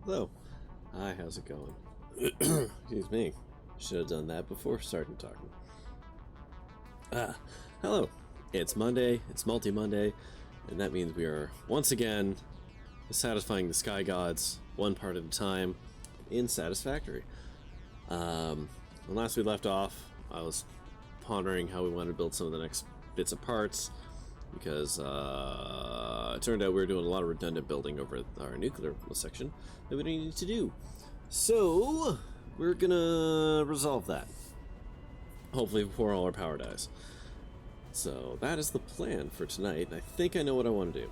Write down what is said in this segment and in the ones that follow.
Hello. Hi, how's it going? Excuse me. Should have done that before starting talking. Hello. It's Monday, it's Multi-Monday, and that means we are once again satisfying the sky gods one part at a time in Satisfactory. When last we left off, I was pondering how we wanted to build some of the next bits of parts, because it turned out we were doing a lot of redundant building over our nuclear section that we didn't need to do. So we're gonna resolve that, hopefully before all our power dies. So that is the plan for tonight. I think I know what I want to do.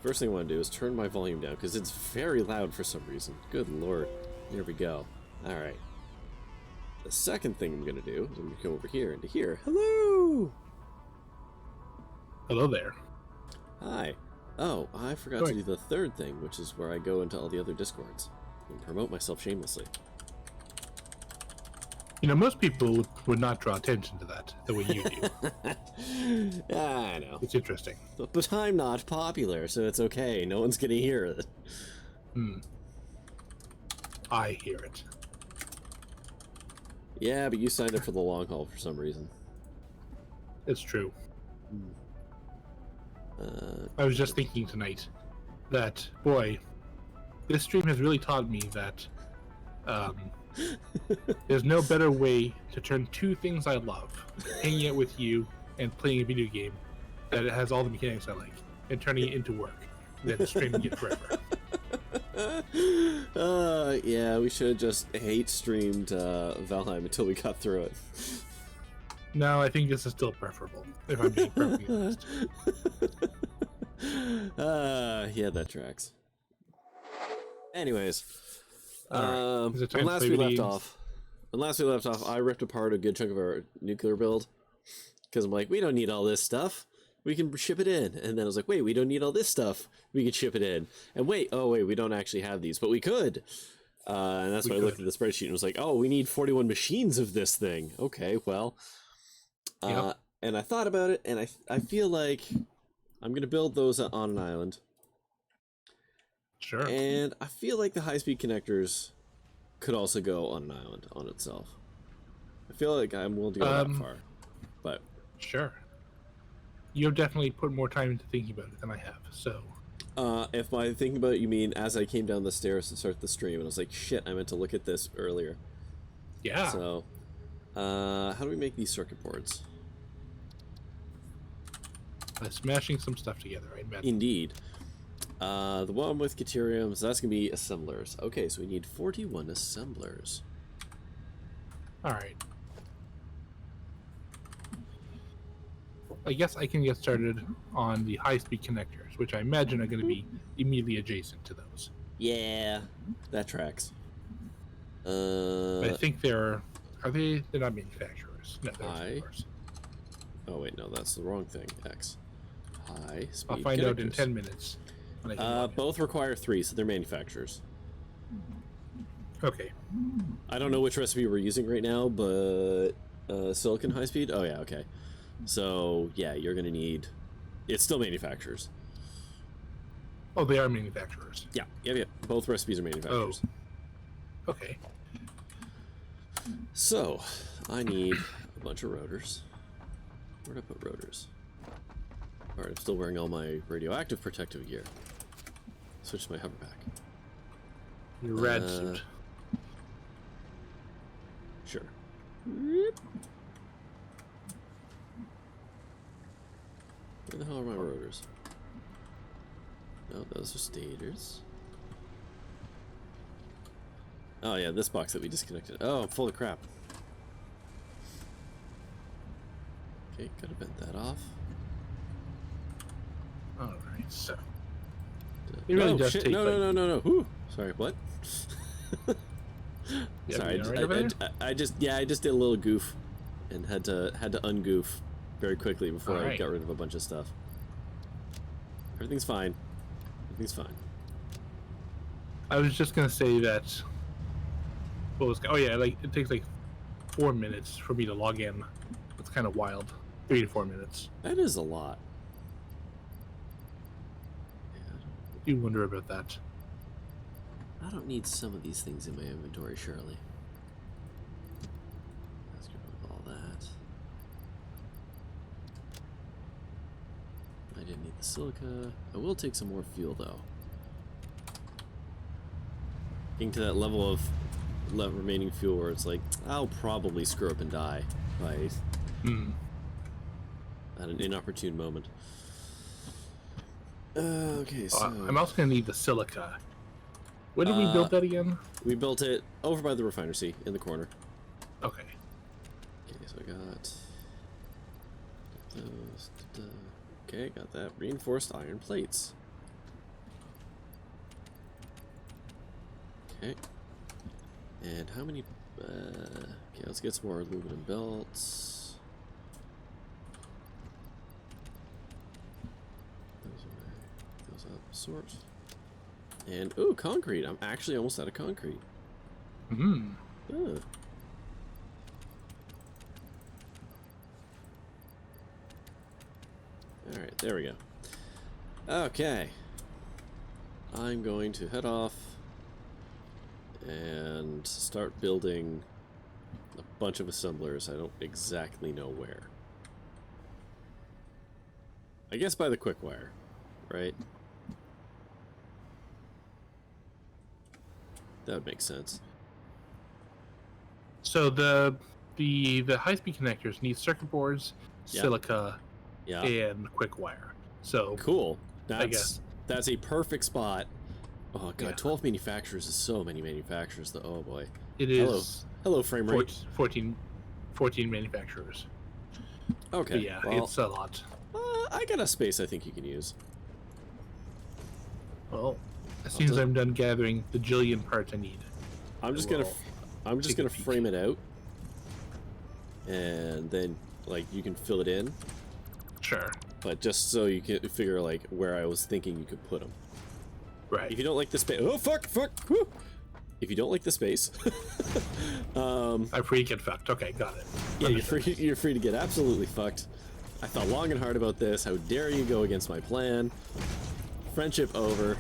First thing I want to do is turn my volume down because it's very loud for some reason. Good lord. There we go. Alright. The second thing I'm going to do is I'm going to come over here into here. Hello! Hello there. Hi. Oh, I forgot to do the third thing, which is where I go into all the other Discords and promote myself shamelessly. You know, most people would not draw attention to that the way you do. I know. It's interesting. But I'm not popular, so it's okay. No one's going to hear it. I hear it. Yeah, but you signed up for the long haul for some reason. It's true. I was just thinking tonight that, boy, this stream has really taught me that there's no better way to turn two things I love, hanging out with you and playing a video game, that it has all the mechanics I like, and turning it into work, than streaming it forever. Yeah, we should have just hate streamed Valheim until we got through it. No, I think this is still preferable, if I'm being perfectly honest. Yeah, that tracks. Anyways, Right. when last we left off, I ripped apart a good chunk of our nuclear build because I'm like, we don't need all this stuff. We can ship it in. And then I was like, wait, we don't need all this stuff. We can ship it in. And wait, we don't actually have these, but we could. And that's why I looked at the spreadsheet and was like, oh, we need 41 machines of this thing. Okay, well. Yep. And I thought about it, and I feel like I'm going to build those on an island. Sure. And I feel like the high-speed connectors could also go on an island on itself. I feel like I'm willing to go that far. But sure. You've definitely put more time into thinking about it than I have, so... if by thinking about it you mean as I came down the stairs to start the stream, and I was like, shit, I meant to look at this earlier. Yeah. So, how do we make these circuit boards? By smashing some stuff together, I imagine. Indeed. The one with Cateriums, that's going to be assemblers. Okay, so we need 41 assemblers. Alright. I guess I can get started on the high-speed connectors, which I imagine are going to be immediately adjacent to those. Yeah, that tracks. I think they're not manufacturers. No, they're exporters. Oh wait, no, that's the wrong thing. X. High speed I'll find connectors. out in 10 minutes. When I both require 3, so they're manufacturers. Okay. I don't know which recipe we're using right now, but silicon high speed? Oh yeah, okay. So yeah, you're gonna need. It's still manufacturers. Oh, they are manufacturers. Yeah, yeah. Both recipes are manufacturers. Oh. Okay. So I need a bunch of rotors. Where'd I put rotors? Alright, I'm still wearing all my radioactive protective gear. Switch to my hoverback. Your rad suit. Sure. Where the hell are my rotors? No, those are stators. Oh yeah, this box that we disconnected. Oh, I'm full of crap. Okay, gotta bend that off. Alright, so. It really does take no. Whew. Sorry, what? Sorry, I just did a little goof and had to ungoof very quickly before I got rid of a bunch of stuff. Everything's fine. Everything's fine. I was just gonna say that. Oh yeah, like it takes like 4 minutes for me to log in. It's kind of wild. 3 to 4 minutes. That is a lot. You wonder about that. I don't need some of these things in my inventory, surely. Let's get rid of all that. I didn't need the silica. I will take some more fuel, though. Getting to that level of remaining fuel where it's like, I'll probably screw up and die by at an inopportune moment. Okay, so... I'm also going to need the silica. Where did we build that again? We built it over by the refinery in the corner. Okay. Okay, so I got those. Okay, got that. Reinforced iron plates. Okay. And how many... okay, let's get some more aluminum belts. Those up, sort. And, ooh, concrete. I'm actually almost out of concrete. Alright, there we go. Okay. I'm going to head off and start building a bunch of assemblers. I don't exactly know where. I guess by the quick wire, right? That would make sense. So the high-speed connectors need circuit boards, silica, and quick wire. So cool. That's a perfect spot. Oh god, 12 manufacturers is so many manufacturers though. Oh boy. It is. Hello frame rate. 14 manufacturers. Okay. But yeah, well, it's a lot. I got a space I think you can use. Well, as soon as I'm done gathering the jillion parts I need, I'm just gonna frame it out, and then like you can fill it in. Sure. But just so you can figure like where I was thinking you could put them. Right. If you don't like the space, oh fuck, woo! If you don't like the space, I'm free to get fucked. Okay, got it. Yeah, you're free to get absolutely fucked. I thought long and hard about this. How dare you go against my plan? Friendship over.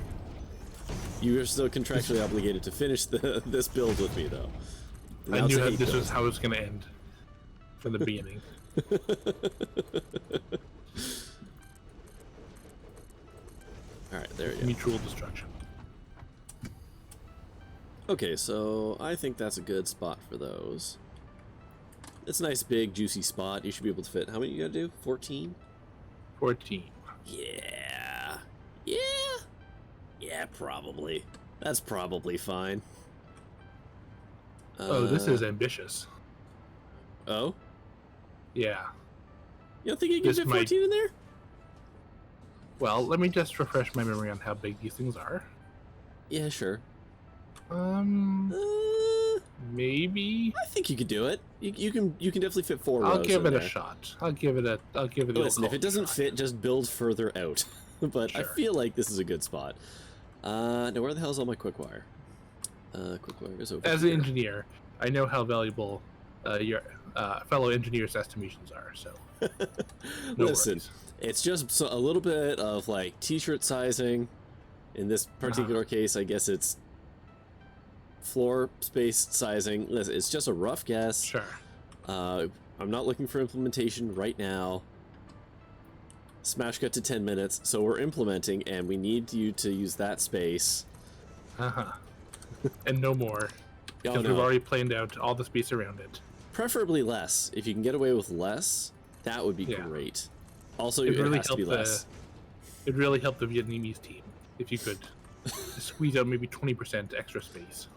You are still contractually obligated to finish this build with me, though. I knew that this was how it was going to end from the beginning. Alright, there you go. Mutual destruction. Okay, so I think that's a good spot for those. It's a nice, big, juicy spot. You should be able to fit... How many you gotta do? 14? 14. Yeah. Yeah. Yeah, probably. That's probably fine. Oh, this is ambitious. Oh? Yeah. You don't think you can fit 14 in there? Well, let me just refresh my memory on how big these things are. Yeah, sure. Maybe. I think you could do it. You can definitely fit 4 rows. I'll give it a shot. I'll give it a. Listen, if it doesn't fit, just build further out. But sure. I feel like this is a good spot. Now where the hell is all my quick wire? Quick wire is over As here. an engineer, I know how valuable your fellow engineers' estimations are. So. Listen, worries. It's just a little bit of like t-shirt sizing. In this particular case, I guess it's floor space sizing. Listen, it's just a rough guess. Sure. I'm not looking for implementation right now. Smash cut to 10 minutes, so we're implementing, and we need you to use that space. And no more. Because we've already planned out all the space around it. Preferably less. If you can get away with less, that would be great. Also, it really has to be less. It'd really help the Vietnamese team if you could squeeze out maybe 20% extra space.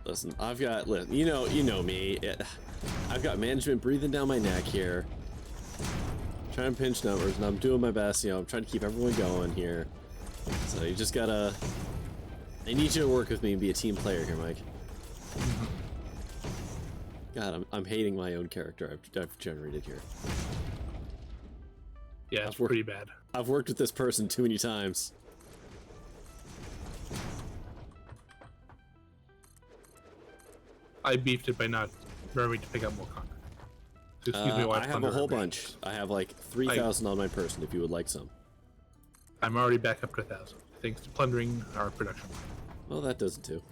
Listen, I've got, you know me. I've got management breathing down my neck here. Trying to pinch numbers, and I'm doing my best. I'm trying to keep everyone going here. So you just gotta. I need you to work with me and be a team player here, Mike. God, I'm hating my own character I've generated here. Yeah, it's pretty bad. I've worked with this person too many times. I beefed it by not remembering to pick up more concrete. So excuse me while I have a whole bunch. I have like 3,000 on my person if you would like some. I'm already back up to 1,000, thanks to plundering our production line. Well, that does it too.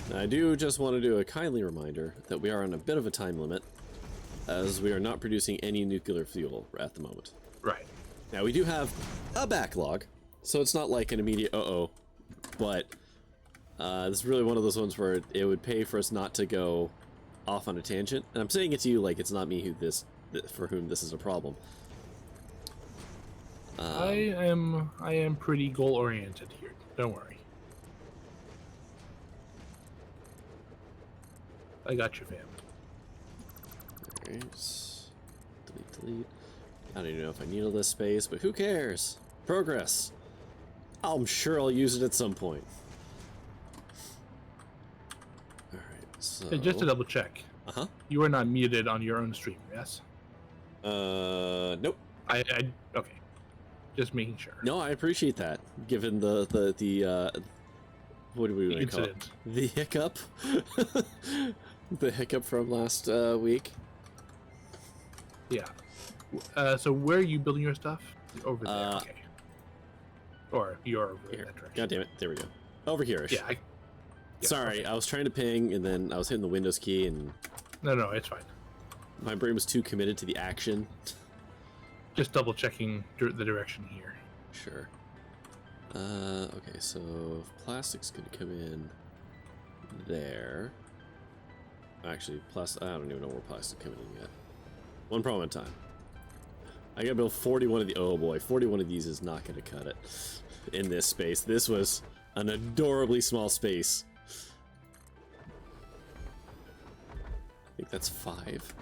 Now, I do just want to do a kindly reminder that we are on a bit of a time limit, as we are not producing any nuclear fuel at the moment. Right. Now, we do have a backlog, so it's not like an immediate but this is really one of those ones where it would pay for us not to go off on a tangent. And I'm saying it to you like it's not me for whom this is a problem. I am pretty goal oriented here. Don't worry. I got you, fam. Alright. Delete. I don't even know if I need all this space, but who cares? Progress. I'm sure I'll use it at some point. Alright, so... Hey, just to double check. Uh-huh. You are not muted on your own stream, yes? Nope. Okay. Just making sure. No, I appreciate that, given the what do we want to call it? The hiccup? The hiccup from last week. Yeah. So where are you building your stuff? Over there, okay. Or you're over here. That direction. God damn it, there we go. Over here-ish. Yeah. Sorry, okay. I was trying to ping, and then I was hitting the Windows key, and... No, it's fine. My brain was too committed to the action. Just double checking the direction here. Sure. Okay, so plastic's gonna come in there. Actually, I don't even know where plastic coming in yet. One problem at a time. I gotta build 41 of the. Oh boy, 41 of these is not gonna cut it in this space. This was an adorably small space. I think that's 5.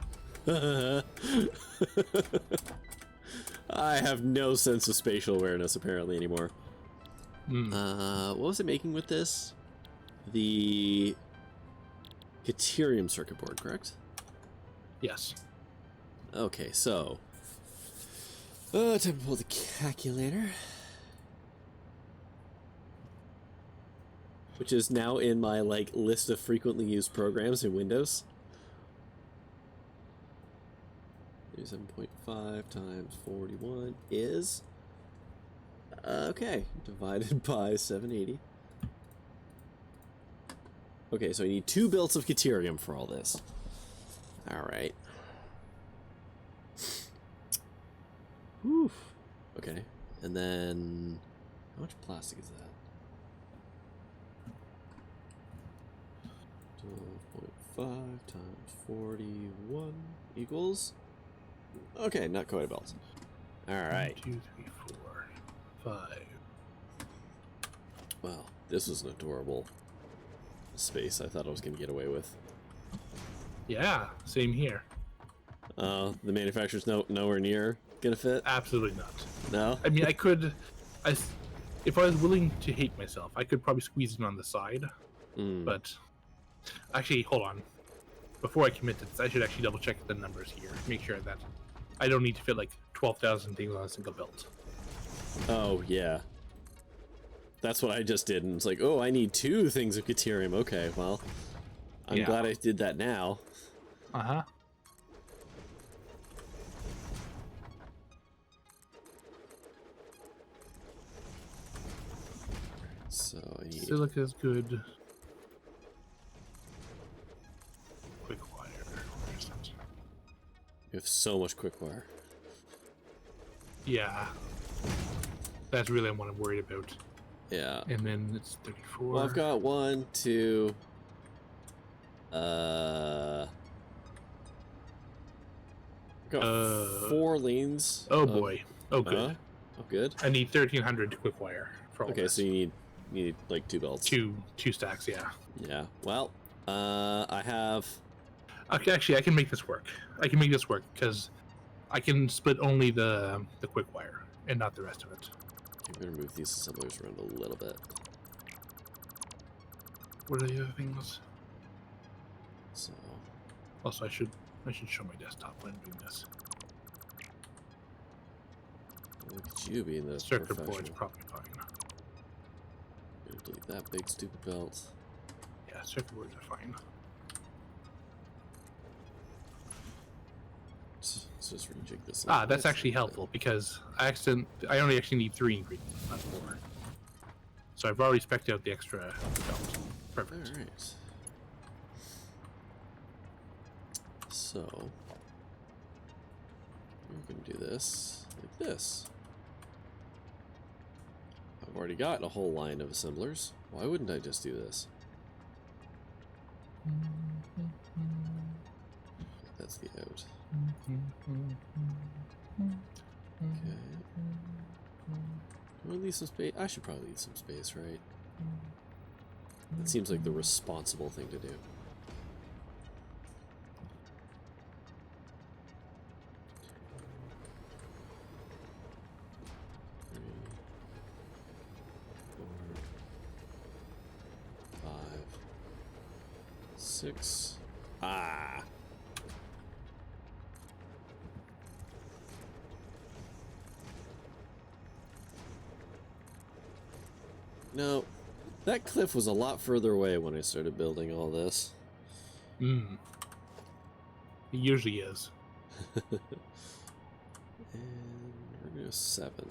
I have no sense of spatial awareness apparently anymore. What was it making with this? The Deuterium circuit board, correct? Yes. Okay, so time to pull the calculator, which is now in my list of frequently used programs in Windows. 37.5 times 41 is okay, divided by 780. Okay, so I need 2 belts of Deuterium for all this. Alright. Whew. Okay, and then how much plastic is that? 12.5 times 41 equals... Okay, not quite a belt. Alright. 1, 2, 3, 4, 5. Wow, this was an adorable space I thought I was going to get away with. Yeah, same here. The manufacturer's nowhere near gonna fit? Absolutely not. No? I mean, if I was willing to hate myself, I could probably squeeze it on the side. But actually, hold on. Before I commit to this, I should actually double check the numbers here. Make sure that I don't need to fit 12,000 things on a single belt. Oh, yeah. That's what I just did, and it's like, oh, I need 2 things of Deuterium. Okay, well, I'm glad I did that now. Uh-huh. So I need... Silica's good. Quick wire. Where's that? You have so much quick wire. Yeah. That's really what I'm worried about. Yeah. And then it's 34. Well, I've got 1, 2... I've got 4 lanes. Oh boy. Oh good. Oh good. I need 1,300 quick wire for all Okay, this. so you need 2 belts. Two stacks, yeah. Yeah. Well, I have... Okay, actually, I can make this work. I can make this work because I can split only the quick wire and not the rest of it. I'm gonna move these assemblers around a little bit. What are the other things? So... Also, I should show my desktop when I'm doing this. Look at you being the Circuit board's professional. probably fine. Gonna delete that big stupid belt. Yeah, circuit boards are fine. Let's just rejig this. That's actually helpful because I only actually need 3 ingredients, not 4. So I've already spec'd out the extra belt. Perfect. All right. So we're gonna do this like this. I've already got a whole line of assemblers. Why wouldn't I just do this? That's the out. Okay. Do I leave some space? I should probably leave some space, right? That seems like the responsible thing to do. Six. Ah. No, that cliff was a lot further away when I started building all this. It usually is. And we're gonna go 7.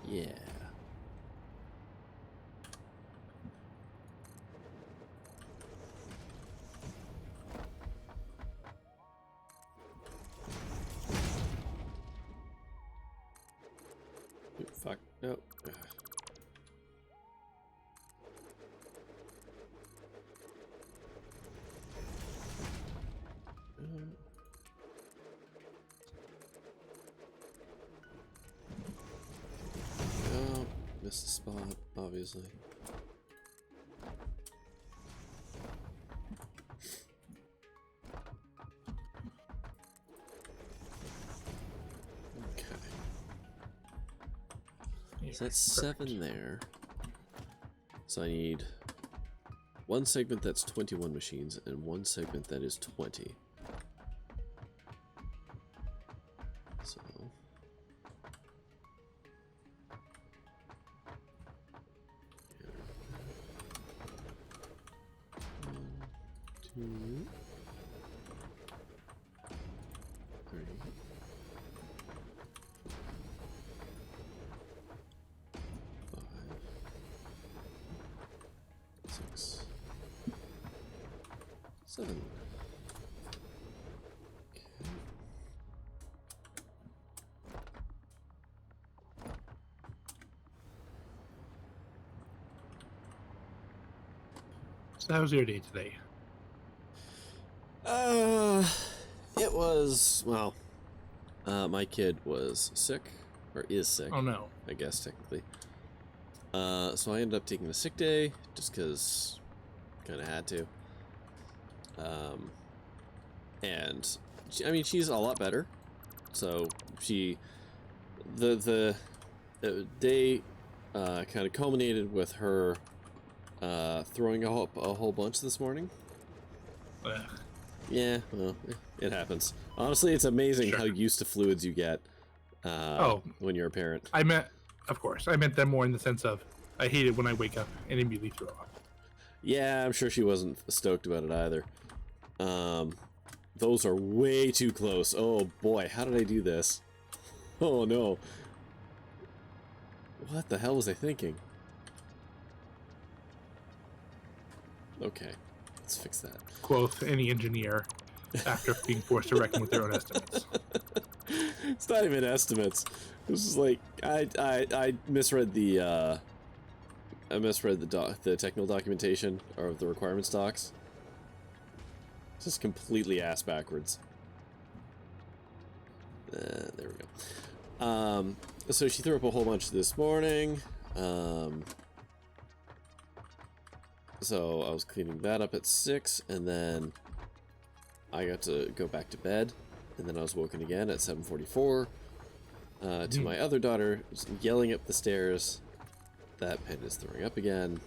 Yeah. Fuck. No. Oh, missed the spot, obviously. So that's 7 there. So I need 1 segment that's 21 machines and 1 segment that is 20. So yeah. 1, 2, 3. 6, 7. Okay. So how was your day today? It was, well, my kid was sick, or is sick. Oh no. I guess technically. So I ended up taking a sick day just because kind of had to. And I mean, she's a lot better. So the day kind of culminated with her throwing up a whole bunch this morning. Ugh. Yeah, well, it happens. Honestly, it's amazing Sure. how used to fluids you get when you're a parent. Of course, I meant that more in the sense of I hate it when I wake up and immediately throw up. Yeah, I'm sure she wasn't stoked about it either. Those are way too close. Oh boy, how did I do this? Oh no. What the hell was I thinking? Okay, let's fix that. Quoth any engineer after being forced to reckon with their own estimates. It's not even estimates. This is like I misread the the technical documentation or the requirements docs. It's just completely ass backwards. There we go. So she threw up a whole bunch this morning. So I was cleaning that up at 6, and then I got to go back to bed, and then I was woken again at 7:44 to my other daughter yelling up the stairs that Panda's throwing up again.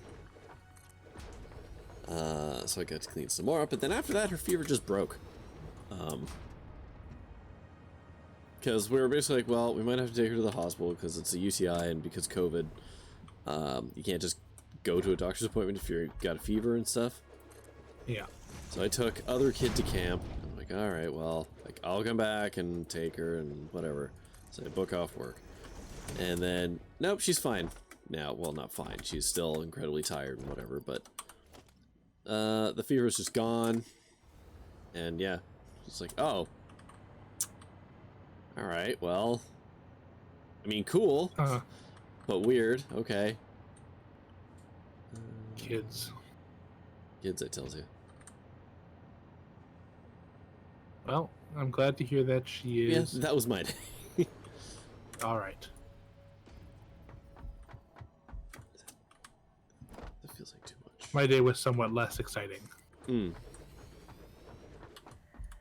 So I got to clean some more up, but then after that her fever just broke. Because we were basically like, well, we might have to take her to the hospital because it's a UTI and because COVID, you can't just go to a doctor's appointment if you've got a fever and stuff. Yeah. So I took other kid to camp. I'm like, like, all right, well, like, I'll come back and take her and whatever. So I book off work. And then, nope, she's fine now. Well, not fine. She's still incredibly tired and whatever, but the fever is just gone. And yeah, it's like, oh, all right, well, I mean, cool, but weird. Okay. Kids, I tells you. Well, I'm glad to hear that she is. Yeah, that was my day. All right. That feels like too much. My day was somewhat less exciting.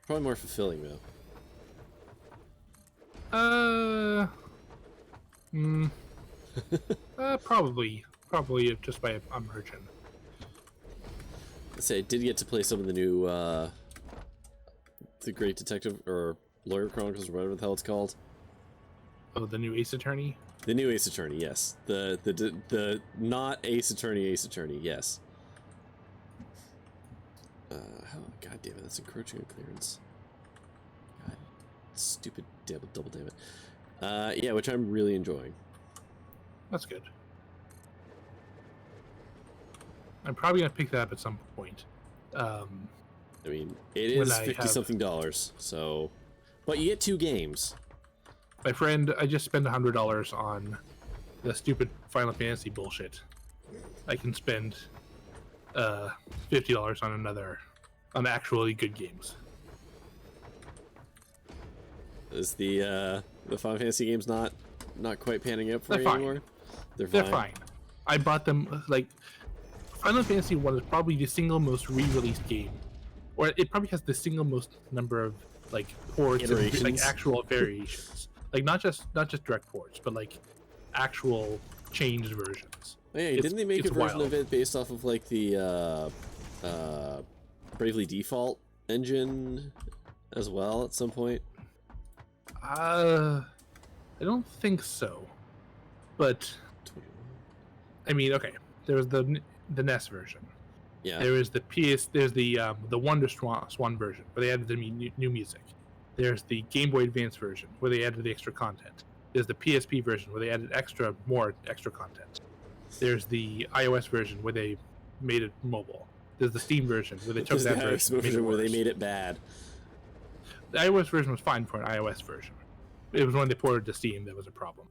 Probably more fulfilling though. Probably just by immersion. Let's say I did get to play some of the new the Great Detective or Lawyer Chronicles or whatever the hell it's called. Oh, the new Ace Attorney? The new Ace Attorney, yes. The not Ace Attorney, yes. God damn it, that's encroaching on clearance. God, stupid double damn it. Yeah, which I'm really enjoying. That's good. I'm probably gonna pick that up at some point. I mean, it is $50-something, so... But you get 2 games. My friend, I just spent $100 on the stupid Final Fantasy bullshit. I can spend $50 on actually good games. Is the Final Fantasy games not quite panning out for you anymore? They're fine. I bought them, like... Final Fantasy 1 is probably the single most re-released game. Or it probably has the single most number of, like, ports and, like, actual variations. Like, not just direct ports, but, like, actual changed versions. Oh, yeah, didn't they make a version of it based off of, like, the Bravely Default engine as well at some point? I don't think so. But, I mean, okay, there was the NES version. Yeah. There is the there's the Wonder Swan version where they added the new music. There's the Game Boy Advance version where they added the extra content. There's the PSP version where they added more extra content. There's the iOS version where they made it mobile. There's the Steam version where they took that version where they made it bad. The iOS version was fine for an iOS version. It was when they ported to Steam that was a problem.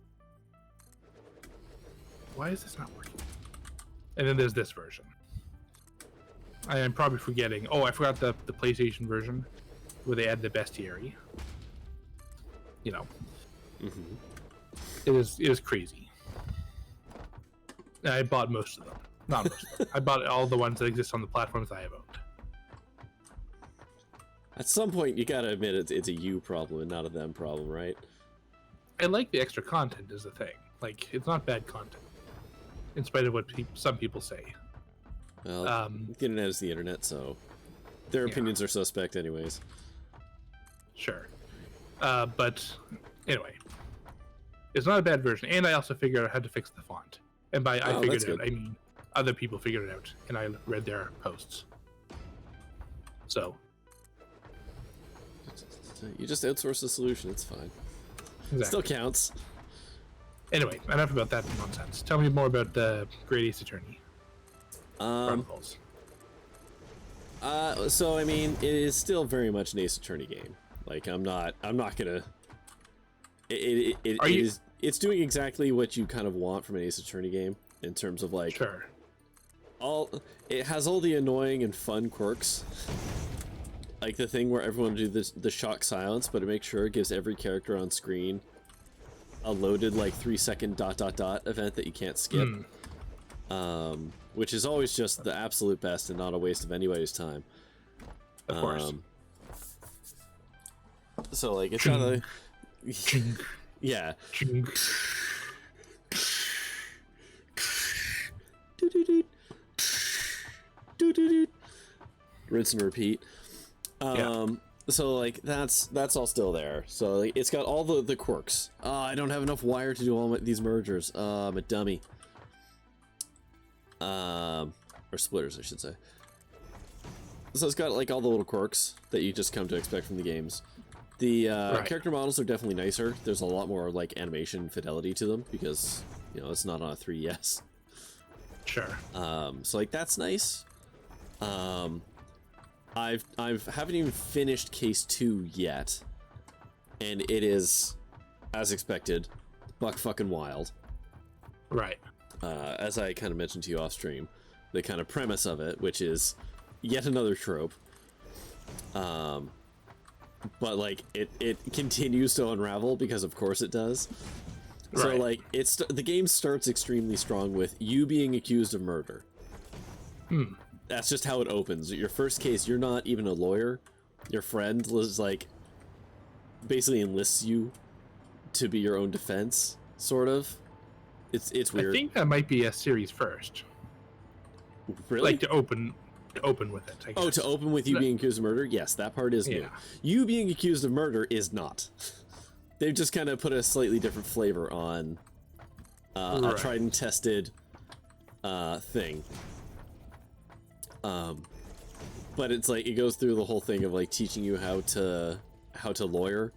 Why is this not working? And then there's this version. I am probably forgetting. Oh, I forgot the PlayStation version where they add the bestiary. You know, it is crazy. I bought most of them. Not most of them. I bought all the ones that exist on the platforms I have owned. At some point, you gotta admit it's a you problem and not a them problem, right? I like the extra content is the thing. Like, it's not bad content, in spite of what some people say. Well, the internet is the internet, so their opinions are suspect anyways. Sure. But anyway, it's not a bad version. And I also figured out how to fix the font. And by I figured it out, I mean other people figured it out, and I read their posts. So. You just outsource the solution, it's fine. Exactly. Still counts. Anyway, enough about that nonsense. Tell me more about the Great Ace Attorney. So I mean, it is still very much an Ace Attorney game. Like, I'm not gonna. It's doing exactly what you kind of want from an Ace Attorney game in terms of like. Sure. It has all the annoying and fun quirks. Like the thing where everyone do the shock silence, but it makes sure it gives every character on screen a loaded like 3-second ... event that you can't skip. Which is always just the absolute best and not a waste of anybody's time. Of course. So like it's not a yeah. Rinse and repeat. So like that's all still there. So like, it's got all the quirks. I don't have enough wire to do all these mergers. I'm a dummy. Or splitters, I should say. So it's got like all the little quirks that you just come to expect from the games. The character models are definitely nicer. There's a lot more like animation fidelity to them because, you know, it's not on a 3DS. Sure. So like that's nice. I haven't even finished Case 2 yet, and it is, as expected, buck fucking wild. Right. As I kind of mentioned to you off stream, the kind of premise of it, which is yet another trope. But like it continues to unravel because of course it does. So right. like the game starts extremely strong with you being accused of murder. That's just how it opens. Your first case, you're not even a lawyer. Your friend was like basically enlists you to be your own defense, sort of. It's weird. I think that might be a series first. Really? Like to open with it, I guess. Oh, to open with you being accused of murder? Yes, that part is new. You being accused of murder is not. They've just kind of put a slightly different flavor on a tried and tested thing. But it's like it goes through the whole thing of like teaching you how to lawyer,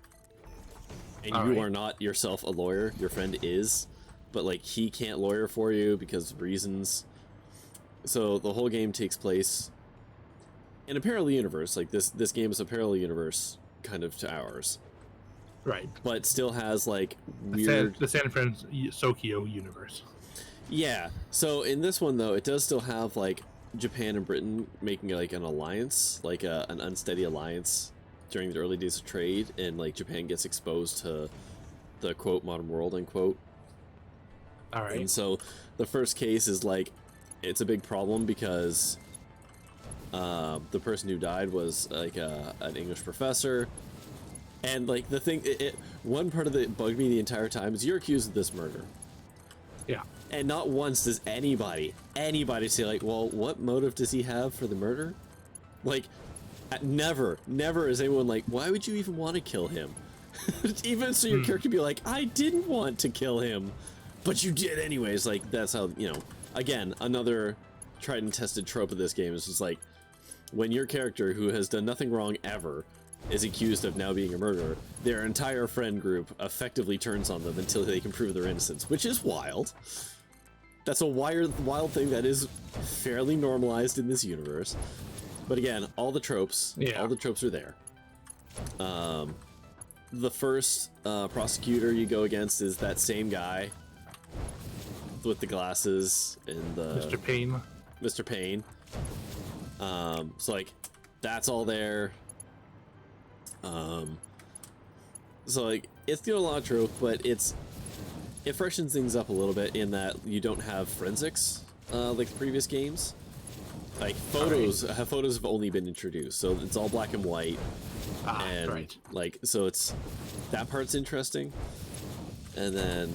and you are not yourself a lawyer. Your friend is, but like he can't lawyer for you because of reasons. So the whole game takes place in a parallel universe. Like this game is a parallel universe kind of to ours. Right. But still has like weird the San Francisco universe. Yeah. So in this one though, it does still have like Japan and Britain making like an alliance, like an unsteady alliance during the early days of trade, and like Japan gets exposed to the quote modern world unquote. All right. And so the first case is like it's a big problem because the person who died was like an English professor, and like the thing, one part of it bugged me the entire time is you're accused of this murder. Yeah. And not once does anybody say like, well, what motive does he have for the murder? Like, never is anyone like, why would you even want to kill him? Even so your character be like, I didn't want to kill him, but you did anyways. Like, that's how, you know, again, another tried and tested trope of this game is just like, when your character who has done nothing wrong ever is accused of now being a murderer, their entire friend group effectively turns on them until they can prove their innocence, which is wild. That's a wild thing that is fairly normalized in this universe. But again, all the tropes are there. The first prosecutor you go against is that same guy with the glasses and the Mr. Payne. Mr. Payne. So like that's all there. So like it's doing a lot of trope, but it freshens things up a little bit in that you don't have forensics like previous games. Like photos have only been introduced, so it's all black and white. And like so it's that part's interesting. And then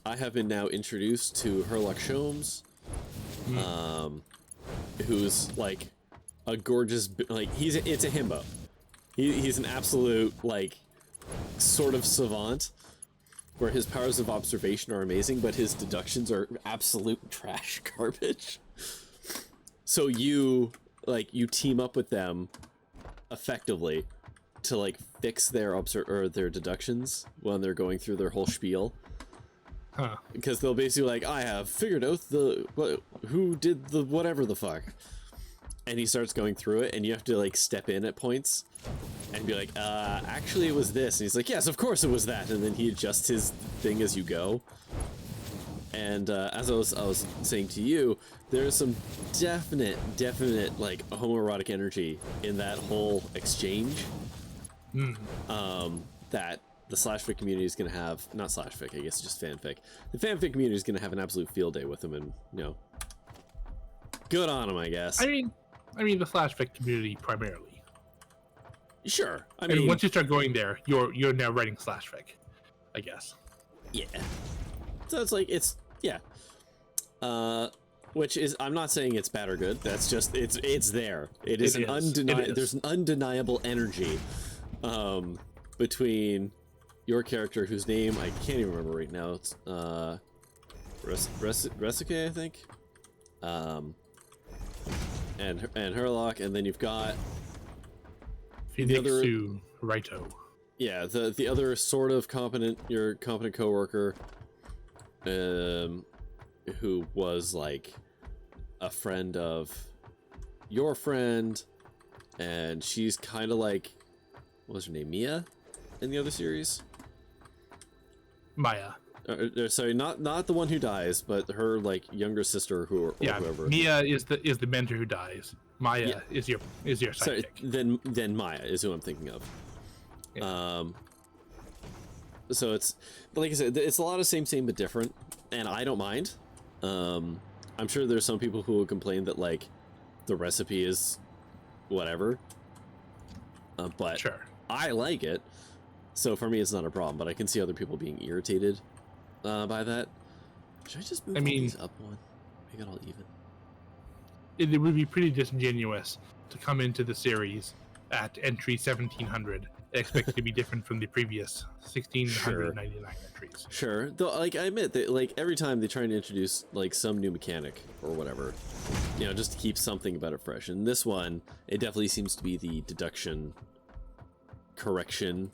I have been now introduced to Herlock Sholmes, who's like a gorgeous, like it's a himbo. He's an absolute like sort of savant, where his powers of observation are amazing, but his deductions are absolute trash garbage. So you team up with them effectively to like fix their their deductions when they're going through their whole spiel. Huh. Because they'll basically like, I have figured out who did the whatever the fuck. And he starts going through it, and you have to like step in at points and be like, actually it was this. And he's like, yes, of course it was that. And then he adjusts his thing as you go. And as I was saying to you, there's some definite like homoerotic energy in that whole exchange. That the slashfic community is going to have, not slashfic, I guess just fanfic. The fanfic community is going to have an absolute field day with them, and you know, good on them, I guess. I mean the slashfic community primarily. Sure. I mean, mean, once you start going there, you're now writing slashfic, I guess. Yeah. So it's like which is, I'm not saying it's bad or good. That's just it's there. There's an undeniable energy between your character, whose name I can't even remember right now. It's Resuke, I think. and Herlock, and then you've got Phoenixu Raito. Yeah, the other sort of your competent coworker, who was like a friend of your friend, and she's kind of like, what was her name, Mia, in the other series? Maya. Sorry, not the one who dies, but her like younger sister or whoever. Mia is the mentor who dies. Maya is your sidekick. Sorry, then Maya is who I'm thinking of. Yeah. So it's, like I said, it's a lot of same but different, and I don't mind. I'm sure there's some people who will complain that like the recipe is whatever, but sure, I like it, so for me it's not a problem. But I can see other people being irritated by that. Should I just move these up one? Make it all even. It would be pretty disingenuous to come into the series at entry 1700 and expect it to be different from the previous 1699 entries. Sure, though, like I admit that like every time they try to introduce like some new mechanic or whatever, you know, just to keep something about it fresh. And this one, it definitely seems to be the deduction correction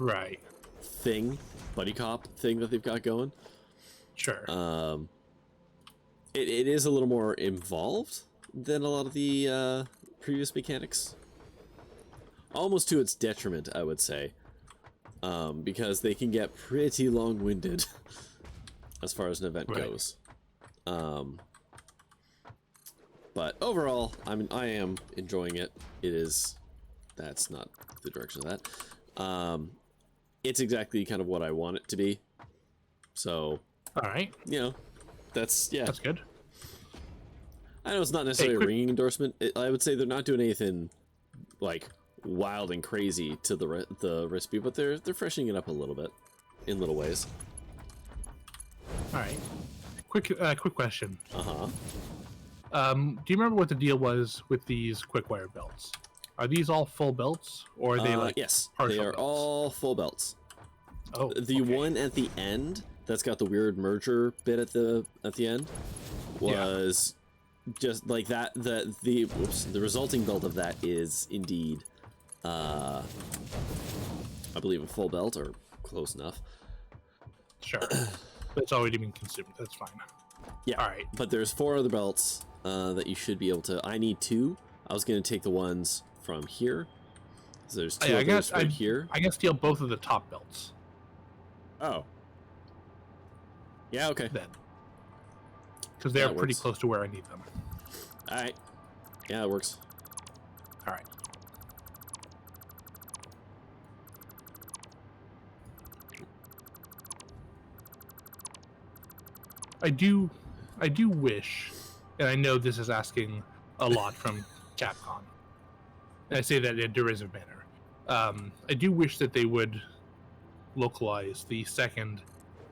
thing, buddy cop thing that they've got going. Sure. It is a little more involved than a lot of the previous mechanics. Almost to its detriment, I would say. Because they can get pretty long-winded as far as an event goes. But overall, I am enjoying it. That's not the direction of that. It's exactly kind of what I want it to be. So, all right. You know, that's good. I know it's not necessarily a ringing endorsement. I would say they're not doing anything like wild and crazy to the recipe, but they're freshening it up a little bit in little ways. All right. Quick question. Uh-huh. Do you remember what the deal was with these quick wire belts? Are these all full belts, or are they like yes, partial they are belts? All full belts. Oh, the one at the end that's got the weird merger bit at the end was just like that. The resulting belt of that is indeed, I believe, a full belt or close enough. Sure, but it's already been consumed. That's fine. Yeah. All right. But there's 4 other belts that you should be able to. I need 2. I was going to take the ones from here. So there's 2 others right here. I can steal both of the top belts. Oh. Yeah, okay. Then. Because they're pretty close to where I need them. Alright. Yeah, it works. Alright. I do wish, and I know this is asking a lot from Capcom, and I say that in a derisive manner. I do wish that they would localize the second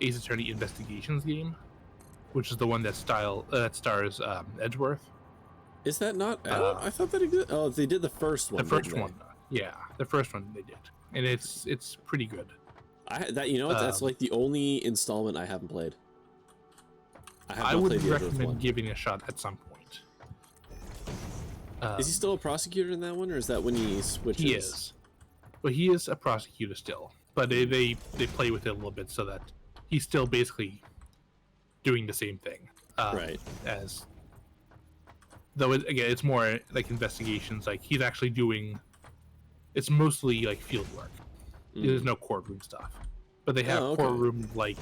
Ace Attorney Investigations game, which is the one that stars Edgeworth. Is that not out? I thought that existed. Oh, they did the first one. The first one, yeah, the first one they did, and it's pretty good. That's like the only installment I haven't played. I would recommend giving it a shot at some point. Is he still a prosecutor in that one, or is that when he switches? He is. Well, he is a prosecutor still, but they play with it a little bit so that he's still basically doing the same thing. Right. As though it's more like investigations. Like he's actually doing. It's mostly like field work. There's no courtroom stuff, but they have courtroom like.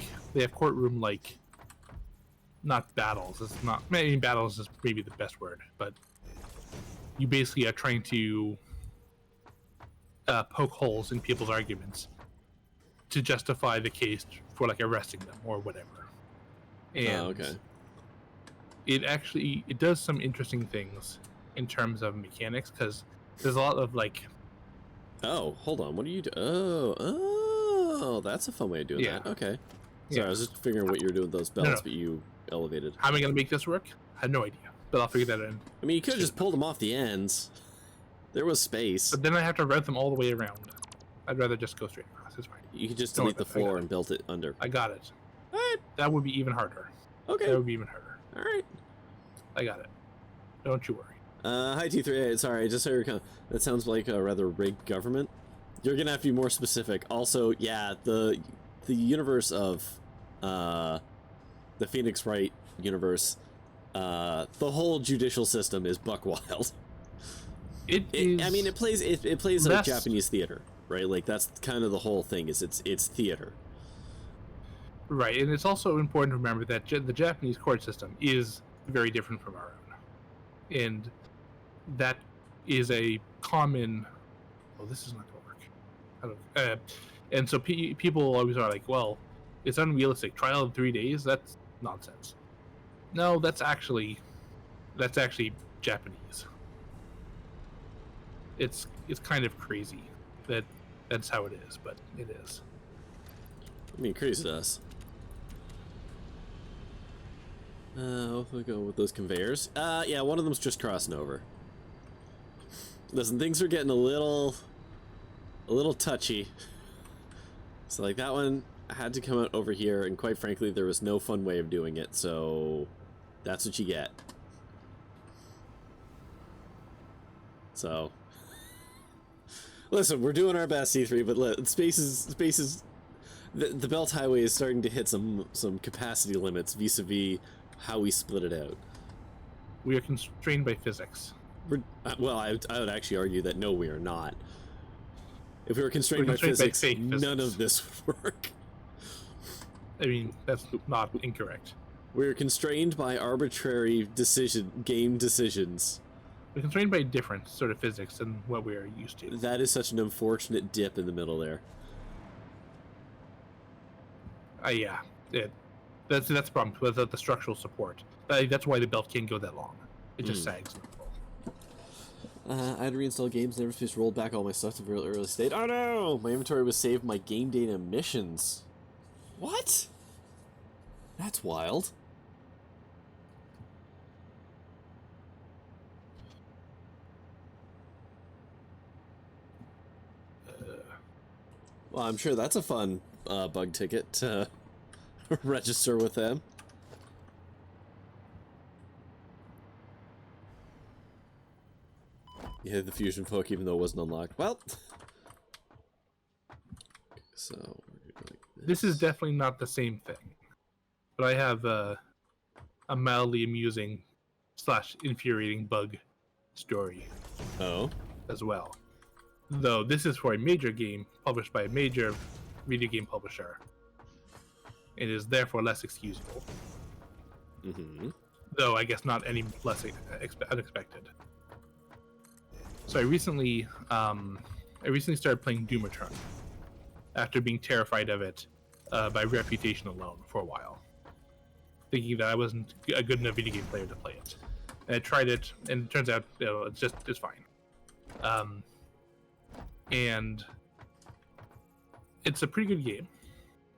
Not battles. It's not. Maybe battles is maybe the best word, but you basically are trying to poke holes in people's arguments to justify the case for like arresting them or whatever. And it does some interesting things in terms of mechanics, because there's a lot of like. Oh, hold on. What are you doing? Oh, that's a fun way of doing that. Okay. Sorry, I was just figuring what you were doing with those belts, but you elevated. How am I going to make this work? I have no idea, but I'll figure that out. I mean, you could have just pulled them off the ends. There was space. But then I have to route them all the way around. I'd rather just go straight across. It's fine. You could just delete the floor and build it under. I got it. All right. That would be even harder. Okay. That would be even harder. All right. I got it. Don't you worry. Hi T3. Sorry, just so you're that sounds like a rather rigged government. You're gonna have to be more specific. Also, yeah, the universe of the Phoenix Wright universe, the whole judicial system is buck wild. I mean, it plays like Japanese theater, right? Like that's kind of the whole thing. Is it's theater. Right, and it's also important to remember that the Japanese court system is very different from our own, and that is a common. Well, this is not going to work. And so people always are like, "Well, it's unrealistic. Trial in 3 days? That's nonsense." No, that's actually Japanese. It's kind of crazy that's how it is, but it is. I mean, crazy to us. We'll go with those conveyors. Yeah, one of them's just crossing over. Listen, things are getting a little touchy. So like that one had to come out over here, and quite frankly, there was no fun way of doing it. So that's what you get. So listen, we're doing our best, C3, but spaces. The Belt Highway is starting to hit some capacity limits vis-a-vis how we split it out. We are constrained by physics. Well, I would actually argue that no, we are not. If we were constrained by physics, none of this would work. I mean, that's not incorrect. We're constrained by arbitrary game decisions. We're constrained by different sort of physics than what we are used to. That is such an unfortunate dip in the middle there. Yeah. That's the problem with the structural support. That's why the belt can't go that long. It just sags. I had to reinstall games, never space rolled back all my stuff to a real early state. Oh no! My inventory was saved my game data emissions. What? That's wild. Well, I'm sure that's a fun bug ticket to register with them. You hit the fusion poke even though it wasn't unlocked. Well, so we're doing like this is definitely not the same thing, but I have a mildly amusing / infuriating bug story. Oh, as well. Though this is for a major game published by a major video game publisher. It is therefore less excusable. Though I guess not any less unexpected. So I recently started playing Doom Eternal after being terrified of it by reputation alone for a while, thinking that I wasn't a good enough video game player to play it. And I tried it, and it turns out it's fine. And it's a pretty good game.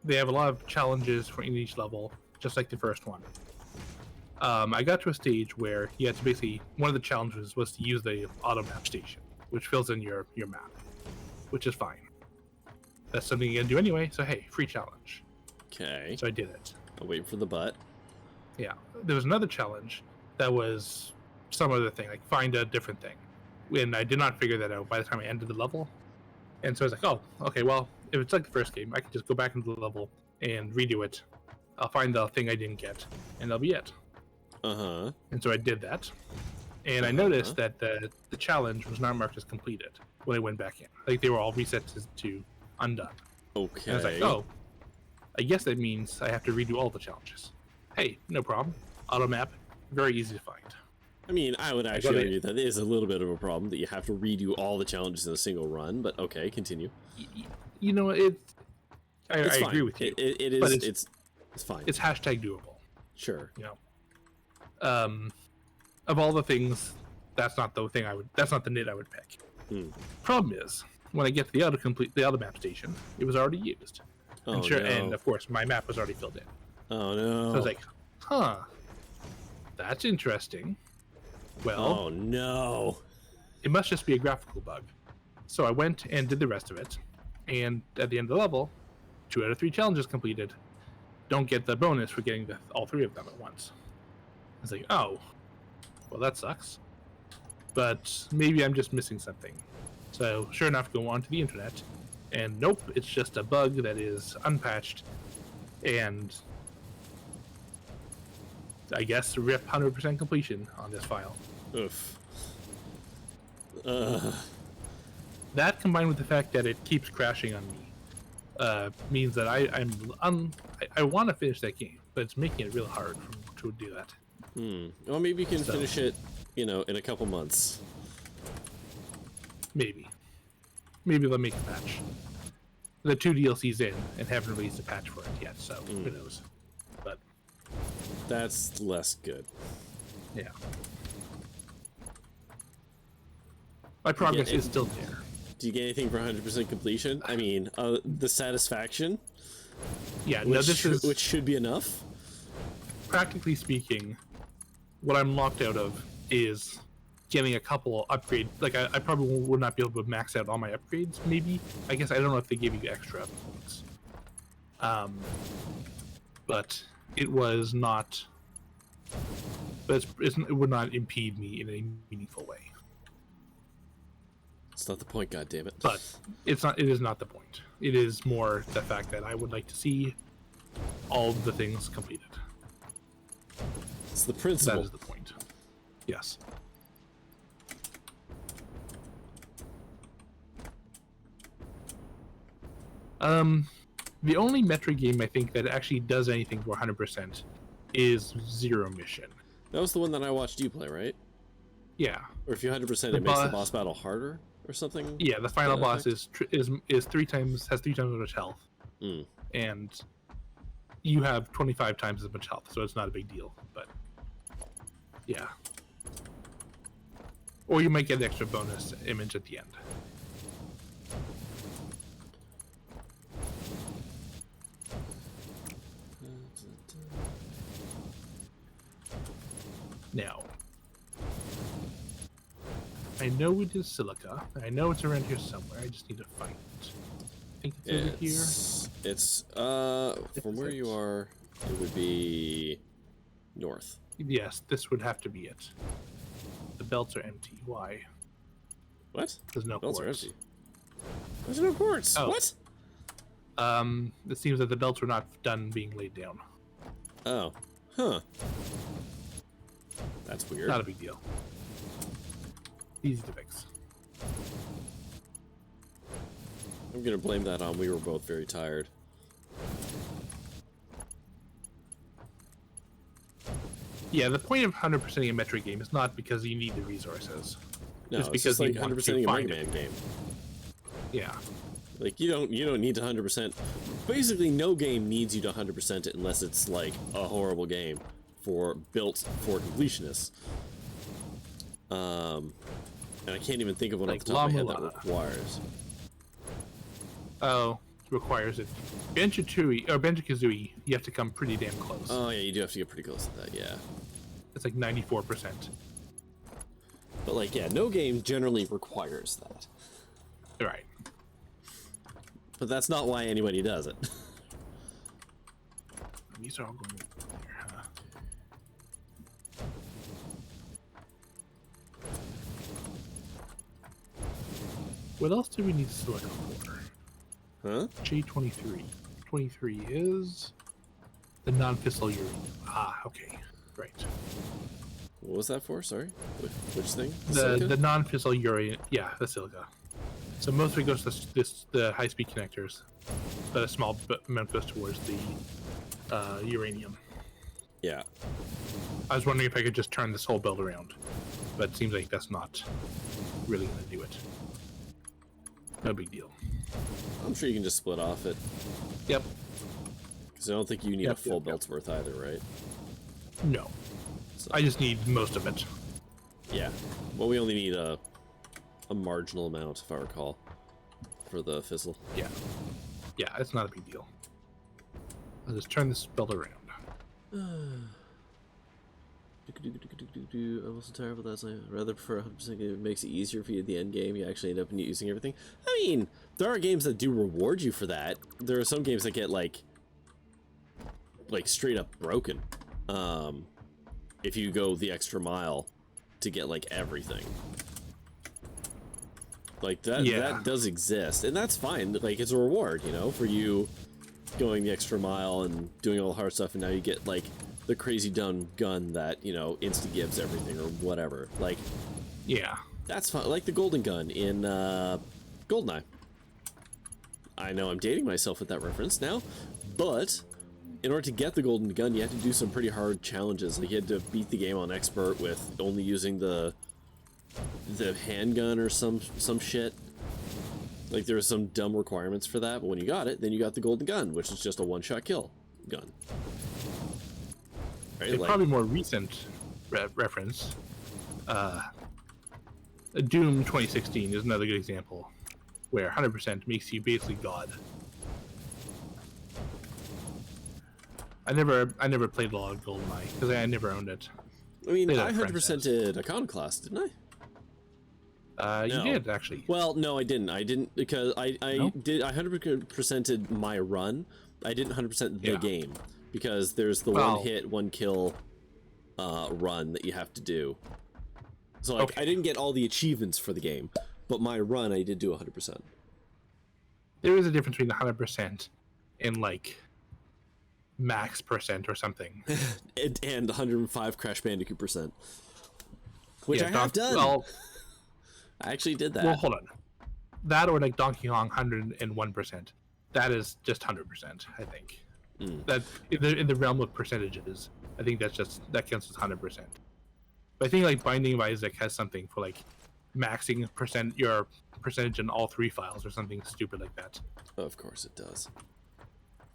They have a lot of challenges for in each level, just like the first one. I got to a stage where you had to basically, one of the challenges was to use the auto map station, which fills in your map, which is fine. That's something you're gonna do anyway, so hey, free challenge. okay. So I did it. I'll wait for the butt. Yeah. There was another challenge that was some other thing, like find a different thing. And I did not figure that out by the time I ended the level. And so I was like, oh, okay, well, if it's like the first game, I can just go back into the level and redo it. I'll find the thing I didn't get, and that'll be it. Uh-huh. And so I did that. And I noticed that the challenge was not marked as completed when I went back in. Like, they were all reset to undone. Okay. And I was like, oh, I guess that means I have to redo all the challenges. Hey, no problem. Auto map, very easy to find. I mean, I would actually argue that is a little bit of a problem, that you have to redo all the challenges in a single run, but okay, continue. You know, I agree with you. It is, it's fine. It's hashtag doable. Sure. You know, of all the things, that's not the nit I would pick. Problem is, when I get to the auto map station, it was already used. Oh, and, sure, no. and of course, my map was already filled in. Oh no. So I was like, huh, that's interesting. Well, oh no. It must just be a graphical bug. So I went and did the rest of it, and at the end of the level, 2 out of 3 challenges completed. Don't get the bonus for getting all 3 of them at once. I was like, oh, well, that sucks. but maybe I'm just missing something. So sure enough, go onto the internet, and nope, it's just a bug that is unpatched, and I guess rip 100% completion on this file. Oof. That combined with the fact that it keeps crashing on me means that I want to finish that game, but it's making it real hard to do that. Well, maybe you can finish it, in a couple months. Maybe they'll make a patch. The 2 DLCs in and haven't released a patch for it yet, so who knows? But that's less good. Yeah. My progress is still there. Do you get anything for 100% completion? I mean, the satisfaction. Yeah, which should be enough. Practically speaking, what I'm locked out of is getting a couple upgrades. Like I probably would not be able to max out all my upgrades. Maybe I guess I don't know if they give you extra points. But it was not. But it would not impede me in a meaningful way. It's not the point, goddammit. But it's not. It is not the point. It is more the fact that I would like to see all of the things completed. It's the principle. That is the point. Yes. The only Metroid game I think that actually does anything for 100% is Zero Mission. That was the one that I watched you play, right? Yeah. Or if you 100%, it makes the boss battle harder or something. Yeah, the final boss has 3 times as much health, and you have 25 times as much health, so it's not a big deal. But yeah. Or you might get an extra bonus image at the end. Now, I know we did silica. I know it's around here somewhere. I just need to find it. I think it's over here. It's from where you are, it would be north. Yes, this would have to be it. The belts are empty. Why? What? There's no belts quartz. are empty. There's no quartz. Oh. What? It seems that the belts were not done being laid down. Oh. Huh. That's weird. Not a big deal. Easy to fix. I'm gonna blame that on we were both very tired. Yeah, the point of 100%ing a Metroid game is not because you need the resources. No, it's because just like you want 100%ing to a find Mega Man game. Yeah. Like you don't need to 100%. Basically, no game needs you to 100% it unless it's like a horrible game built for completionists. And I can't even think of one like off the top of my head that requires. Oh, requires it. Banjo-Kazooie, you have to come pretty damn close. Oh yeah, you do have to get pretty close to that. Yeah. It's like 94%. But like, yeah, no game generally requires that. Right. But that's not why anybody does it. These are all going here, huh? What else do we need to select for? Huh? J23. 23 is the non-fissile uranium. Ah, okay. Right. What was that for? Sorry? Which thing? The non-fissile uranium. Yeah, the silica. So most of it goes to the high-speed connectors, but a small amount goes towards the uranium. Yeah. I was wondering if I could just turn this whole build around, but it seems like that's not really going to do it. No big deal. I'm sure you can just split off it. Yep. Because I don't think you need a full belt's worth either, right? No. So. I just need most of it. Yeah. Well, we only need a marginal amount, if I recall, for the fizzle. Yeah. Yeah, it's not a big deal. I'll just turn this belt around. I'm also tired of that. I rather prefer 100%. It makes it easier for you at the end game. You actually end up using everything. I mean, there are games that do reward you for that. There are some games that get like straight up broken. If you go the extra mile to get like everything. Like that does exist, and that's fine. Like it's a reward, you know, for you going the extra mile and doing all the hard stuff, and now you get like the crazy dumb gun that, you know, insta gives everything or whatever. Like, yeah, that's fun. Like the golden gun in GoldenEye. I know I'm dating myself with that reference now, but in order to get the golden gun, you had to do some pretty hard challenges. Like you had to beat the game on expert with only using the handgun or some shit. Like there was some dumb requirements for that, but when you got it, then you got the golden gun, which is just a one-shot kill gun. Right? A probably more recent reference. Doom 2016 is another good example, where 100% makes you basically God. I never played a lot of GoldenEye because I never owned it. I mean, I 100%ed Iconoclast, didn't I? You did actually. Well, no, I didn't. I didn't because I 100%ed my run. I didn't 100% the game because there's the one hit, one kill run that you have to do. So like, I didn't get all the achievements for the game, but my run I did do 100%. There is a difference between 100% and like max percent or something, and 105 Crash Bandicoot %, which I have done. Well, I actually did that. Well, hold on. That or like Donkey Kong 101%. That is just 100%, I think. That in the realm of percentages, I think that counts as 100%. But I think like Binding of Isaac has something for like maxing your percentage in all 3 files or something stupid like that. Of course it does.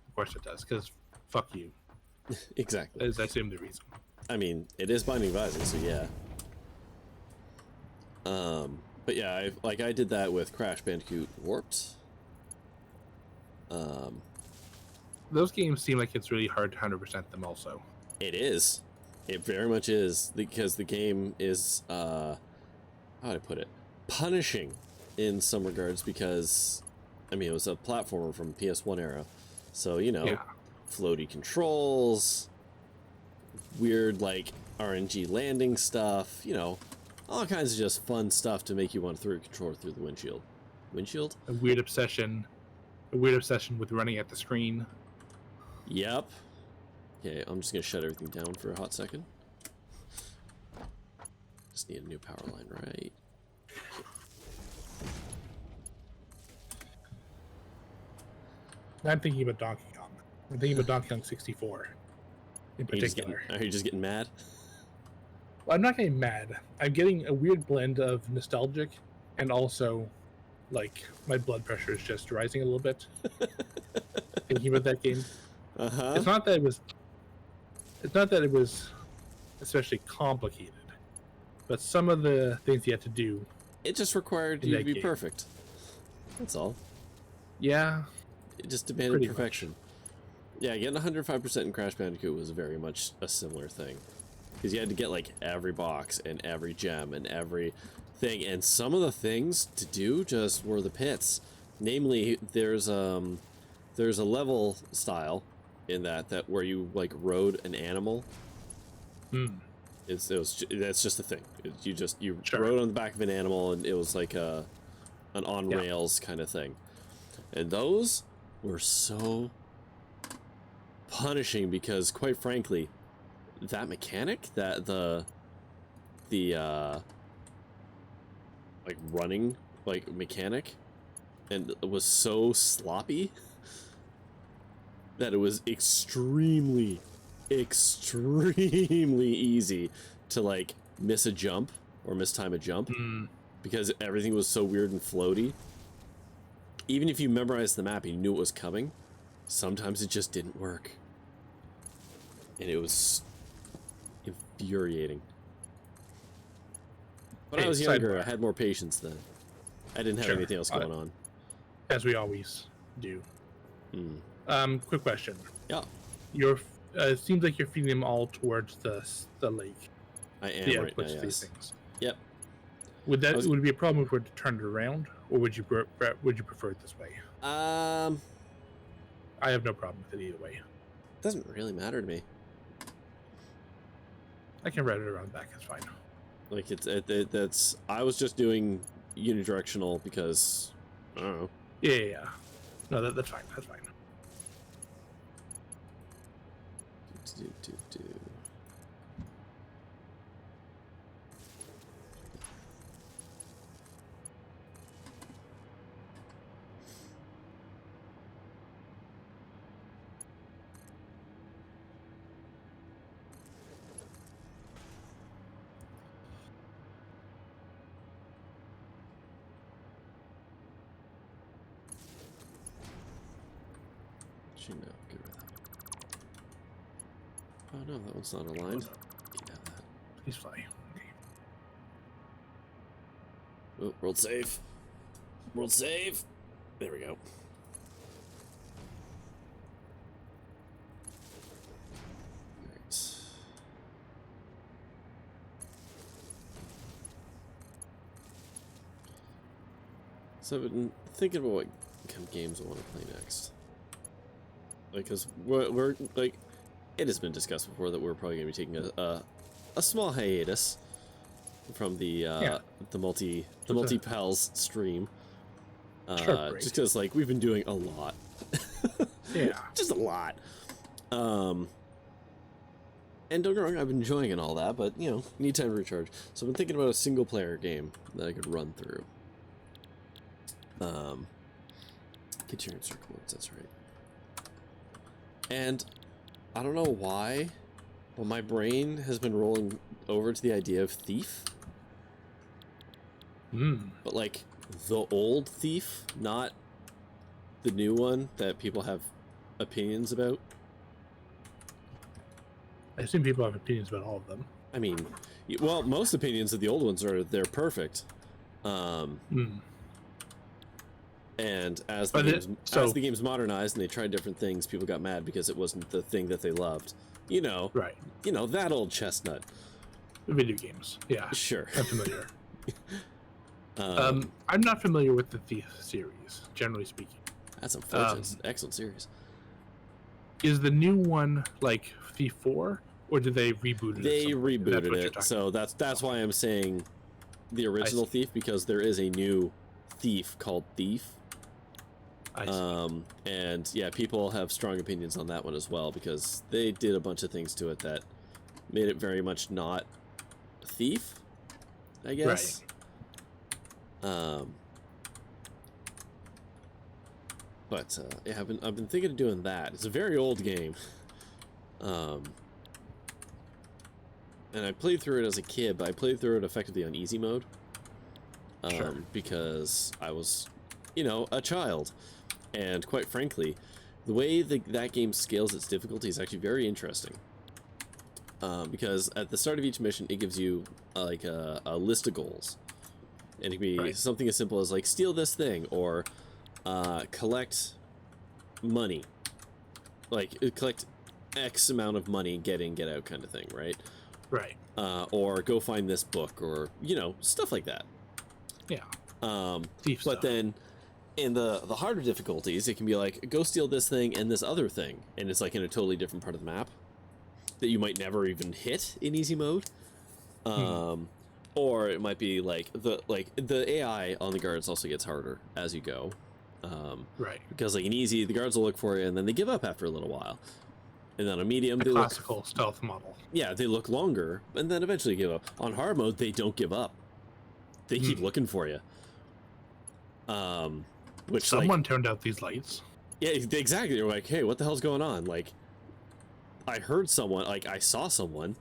Of course it does, because fuck you. Exactly. That is, I assume, the reason. I mean, it is Binding of Isaac, so yeah. But yeah, I did that with Crash Bandicoot Warped. Those games seem like it's really hard to 100% them also. It is. It very much is, because the game is, how do I put it? Punishing in some regards, because, I mean, it was a platformer from PS1 era. So, you know, floaty controls, weird, like, RNG landing stuff, you know, all kinds of just fun stuff to make you want to throw your controller through the windshield. Windshield? A weird obsession with running at the screen. Yep. Okay, I'm just gonna shut everything down for a hot second. Just need a new power line, right? I'm thinking about Donkey Kong. I'm thinking about Donkey Kong 64 in particular. Are you just getting mad? Well, I'm not getting mad. I'm getting a weird blend of nostalgic and also, like, my blood pressure is just rising a little bit. Thinking about that game. It's not that it was especially complicated, but some of the things you had to do. It just required you to be perfect. That's all. Yeah. It just demanded perfection. Yeah, getting 105% in Crash Bandicoot was very much a similar thing. Because you had to get like every box and every gem and every thing, and some of the things to do just were the pits. Namely, there's a level style in that where you like rode an animal. That's just a thing. You rode on the back of an animal, and it was like an on rails kind of thing. And those were so punishing because, quite frankly, that mechanic, that the like running like mechanic, and it was so sloppy that it was extremely easy to like miss a jump or mistime a jump because everything was so weird and floaty. Even if you memorized the map and you knew it was coming, sometimes it just didn't work. And it was infuriating. But I was younger, I had more patience then. I didn't have anything else going on. As we always do. Quick question. Yeah. It seems like you're feeding them all towards the lake. I am right now, yes. These things. Yep. Would it be a problem if we were to turn it around, or would you prefer it this way? I have no problem with it either way. It doesn't really matter to me. I can write it around back. It's fine. Like that's I was just doing unidirectional because I don't know. Yeah. No, that's fine. That's fine. No, get rid of that. Oh no, that one's not aligned. Get out of that. Please fly. Okay. Oh, world save. World save. There we go. Alright. So I've been thinking about what kind of games I want to play next. Like, because we're like, it has been discussed before that we're probably going to be taking a small hiatus from the multi-pals stream. Sure, just because like we've been doing a lot. Yeah, just a lot. And don't get me wrong, I've been enjoying it and all that, but you know, need time to recharge. So I've been thinking about a single-player game that I could run through. Get your insert codes, that's right. And I don't know why, but my brain has been rolling over to the idea of Thief. But like the old Thief, not the new one that people have opinions about. I assume people have opinions about all of them. I mean, well, most opinions of the old ones are they're perfect. And as the game's modernized and they tried different things, people got mad because it wasn't the thing that they loved. You know, right? You know, that old chestnut. Video games, yeah. Sure. I'm familiar. I'm not familiar with the Thief series, generally speaking. That's unfortunate. It's an excellent series. Is the new one like Thief 4, or did they reboot it? They rebooted it, so that's why I'm saying the original Thief, because there is a new Thief called Thief. And yeah, people have strong opinions on that one as well, because they did a bunch of things to it that made it very much not Thief, I guess. Right. But yeah, I've been thinking of doing that. It's a very old game. And I played through it as a kid, but I played through it effectively on easy mode. Because I was, you know, a child. And quite frankly, the way that game scales its difficulty is actually very interesting. Because at the start of each mission, it gives you like a list of goals. And it can be something as simple as like steal this thing, or collect money. Like collect X amount of money, get in, get out kind of thing, right? Right. Or go find this book, or, you know, stuff like that. Yeah. But stuff. Then in the harder difficulties, it can be like, go steal this thing and this other thing, and it's like in a totally different part of the map that you might never even hit in easy mode. Or it might be like the AI on the guards also gets harder as you go. Because like in easy, the guards will look for you and then they give up after a little while. And then on medium, they classical stealth model. Yeah, they look longer and then eventually give up. On hard mode, they don't give up. They keep looking for you. Which someone turned out these lights. Yeah, exactly. You're like, hey, what the hell's going on? Like, I heard someone, like, I saw someone.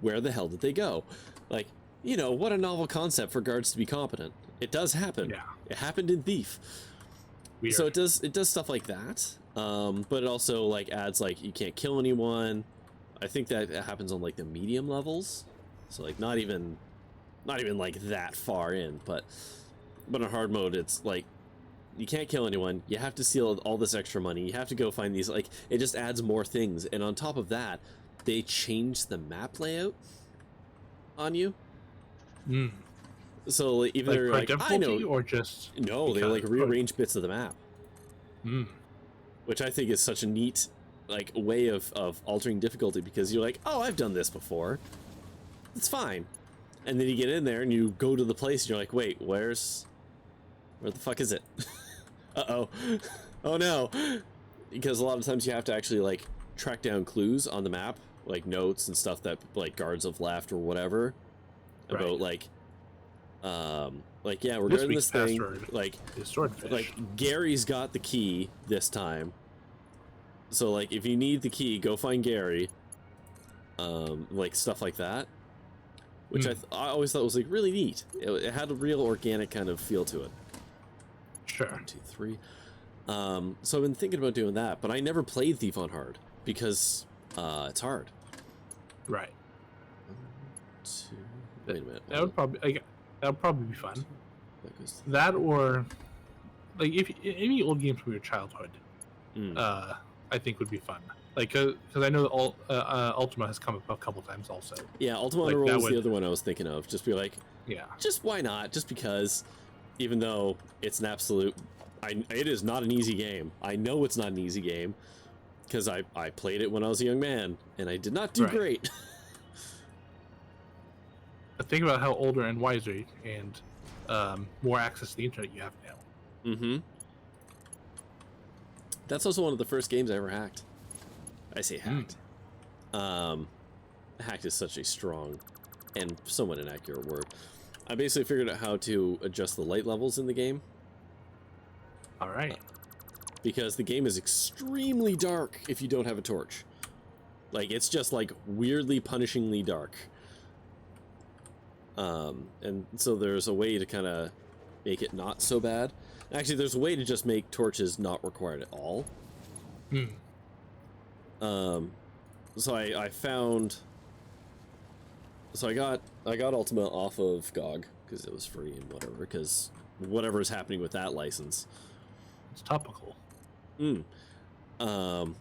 Where the hell did they go? Like, you know, what a novel concept for guards to be competent. It does happen. Yeah. It happened in Thief. Weird. So it does stuff like that. But it also like adds like you can't kill anyone. I think that happens on like the medium levels. So like not even like that far in, but on hard mode it's like you can't kill anyone. You have to steal all this extra money. You have to go find these, like, it just adds more things. And on top of that, they change the map layout on you. So like, even they're like, I know, or just no, they like rearrange bits of the map. Which I think is such a neat like way of altering difficulty, because you're like, oh, I've done this before. It's fine. And then you get in there and you go to the place and you're like, wait, where the fuck is it? Uh-oh. Oh no. Because a lot of times you have to actually like track down clues on the map, like notes and stuff that like guards have left or whatever. About like yeah, we're doing this thing. Like Gary's got the key this time. So like if you need the key, go find Gary. Like stuff like that. Which I always thought was like really neat. It had a real organic kind of feel to it. Sure. 1, 2, 3. So I've been thinking about doing that, but I never played Thief on hard because it's hard. Right. 1, 2. Wait a minute. That would probably be fun. That or like if any old games from your childhood, I think would be fun. Like because I know Ultima has come up a couple times also. Yeah, Ultima like, was the other one I was thinking of. Just be like, yeah, just why not? Just because, even though it's an absolute, it is not an easy game. I know it's not an easy game because I played it when I was a young man and I did not do great. Think about how older and wiser and more access to the internet you have now. Mm-hmm. That's also one of the first games I ever hacked. I say hacked. Hacked is such a strong and somewhat inaccurate word. I basically figured out how to adjust the light levels in the game. All right. Because the game is extremely dark if you don't have a torch. Like, it's just, like, weirdly, punishingly dark. And so there's a way to kind of make it not so bad. Actually, there's a way to just make torches not required at all. So I found... So I got Ultima off of GOG, because it was free and whatever, because whatever is happening with that license. It's topical. I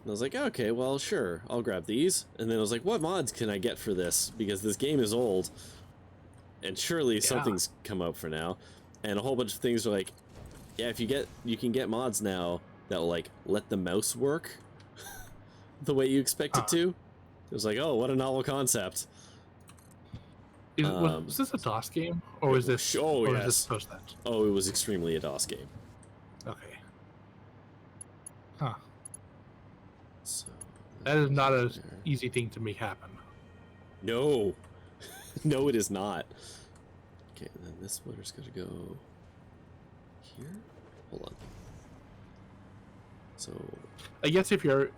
was like, okay, well, sure, I'll grab these. And then I was like, what mods can I get for this? Because this game is old. And surely something's come out for now. And a whole bunch of things are like, yeah, if you can get mods now that will, like, let the mouse work the way you expect it to. It was like, oh, what a novel concept. Was this a DOS game? Or was this... Oh, or yes. was this post that? Oh, it was extremely a DOS game. Okay. Huh. So, that is not an easy thing to make happen. No. No, it is not. Okay, and then this splitter's gonna go here? Hold on. So I guess if you're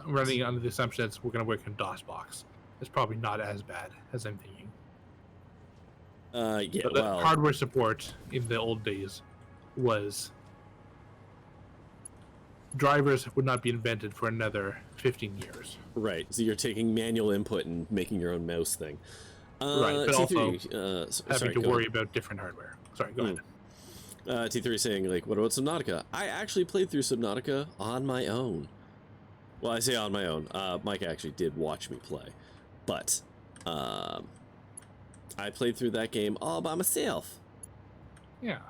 running under the assumption that we're gonna work in DOSBox, it's probably not as bad as I'm thinking. Yeah, but the hardware support in the old days was drivers would not be invented for another 15 years. Right. So you're taking manual input and making your own mouse thing. Right, but T3, also having to worry about different hardware. Sorry, go ahead. T3 saying, like, what about Subnautica? I actually played through Subnautica on my own. Well, I say on my own. Mike actually did watch me play. But, I played through that game all by myself. Yeah.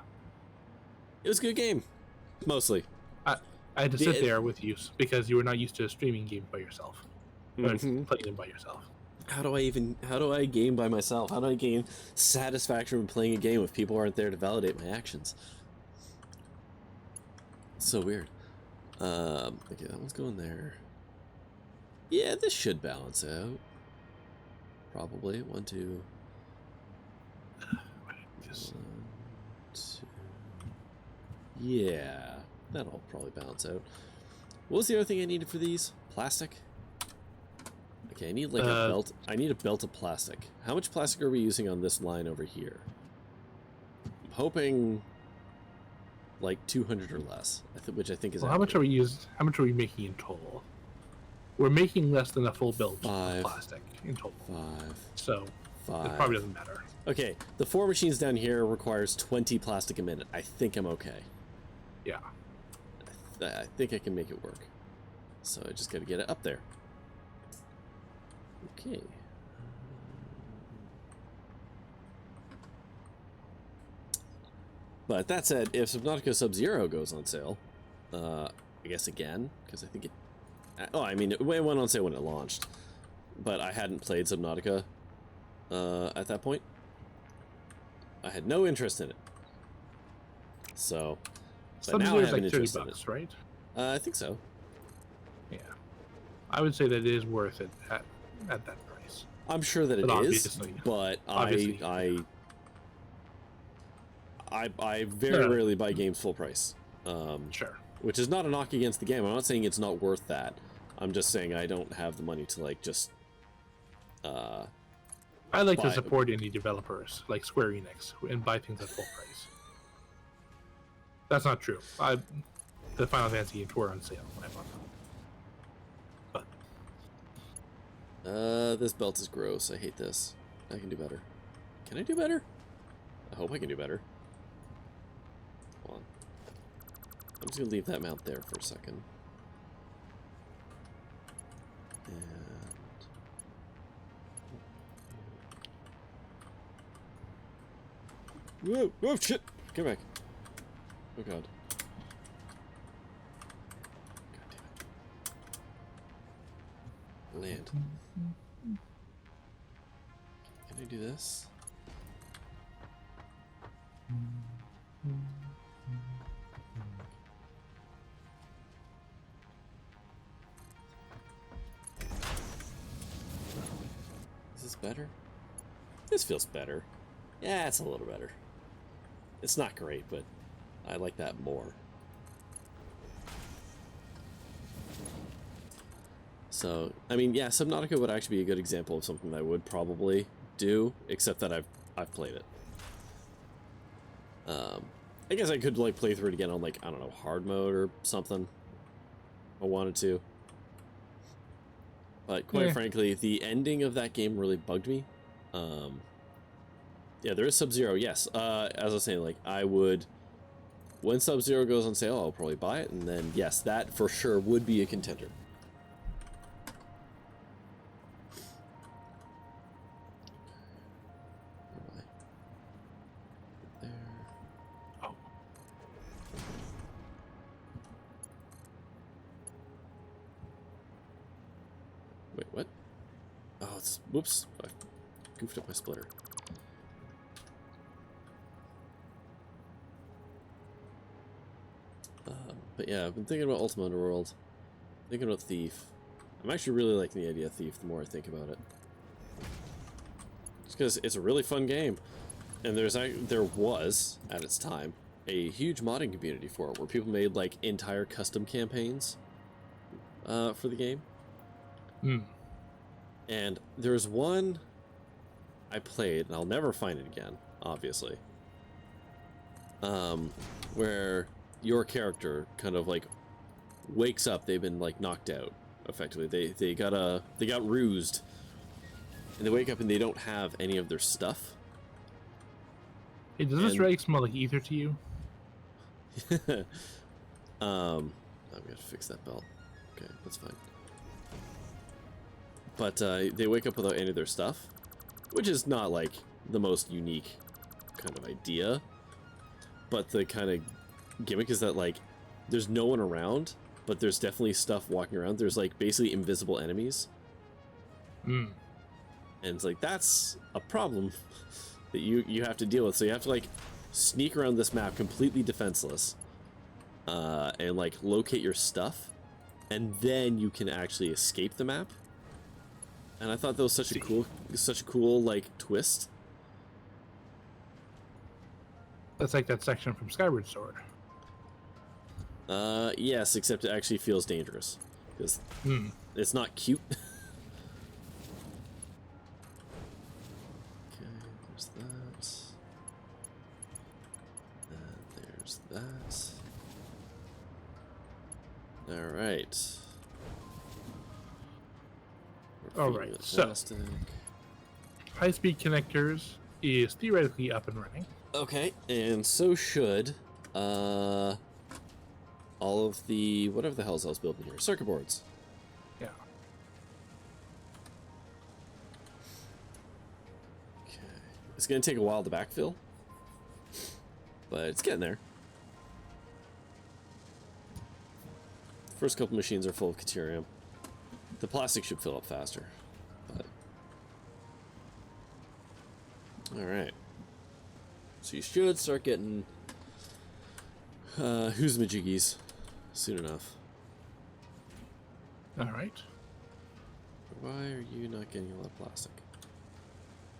It was a good game. Mostly. I had to sit there with you because you were not used to streaming games by yourself. Or playing them by yourself. How do I game by myself? How do I gain satisfaction from playing a game if people aren't there to validate my actions? It's so weird. Okay, that one's going there. Yeah, this should balance out. Probably. 1, 2. 1, 2. Yeah, that'll probably balance out. What was the other thing I needed for these? Plastic? Okay, I need like a belt. I need a belt of plastic. How much plastic are we using on this line over here? I'm hoping like 200 or less, which I think is. Well, how much are we making in total? We're making less than a full belt of plastic in total. 5. So 5. It probably doesn't matter. Okay, the 4 machines down here requires 20 plastic a minute. I think I'm okay. Yeah. I think I can make it work. So I just got to get it up there. Okay. But that said, if Subnautica Sub-Zero goes on sale, I guess again, because I think it... Oh, I mean, it went on sale when it launched. But I hadn't played Subnautica at that point. I had no interest in it. So, but now I Sub-Zero's have an like 30 interest in it. bucks, right? I think so. Yeah. I would say that it is worth it at that price. I'm sure that it But is, obviously- but obviously. I very rarely buy games full price. Sure. Which is not a knock against the game. I'm not saying it's not worth that. I'm just saying I don't have the money to like just I like to support indie developers like Square Enix and buy things at full price. That's not true. The Final Fantasy games were on sale when I bought them. But this belt is gross. I hate this. I can do better. Can I do better? I hope I can do better. Hold on. I'm just gonna leave that mount there for a second. And whoa! Whoa! Shit! Come back. Oh god. God damn it. Land. Can I do this? Is this better? This feels better. Yeah, it's a little better. It's not great, but I like that more. So, I mean, yeah, Subnautica would actually be a good example of something that I would probably do, except that I've played it. I guess I could like play through it again on like, I don't know, hard mode or something. If I wanted to. But quite frankly, the ending of that game really bugged me. Yeah, there is Sub-Zero, yes. As I was saying, like, I would... When Sub-Zero goes on sale, I'll probably buy it, and then, yes, that for sure would be a contender. Where am I? There. oh, Wait, what? Oh, it's... Whoops. I goofed up my splitter. But yeah, I've been thinking about Ultima Underworld, thinking about Thief. I'm actually really liking the idea of Thief the more I think about it. Just because it's a really fun game, and there was, at its time, a huge modding community for it, where people made like entire custom campaigns for the game. And there's one I played, and I'll never find it again, obviously, where your character kind of like wakes up. They've been like knocked out effectively. They got rused, and they wake up and they don't have any of their stuff. hey, does this rag smell like ether to you? I'm gonna fix that belt. Okay, that's fine. But they wake up without any of their stuff, which is not like the most unique kind of idea, but the kind of gimmick is that like there's no one around, but there's definitely stuff walking around. There's like basically invisible enemies, and it's like that's a problem that you have to deal with. So you have to like sneak around this map completely defenseless, and like locate your stuff, and then you can actually escape the map. And I thought that was such a cool like twist. That's like that section from Skyward Sword. Yes, except it actually feels dangerous because it's not cute. Okay, there's that. And there's that. All right. Alright, so high-speed connectors is theoretically up and running. Okay, and so should all of the whatever the hell's else building here, circuit boards. Yeah. Okay, it's gonna take a while to backfill, but it's getting there. First couple machines are full of Caterium. The plastic should fill up faster, but... Alright. So you should start getting who's majiggies soon enough. All right. Why are you not getting a lot of plastic?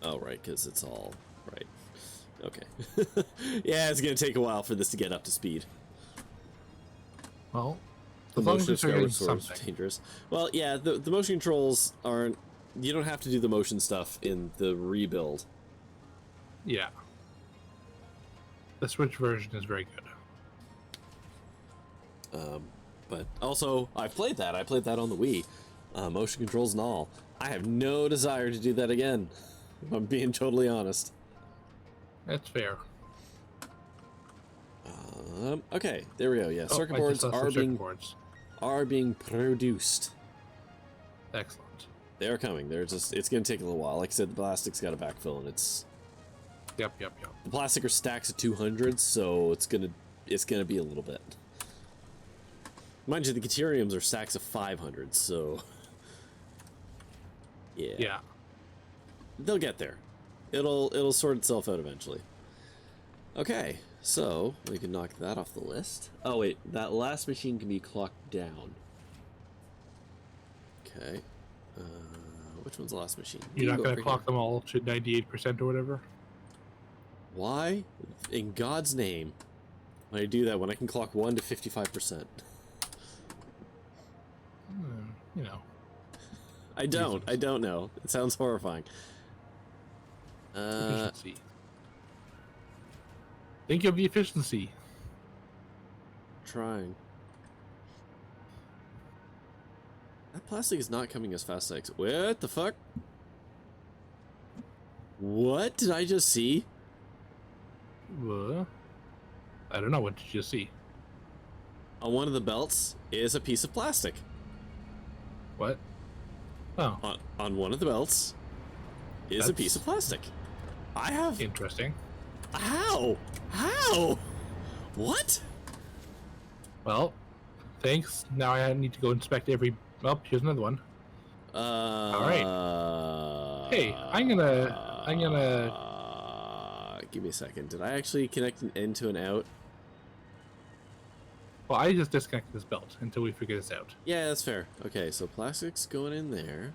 Oh, right, because it's all right. Okay. Yeah, it's gonna take a while for this to get up to speed. Well, The as long as motion you of start getting Skyward Sword is something. dangerous. Well, yeah, the motion controls aren't. You don't have to do the motion stuff in the rebuild. Yeah. The Switch version is very good. But also, I've played that. I played that on the Wii. Motion controls and all. I have no desire to do that again, if I'm being totally honest. That's fair. Okay, there we go. Yeah, circuit I boards just saw some circuit boards. are being produced. Excellent. They're coming. They're just. It's going to take a little while. Like I said, the plastic's got to backfill, and it's. Yep. The plastic are stacks of 200, so it's gonna be a little bit. Mind you, the Cateriums are stacks of 500, so yeah. They'll get there. It'll sort itself out eventually. Okay, so we can knock that off the list. Oh wait, that last machine can be clocked down. Okay, which one's the last machine? You're not gonna clock them all to 98% or whatever. Why, in God's name, would I do that when I can clock 1 to 55%? You know. I don't know. It sounds horrifying. Efficiency. Think of the efficiency. Trying. That plastic is not coming as fast as what the fuck? What did I just see? I don't know. What did you see? On one of the belts is a piece of plastic. What? Oh. On one of the belts is a piece of plastic. I have... Interesting. How? How? What? Well, thanks. Now I need to go inspect every... Oh, here's another one. All right. Hey, I'm gonna... Give me a second. Did I actually connect an in to an out? Well, I just disconnected this belt until we figure this out. Yeah, that's fair. Okay, so plastic's going in there.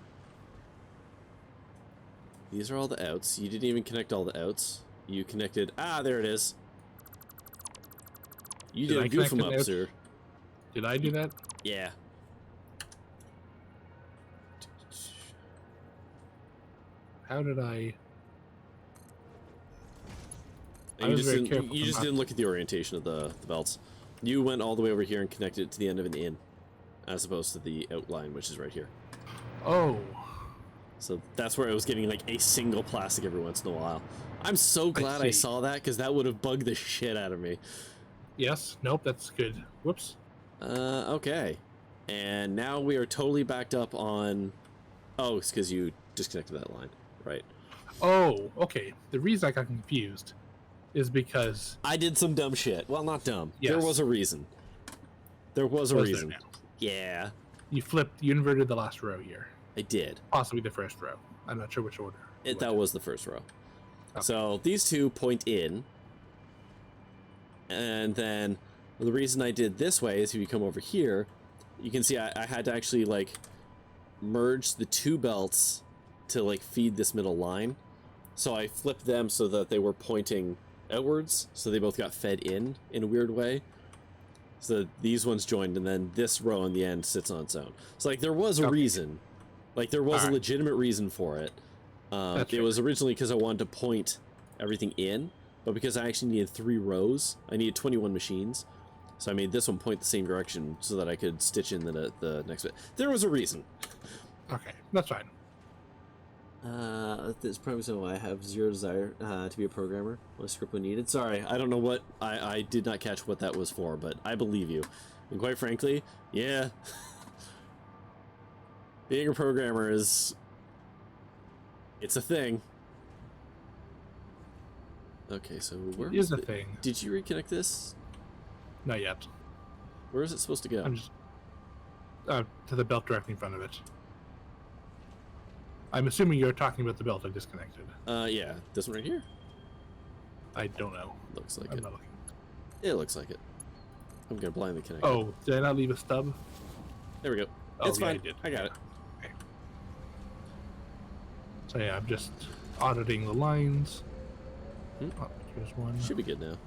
These are all the outs. You didn't even connect all the outs. You connected... Ah, there it is. You did a goof 'em up, sir. Did I do that? Yeah. How did I... You just didn't look at the orientation of the belts. You went all the way over here and connected it to the end of an in, as opposed to the outline, which is right here. Oh. So that's where I was getting like a single plastic every once in a while. I'm so glad I saw that, because that would have bugged the shit out of me. Yes. Nope, that's good. Whoops. Okay. And now we are totally backed up on... Oh, it's because you disconnected that line. Right. Oh, okay. The reason I got confused is because... I did some dumb shit. Well, not dumb. Yes. There was a reason. There was a reason. There now? Yeah. You inverted the last row here. I did. Possibly the first row. I'm not sure which order. That was the first row. Okay. So these two point in. And then the reason I did this way is if you come over here, you can see I had to actually like merge the two belts to like feed this middle line. So I flipped them so that they were pointing outwards, so they both got fed in a weird way. So these ones joined, and then this row in the end sits on its own. So like there was a reason. Like there was a legitimate reason for it. It was originally because I wanted to point everything in, but because I actually needed 3 rows, I needed 21 machines. So I made this one point the same direction so that I could stitch in the next bit. There was a reason. Okay, that's fine. This probably so I have zero desire to be a programmer. My script when needed. Sorry, I don't know what I did not catch what that was for, but I believe you. And quite frankly, yeah, being a programmer it's a thing. Okay, so where is a thing? Did you reconnect this? Not yet. Where is it supposed to go? I'm just to the belt directly in front of it. I'm assuming you're talking about the belt I disconnected. Yeah, this one right here. I don't know. Looks like I'm it. not looking. It looks like it. I'm gonna blindly connect. Oh, did I not leave a stub? There we go. Oh, It's yeah, fine. I did. I got it. Okay. So yeah, I'm just auditing the lines. Oh, here's one. Should be good now.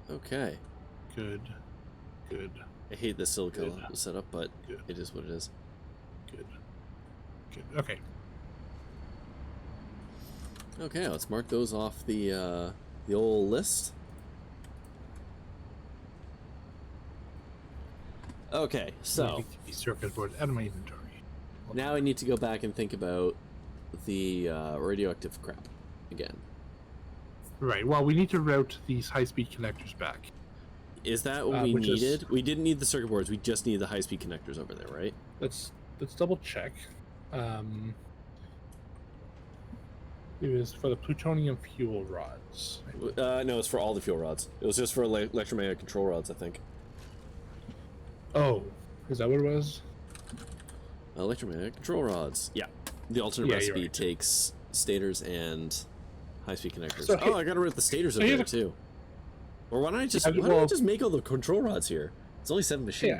Okay. Good. Good. I hate this silicone Good. setup, but Good. it is what it is. Good. Good. Okay. Okay, let's mark those off the old list. Okay, so these circuit boards out of my inventory. now I need to go back and think about the radioactive crap again. Right. Well, we need to route these high-speed connectors back. Is that what we which is- needed? We didn't need the circuit boards. We just need the high-speed connectors over there, right? Let's double check. It was for the plutonium fuel rods. No, it's for all the fuel rods. It was just for electromagnetic control rods, I think. Oh, is that what it was? Electromagnetic control rods. Yeah. The alternate Yeah, you're recipe right. takes stators and high-speed connectors. So oh, I gotta rip the stators over here's there, too. Or why don't I just make all the control rods here? It's only 7 machines. Yeah,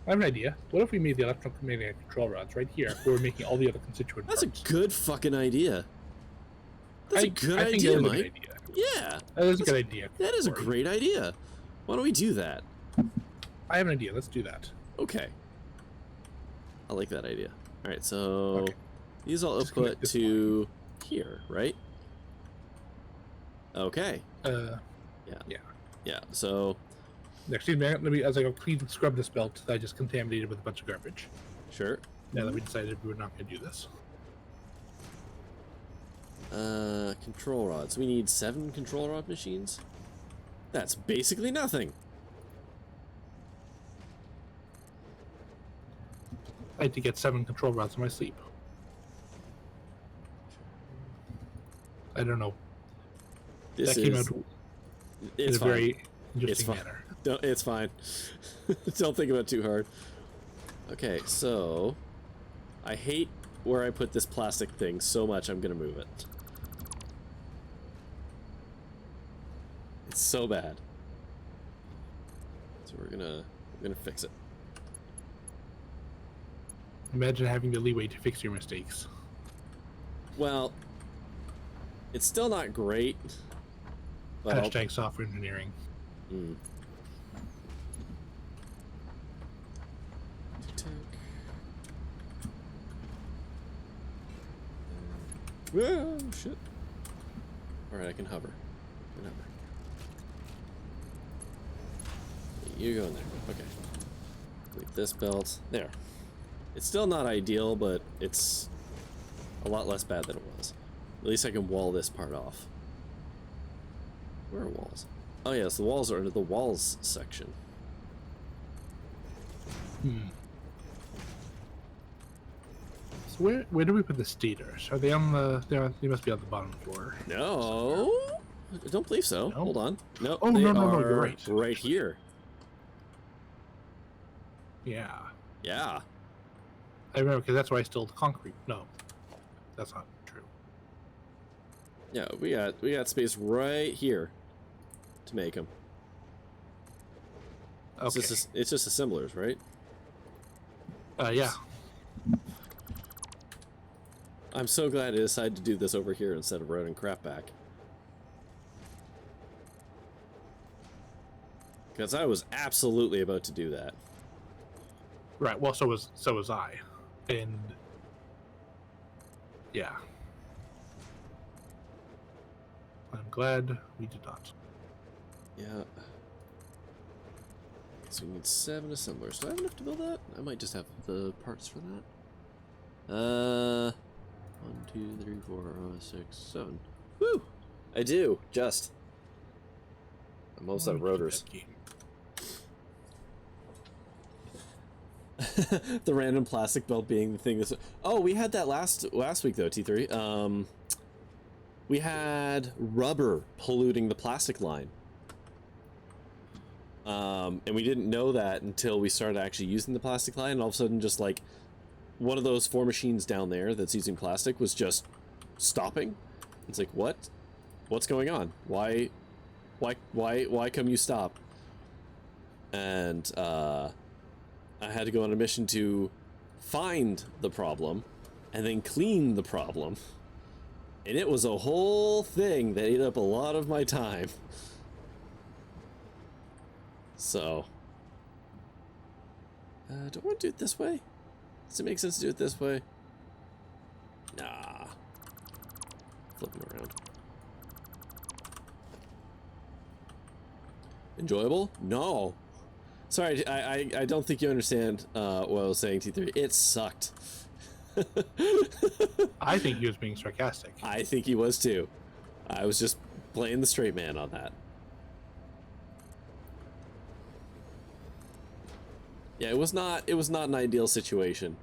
I have an idea. What if we made the electromagnetic control rods right here, where we're making all the other constituent That's parts? a good fucking idea. That's a good I think idea, that is a Mike. good idea. Yeah. That is a good idea. That is a Corey. great idea. Why don't we do that? I have an idea. Let's do that. Okay. I like that idea. Alright, so Okay. these all Just output connect this to here, right? Okay. Yeah, so Excuse me. Let me, as I go clean scrub this belt that I just contaminated with a bunch of garbage. sure. Now that we decided we were not going to do this. Control rods. We need 7 control rod machines? That's basically nothing. I had to get 7 control rods in my sleep. I don't know. This That came is out in it's a fine. very It's interesting fine. manner. No, it's fine. Don't think about it too hard. Okay, so I hate where I put this plastic thing so much I'm gonna move it. It's so bad. So we're gonna fix it. Imagine having the leeway to fix your mistakes. Well, it's still not great. But I'll- Hashtag software engineering. Mm. Oh shit! All right, I can hover. You go in there. Okay. Delete this belt. There. It's still not ideal, but it's a lot less bad than it was. At least I can wall this part off. Where are walls? Oh yes, the walls are under the walls section. So where do we put the stators? Are they on the? They must be on the bottom floor. No, I don't believe so. No? Hold on. No, Oh, they no, no, are you're right. right here. Yeah, Yeah. I remember because that's where I stole the concrete. No, that's not true. Yeah, we got space right here to make them. Okay. It's just assemblers, right? Yeah. I'm so glad I decided to do this over here instead of routing crap back. Because I was absolutely about to do that. Right. Well, so was I, and yeah. I'm glad we did not. Yeah. So we need 7 assemblers. Do I have enough to build that? I might just have the parts for that. 1, 2, 3, 4, 5, 6, 7. Woo! I do, just. I'm almost out of rotors. The random plastic belt being the thing that's... Oh, we had that last week though, T3. We had rubber polluting the plastic line. And we didn't know that until we started actually using the plastic line, and all of a sudden just like one of those 4 machines down there that's using plastic was just stopping. It's like, what? What's going on? Why come you stop? And I had to go on a mission to find the problem and then clean the problem. And it was a whole thing that ate up a lot of my time. So, do I want to do it this way? Does it make sense to do it this way? Nah. Flipping around. Enjoyable? No. Sorry, I don't think you understand what I was saying, T3. It sucked. I think he was being sarcastic. I think he was too. I was just playing the straight man on that. Yeah, it was not an ideal situation.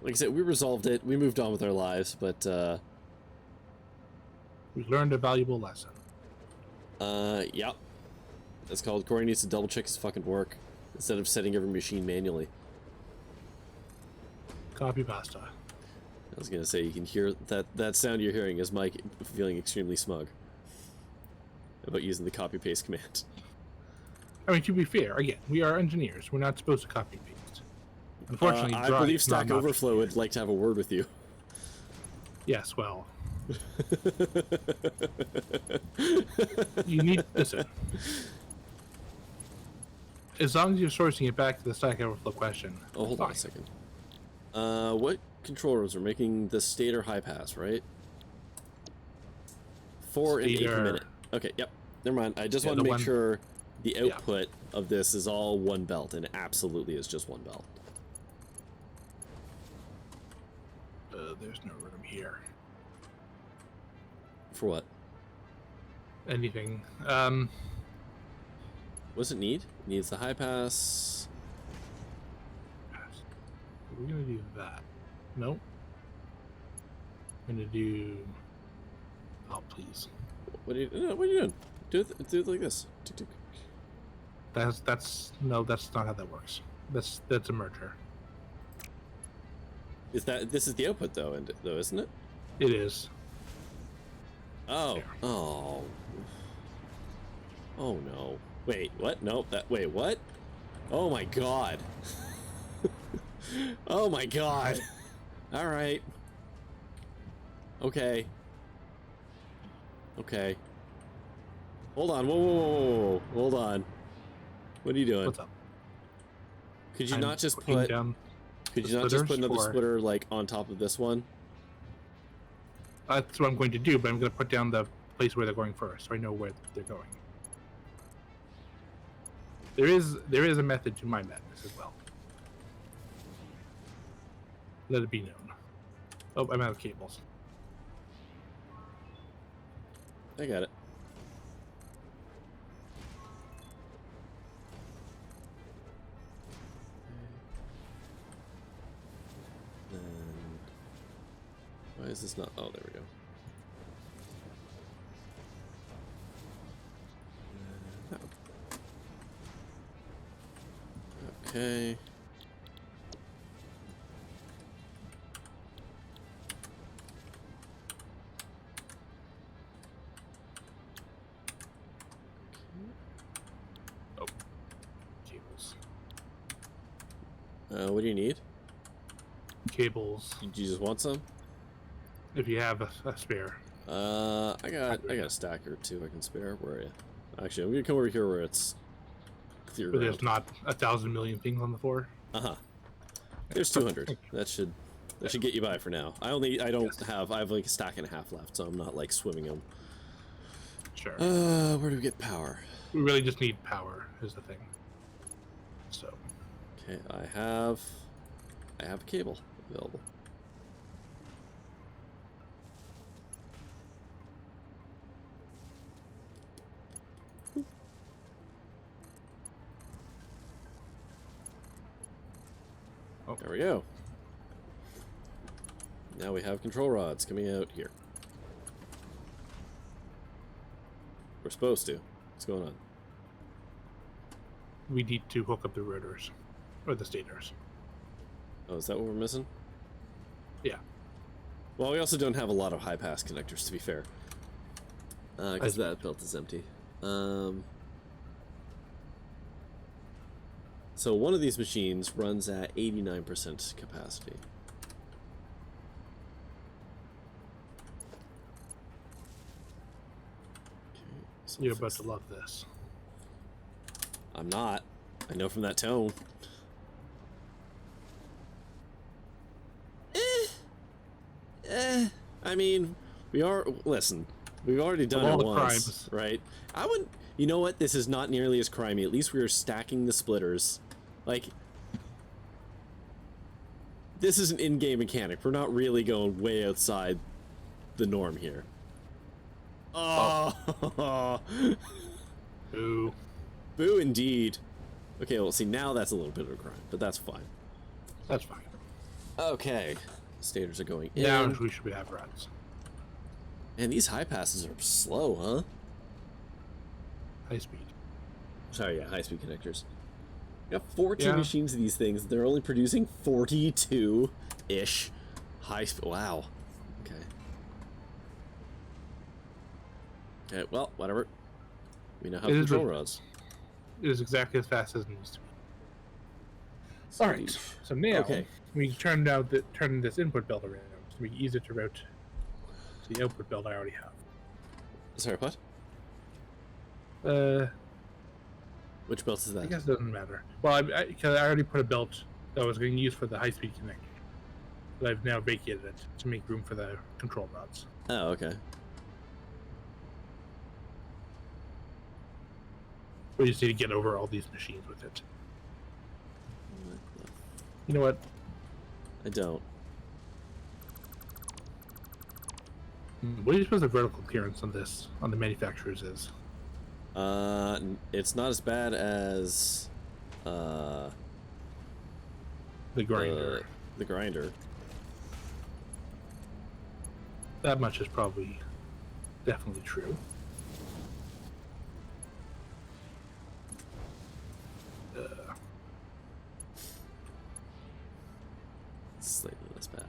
Like I said, we resolved it. We moved on with our lives, but We learned a valuable lesson. Yep. That's called Corey needs to double check his fucking work instead of setting every machine manually. Copy pasta. I was gonna say, you can hear that sound you're hearing is Mike feeling extremely smug about using the copy paste command. I mean, to be fair, again, we are engineers. We're not supposed to copy paste. Unfortunately, I believe Stack Overflow would like to have a word with you. Yes, well. You need listen. As long as you're sourcing it back to the Stack Overflow question. Oh, hold on a second. What controllers are making the stator high pass, right? 4 and 8 per minute. Okay, yep. Never mind. I just want to make sure the output of this is all one belt, and it absolutely is just one belt. There's no room here. For what? Anything. What does it need? It needs the high pass. We're gonna do that. Nope. I'm gonna do. Oh, please. What are you doing? Do it like this. Tick, tick. That's no. That's not how that works. That's a merger. This is the output though, isn't it? It is. Oh. There. Oh. Oh no. Wait, what? Nope. Wait, what? Oh my god. Oh my god. All right. Okay. Okay. Hold on. Whoa. Hold on. What are you doing? What's up? Could you I'm not just putting put? down Could the you not just put splitters, another or- splitter like on top of this one? That's what I'm going to do, but I'm going to put down the place where they're going first, so I know where they're going. There is a method to my madness as well. Let it be known. Oh, I'm out of cables. I got it. Then why is this not? Oh, there we go. That one. Okay. Oh, cables. What do you need? Cables. Do you just want some? If you have a spare. I got a stack or two I can spare. Where are you? Actually, I'm gonna come over here where it's clear But ground. there's not 1,000 million things on the floor. There's 200. That should get you by for now. I have like a stack and a half left, so I'm not like swimming them. Sure. Where do we get power? We really just need power, is the thing. So. Okay, I have a cable available. Oh. There we go. Now we have control rods coming out here. We're supposed to. What's going on? We need to hook up the rotors. Or the stators. Oh, is that what we're missing? Yeah. Well, we also don't have a lot of high-pass connectors, to be fair. Because that belt is empty. So one of these machines runs at 89% capacity. Okay, so You're about to love this. I'm not. I know from that tone. I mean, listen, we've already done it once, crimes. right? I wouldn't, you know what, this is not nearly as crimey. At least we are stacking the splitters. Like, this is an in-game mechanic. We're not really going way outside the norm here. Oh! Boo. Boo indeed. Okay, well, see, now that's a little bit of a crime, but that's fine. That's fine. Okay. Stators are going in. Now we should have rods. And these high passes are slow, huh? High speed. Sorry, yeah, high-speed connectors. You got 14 machines of these things. They're only producing 42-ish high-speed. Wow. Okay. Okay, well, whatever. We now have control rods. It is exactly as fast as it needs to be. All right. So now we turn this input belt around to make it easier to route to the output belt I already have. Sorry, what? Which belt is that? I guess it doesn't matter. Well, because I already put a belt that I was going to use for the high-speed connector, but I've now vacated it to make room for the control rods. Oh, okay. We just need to get over all these machines with it. You know what? I don't. What do you suppose the vertical clearance on this, on the manufacturers is? It's not as bad as, the grinder. The grinder. That much is probably definitely true. Slightly less bad.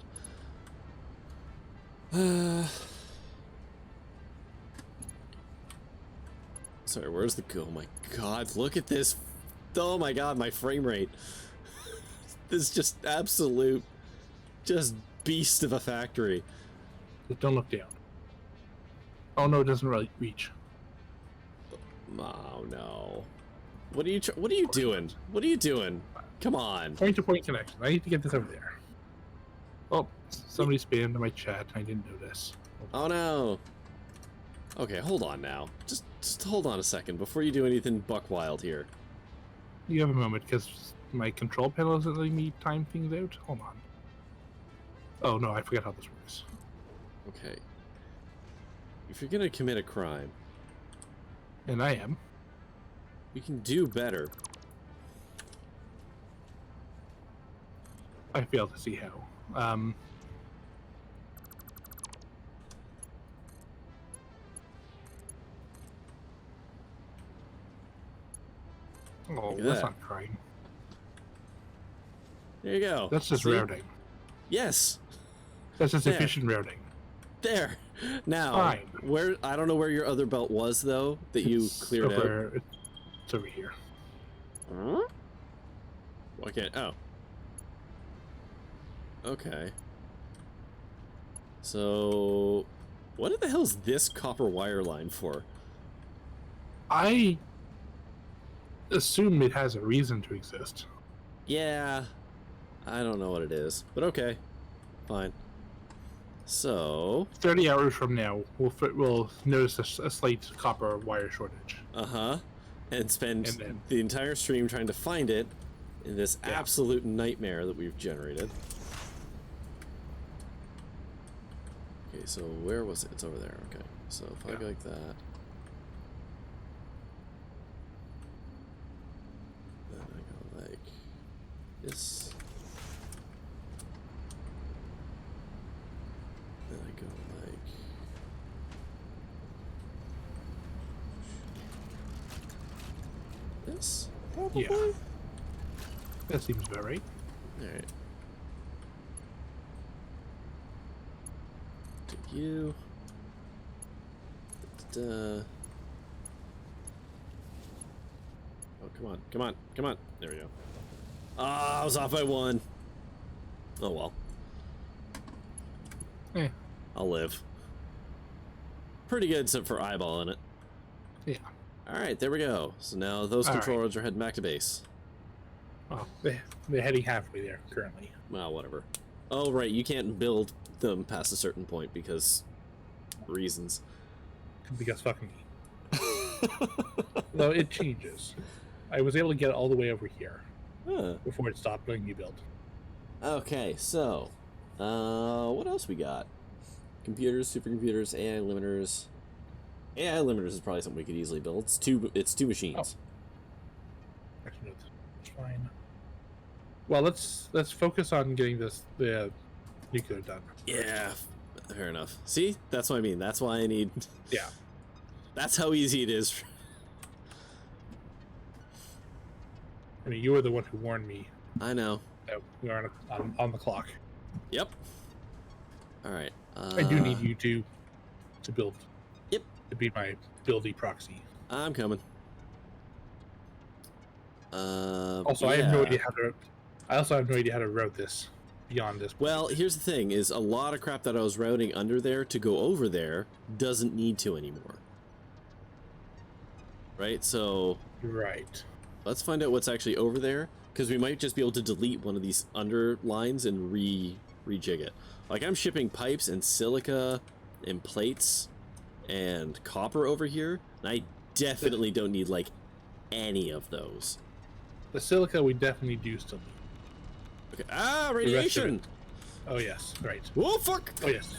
Sorry, where's the go? Oh my god, look at this. Oh my god, my frame rate. This is just absolute, just beast of a factory. Just don't look down. Oh no, it doesn't really reach. Oh no. What are you doing? What are you doing? Come on. Point-to-point connection. I need to get this over there. Oh, somebody spammed in my chat. I didn't notice. Oh no. Okay, hold on now. Just hold on a second before you do anything buck wild here. You have a moment, because my control panel isn't letting me time things out. Hold on. Oh no, I forgot how this works. Okay. If you're gonna commit a crime, and I am, you can do better. I fail to see how. Oh, that's not crime. There you go. That's just routing. Yes. That's just efficient routing. There. Now, fine. I don't know where your other belt was though that you cleared out. It's over here. Huh? Okay. Oh. Okay. So, what the hell is this copper wire line for? I assume it has a reason to exist. Yeah. I don't know what it is, but okay. Fine. So 30 hours from now, we'll notice a slight copper wire shortage. And spend the entire stream trying to find it in this absolute nightmare that we've generated. Okay, so where was it? It's over there. Okay, so if I go like that, then I go like this. Then I go like this, probably? Yeah. That seems about right. Alright. Take you. Oh, come on, come on, come on. There we go. Ah, I was off by 1. Oh well. I'll live. Pretty good, except for eyeballing it. Yeah. Alright, there we go. So now those controllers are heading back to base. Oh, they're heading halfway there currently. Well, whatever. Oh, right, you can't build them past a certain point because... reasons. Because fuck me. No, it changes. I was able to get it all the way over here before it stopped letting me build. Okay, so... what else we got? Computers, supercomputers, AI limiters. AI limiters is probably something we could easily build. It's two machines. Oh. Actually, no, it's fine. Well, let's focus on getting the nuclear done. Yeah, fair enough. See, that's what I mean. That's why I need. Yeah. That's how easy it is. I mean, you were the one who warned me. I know. That we are on the clock. Yep. All right. I do need you to build. Yep. To be my buildy proxy. I'm coming. Also, yeah. I have no idea how to. I also have no idea how to route this beyond this point. Well, here's the thing: is a lot of crap that I was routing under there to go over there doesn't need to anymore. Right. So. Right. Let's find out what's actually over there, because we might just be able to delete one of these underlines and rejig it. Like, I'm shipping pipes and silica and plates and copper over here, and I definitely don't need, like, any of those. The silica we definitely do still need. Okay. Ah, radiation! Oh, yes. Right. Whoa, fuck! Oh, yes.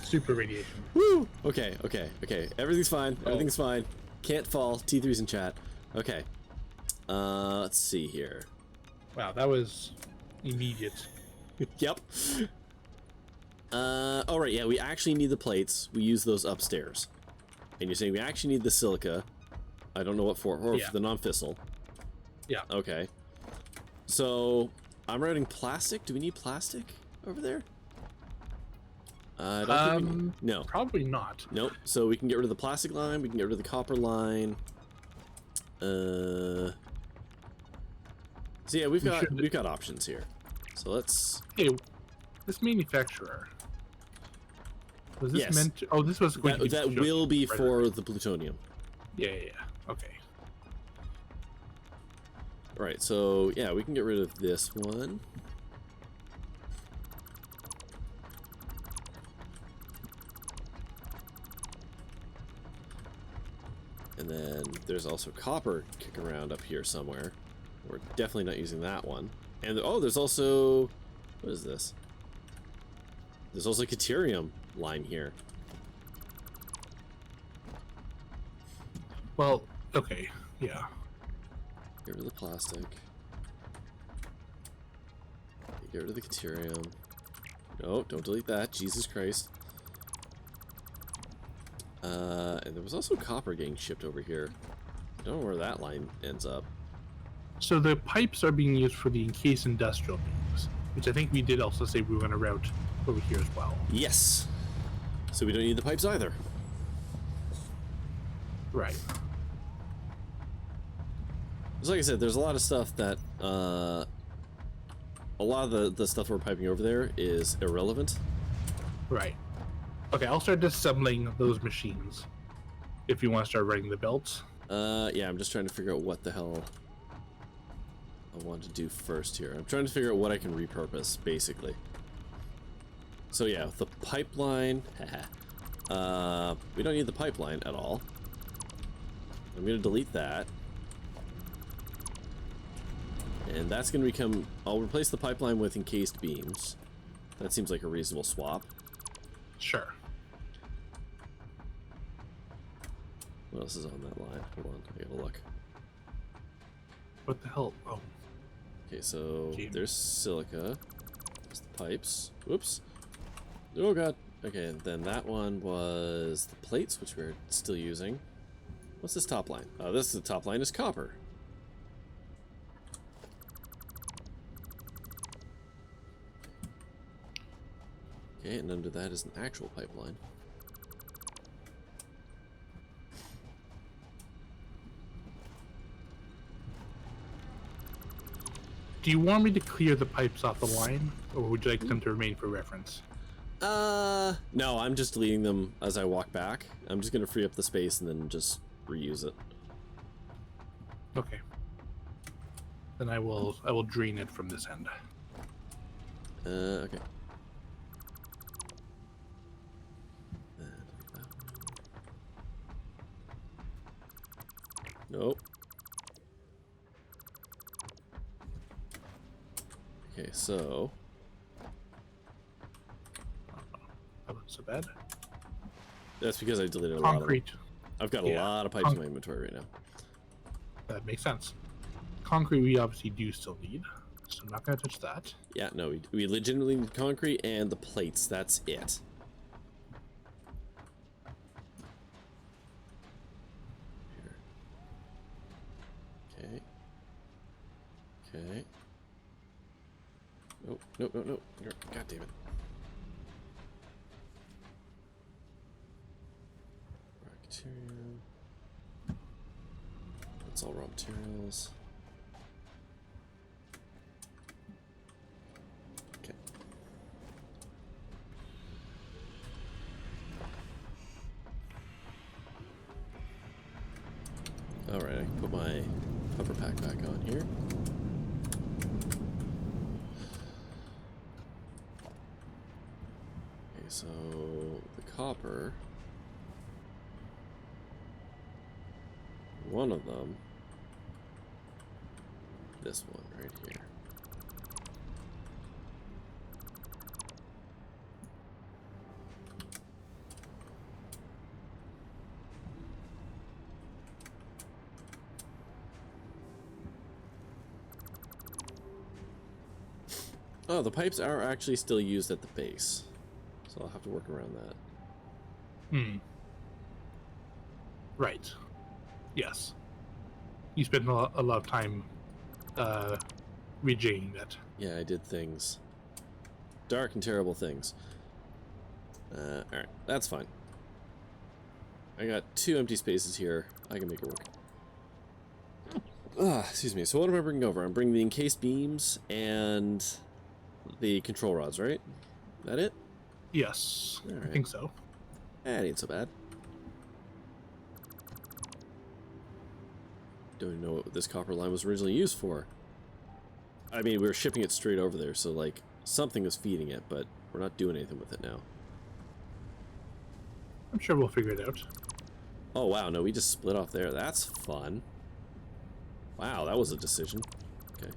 Super radiation. Woo! Okay, okay, okay. Everything's fine. Everything's fine. Can't fall. T3's in chat. Okay. Let's see here. Wow, that was immediate. Yep. All right, yeah, we actually need the plates. We use those upstairs. And you're saying we actually need the silica. I don't know what for, or for the non-fissile. Yeah. Okay. So, I'm routing plastic. Do we need plastic over there? I don't think we need. No. Probably not. Nope. So we can get rid of the plastic line. We can get rid of the copper line. So yeah, we've got options here. So let's. Hey, this manufacturer. Was this meant to, oh, this was going to be that will be for the plutonium. Yeah. Okay. Right, so yeah, we can get rid of this one. And then there's also copper kicking around up here somewhere. We're definitely not using that one. And oh, there's also, what is this? There's also a deuterium line here. Well, okay, yeah. Get rid of the plastic. Get rid of the deuterium. No, don't delete that. Jesus Christ. And there was also copper getting shipped over here. I don't know where that line ends up. So the pipes are being used for the encased industrial beams, which I think we did also say we were going to route over here as well. Yes. So we don't need the pipes either. Right. So like I said, there's a lot of stuff that, a lot of the stuff we're piping over there is irrelevant. Right. Okay, I'll start disassembling those machines if you want to start running the belts. Yeah, I'm just trying to figure out what the hell I want to do first here. I'm trying to figure out what I can repurpose, basically. So yeah, the pipeline, we don't need the pipeline at all. I'm going to delete that. And that's going to become, I'll replace the pipeline with encased beams. That seems like a reasonable swap. Sure. What else is on that line? Hold on, I gotta look. What the hell? Oh. Okay, so there's silica. There's the pipes. Whoops. Oh god. Okay, and then that one was the plates, which we're still using. What's this top line? The top line is copper. Okay, and under that is an actual pipeline. Do you want me to clear the pipes off the line, or would you like them to remain for reference? No, I'm just deleting them as I walk back. I'm just gonna free up the space and then just reuse it. Okay. Then I will drain it from this end. Okay. Nope. Okay, so That wasn't so bad. that's because I deleted a Concrete. lot of them. I've got a lot of pipes in my inventory right now. That makes sense. Concrete we obviously do still need, so I'm not going to touch that. Yeah, no, we legitimately need concrete and the plates. That's it. Here. Okay. Okay. Nope, nope, nope, nope. God damn it. Raw material. That's all raw materials. Okay. Alright, I can put my puffer pack back on here. Okay, so the copper, one of them, this one right here. Oh, the pipes are actually still used at the base, so I'll have to work around that. Hmm. Right. Yes. You spent a lot of time rejigging that. Yeah, I did things. Dark and terrible things. Alright, that's fine. I got 2 empty spaces here. I can make it work. Excuse me. So what am I bringing over? I'm bringing the encased beams and the control rods, right? That it? Yes, All I think so. That ain't so bad. Don't even know what this copper line was originally used for. I mean, we were shipping it straight over there, so like something was feeding it, but we're not doing anything with it now. I'm sure we'll figure it out. Oh wow, no, we just split off there. That's fun. Wow, that was a decision. Okay.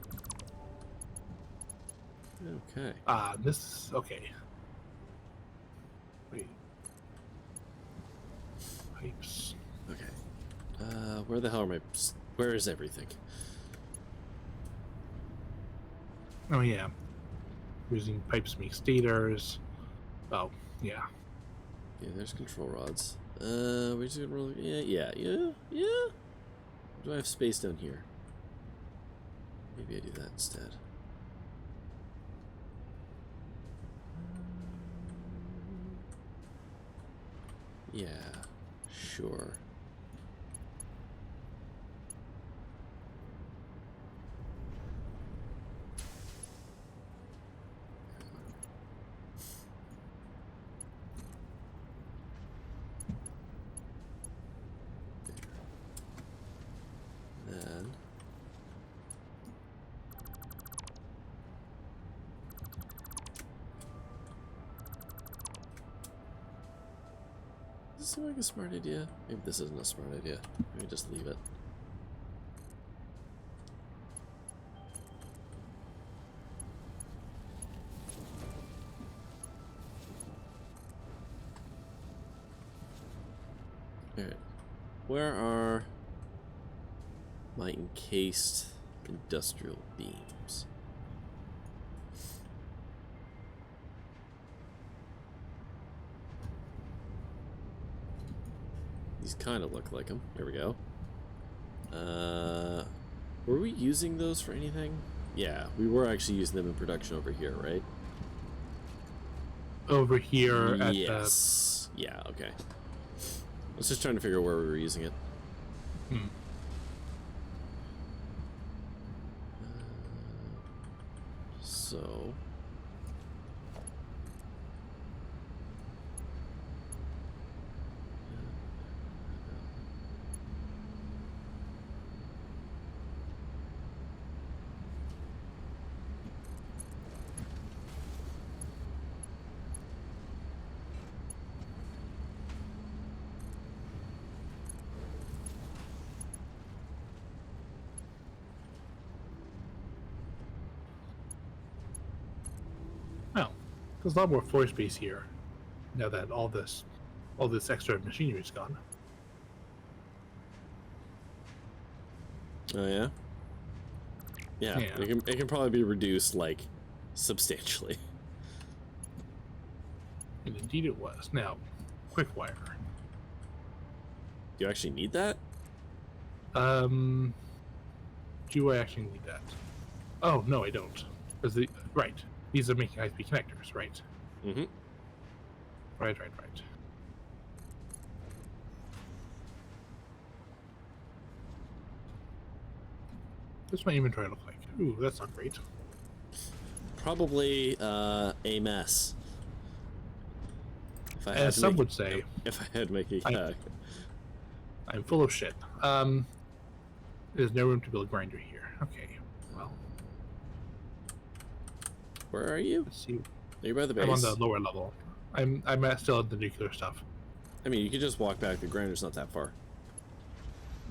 Okay. This... Okay. Wait. Pipes. Okay. Where the hell are my... Where is everything? Oh, yeah. Using pipes to make stators. Oh, yeah. Yeah, there's control rods. We're just gonna roll... Yeah. Do I have space down here? Maybe I do that instead. Yeah, sure. Then does this seem like a smart idea? Maybe this isn't a smart idea. Maybe just leave it. Alright. Where are my encased industrial beams? These kind of look like them. There we go. Were we using those for anything? Yeah, we were actually using them in production over here, right? over here at the... Yes. Yeah, okay. I was just trying to figure out where we were using it. Hmm. So... Well, there's a lot more floor space here now that all this extra machinery is gone. Oh, yeah? Yeah, Yeah. it can probably be reduced, like, substantially. And indeed it was. Now, quick wire. Do you actually need that? Do I actually need that? Oh, no, I don't. Because right. These are making high-speed connectors, right? Mm-hmm. Right. What's my inventory look like? Ooh, that's not great. Probably a mess. If I As some would say. If I had to make a... I'm full of shit. There's no room to build a grinder here. Okay, well. Where are you? Let's see. Are you by the base? I'm on the lower level. I'm still at the nuclear stuff. I mean, you could just walk back. The grinder's not that far.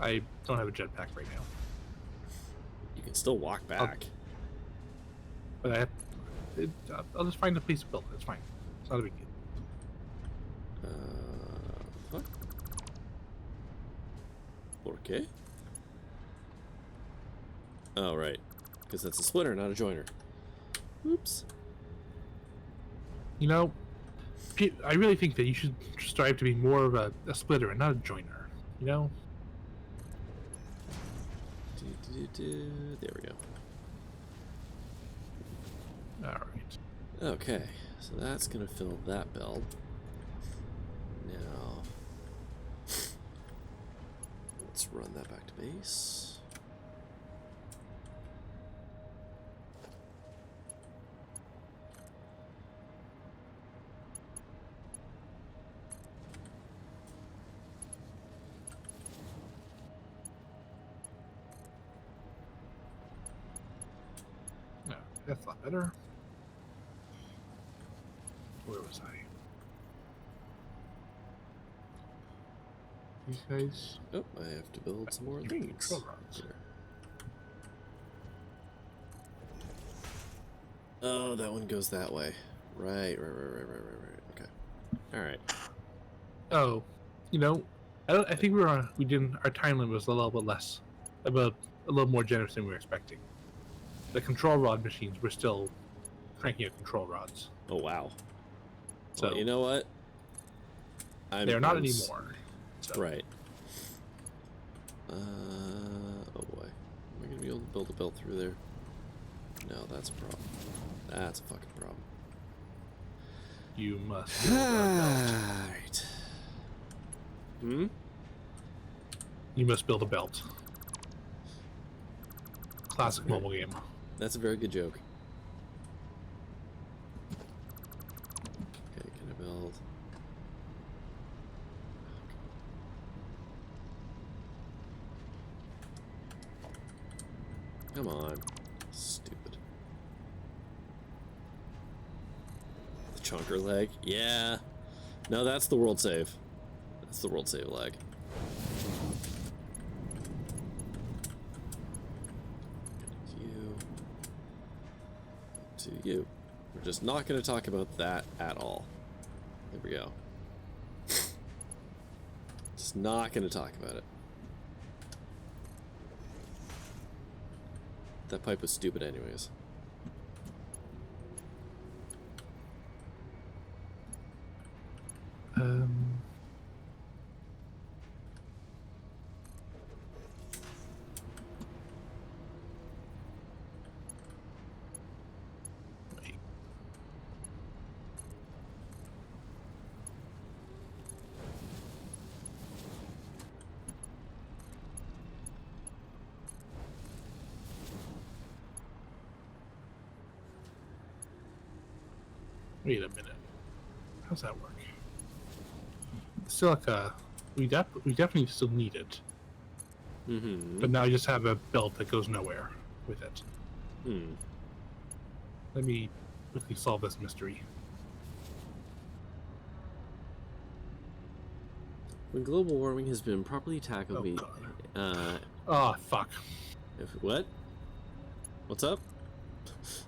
I don't have a jetpack right now. You can still walk back. But I'll just find a place to build. It's fine. It's not a big deal. What? Okay. Oh, right. Because that's a splitter, not a joiner. Oops. You know, I really think that you should strive to be more of a splitter and not a joiner. You know? There we go. Alright. Okay, so that's going to fill that belt. Now, let's run that back to base. No, that's a lot better. Where was I? These guys. Oh, I have to build some more things. Control rods. Here. Oh, that one goes that way. Right. Okay. All right. Oh, you know, I think our time limit was a little bit less, about a little more generous than we were expecting. The control rod machines were still cranking out control rods. Oh wow. So well, you know what? They're not anymore. So. Right. Oh boy. Am I gonna be able to build a belt through there? No, that's a problem. That's a fucking problem. You must build a belt. Right. Hmm? You must build a belt. Classic mobile game. That's a very good joke. Okay, can I build? Come on. Stupid. The chunker leg? Yeah. No, that's the world save. That's the world save leg. To you. We're just not going to talk about that at all. There we go. Just not going to talk about it. That pipe was stupid anyways. Wait a minute. How's that work? Still like a... We definitely still need it. Mm-hmm. But now I just have a belt that goes nowhere with it. Let me quickly solve this mystery. When global warming has been properly tackled, Oh, fuck. What? What's up?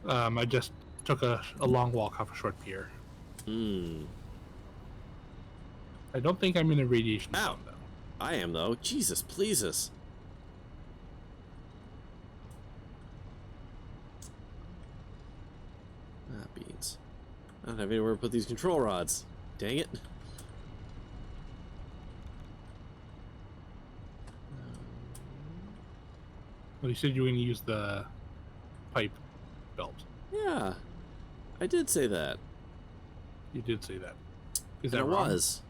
I just took a long walk off a short pier. I don't think I'm in a radiation zone, though. I am, though. Jesus, please us. Ah, beans. I don't have anywhere to put these control rods. Dang it. Well, you said you were going to use the pipe belt. Yeah, I did say that. You did say that. Is And that it wrong? was.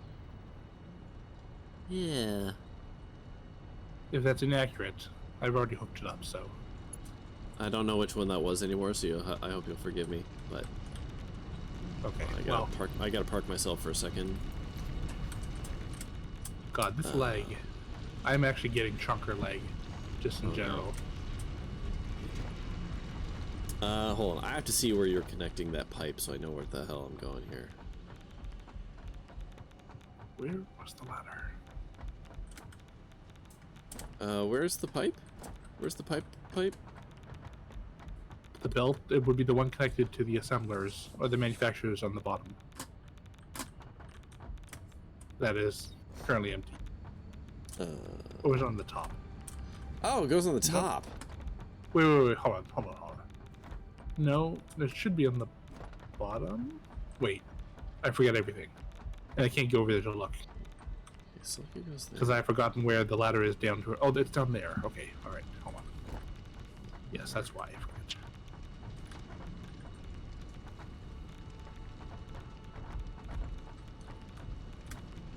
Yeah. If that's inaccurate, I've already hooked it up, so... I don't know which one that was anymore, so I hope you'll forgive me, but... Okay, I gotta park myself for a second. God, this leg. I'm actually getting chunker leg, just in general. No. Hold on. I have to see where you're connecting that pipe so I know where the hell I'm going here. Where was the ladder? Where's the pipe? Where's the pipe? The belt, it would be the one connected to the assemblers, or the manufacturers on the bottom. That is currently empty. Or is it on the top? Oh, it goes on the top. Wait, hold on. No, it should be on the bottom? Wait, I forget everything. And I can't go over there to look. So it goes there. Because I've forgotten where the ladder is down to. Oh, it's down there. Okay, alright, hold on. Yes, that's why I forgot.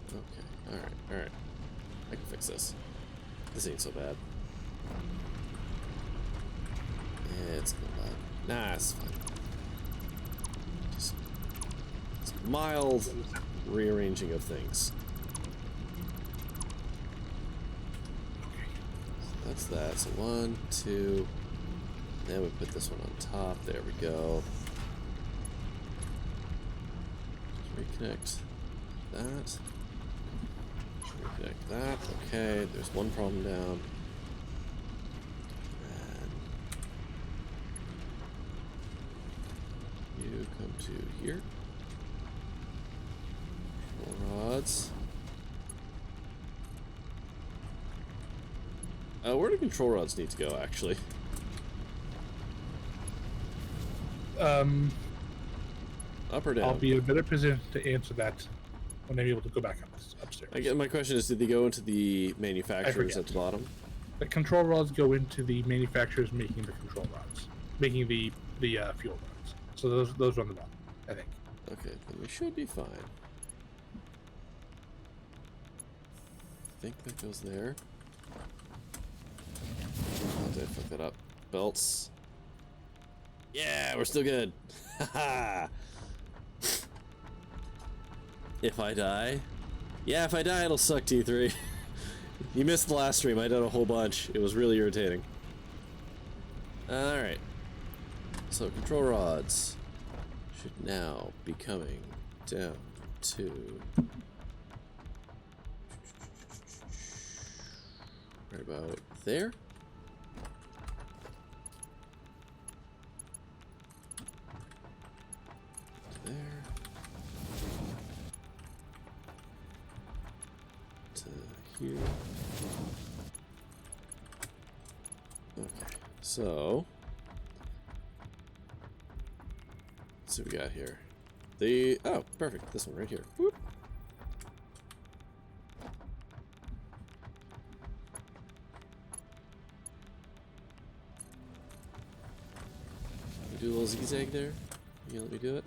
Okay, alright. I can fix this. This ain't so bad. Yeah, it's not bad. Nah, it's fine. Just mild rearranging of things. That's that. So 1, 2. Then we put this one on top. There we go. Reconnect that. Reconnect that. Okay, there's one problem down. And you come to here. Rods. Where do control rods need to go, actually? Up or down? I'll be in a better position to answer that when I'm able to go back upstairs. I guess my question is, did they go into the manufacturers at the bottom? The control rods go into the manufacturers making the control rods, making the fuel rods. So those are on the bottom, I think. Okay, then we should be fine. I think that goes there. Oh, did I fuck that up? Belts. Yeah, we're still good. Haha. If I die? Yeah, if I die, it'll suck, T3. You missed the last stream. I did a whole bunch. It was really irritating. Alright. So, control rods should now be coming down to... right about there. There. To here. Okay, so let's see what we got here. Oh, perfect. This one right here. Whoop. Do a little zigzag there. You gonna let me do it?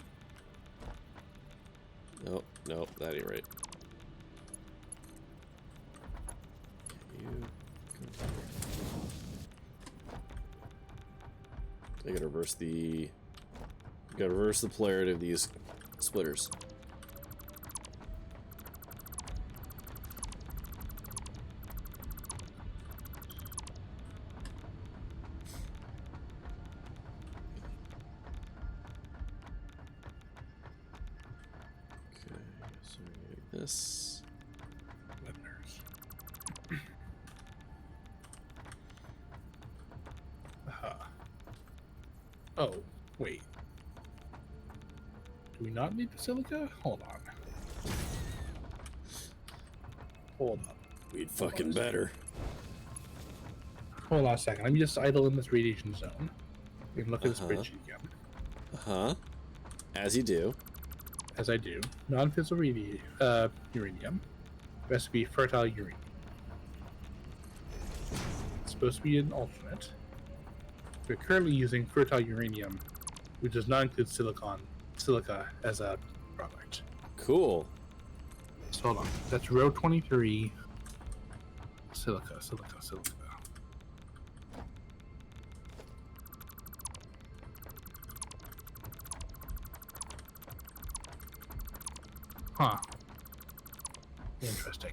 Nope, nope, that ain't right. Can you come here? I gotta reverse the polarity of these splitters. Okay, so we're getting this. Oh, wait. Do we not need the silica? Hold on. Hold on. We'd fucking better. Hold on a second. Let me just idle in this radiation zone. We can look at this spreadsheet again. Uh-huh. As you do. As I do. Non-fissile uranium. Recipe fertile uranium. It's supposed to be an alternate. We're currently using fertile uranium, which does not include silica as a product. Cool. So hold on. That's row 23. Silica. Huh. Interesting.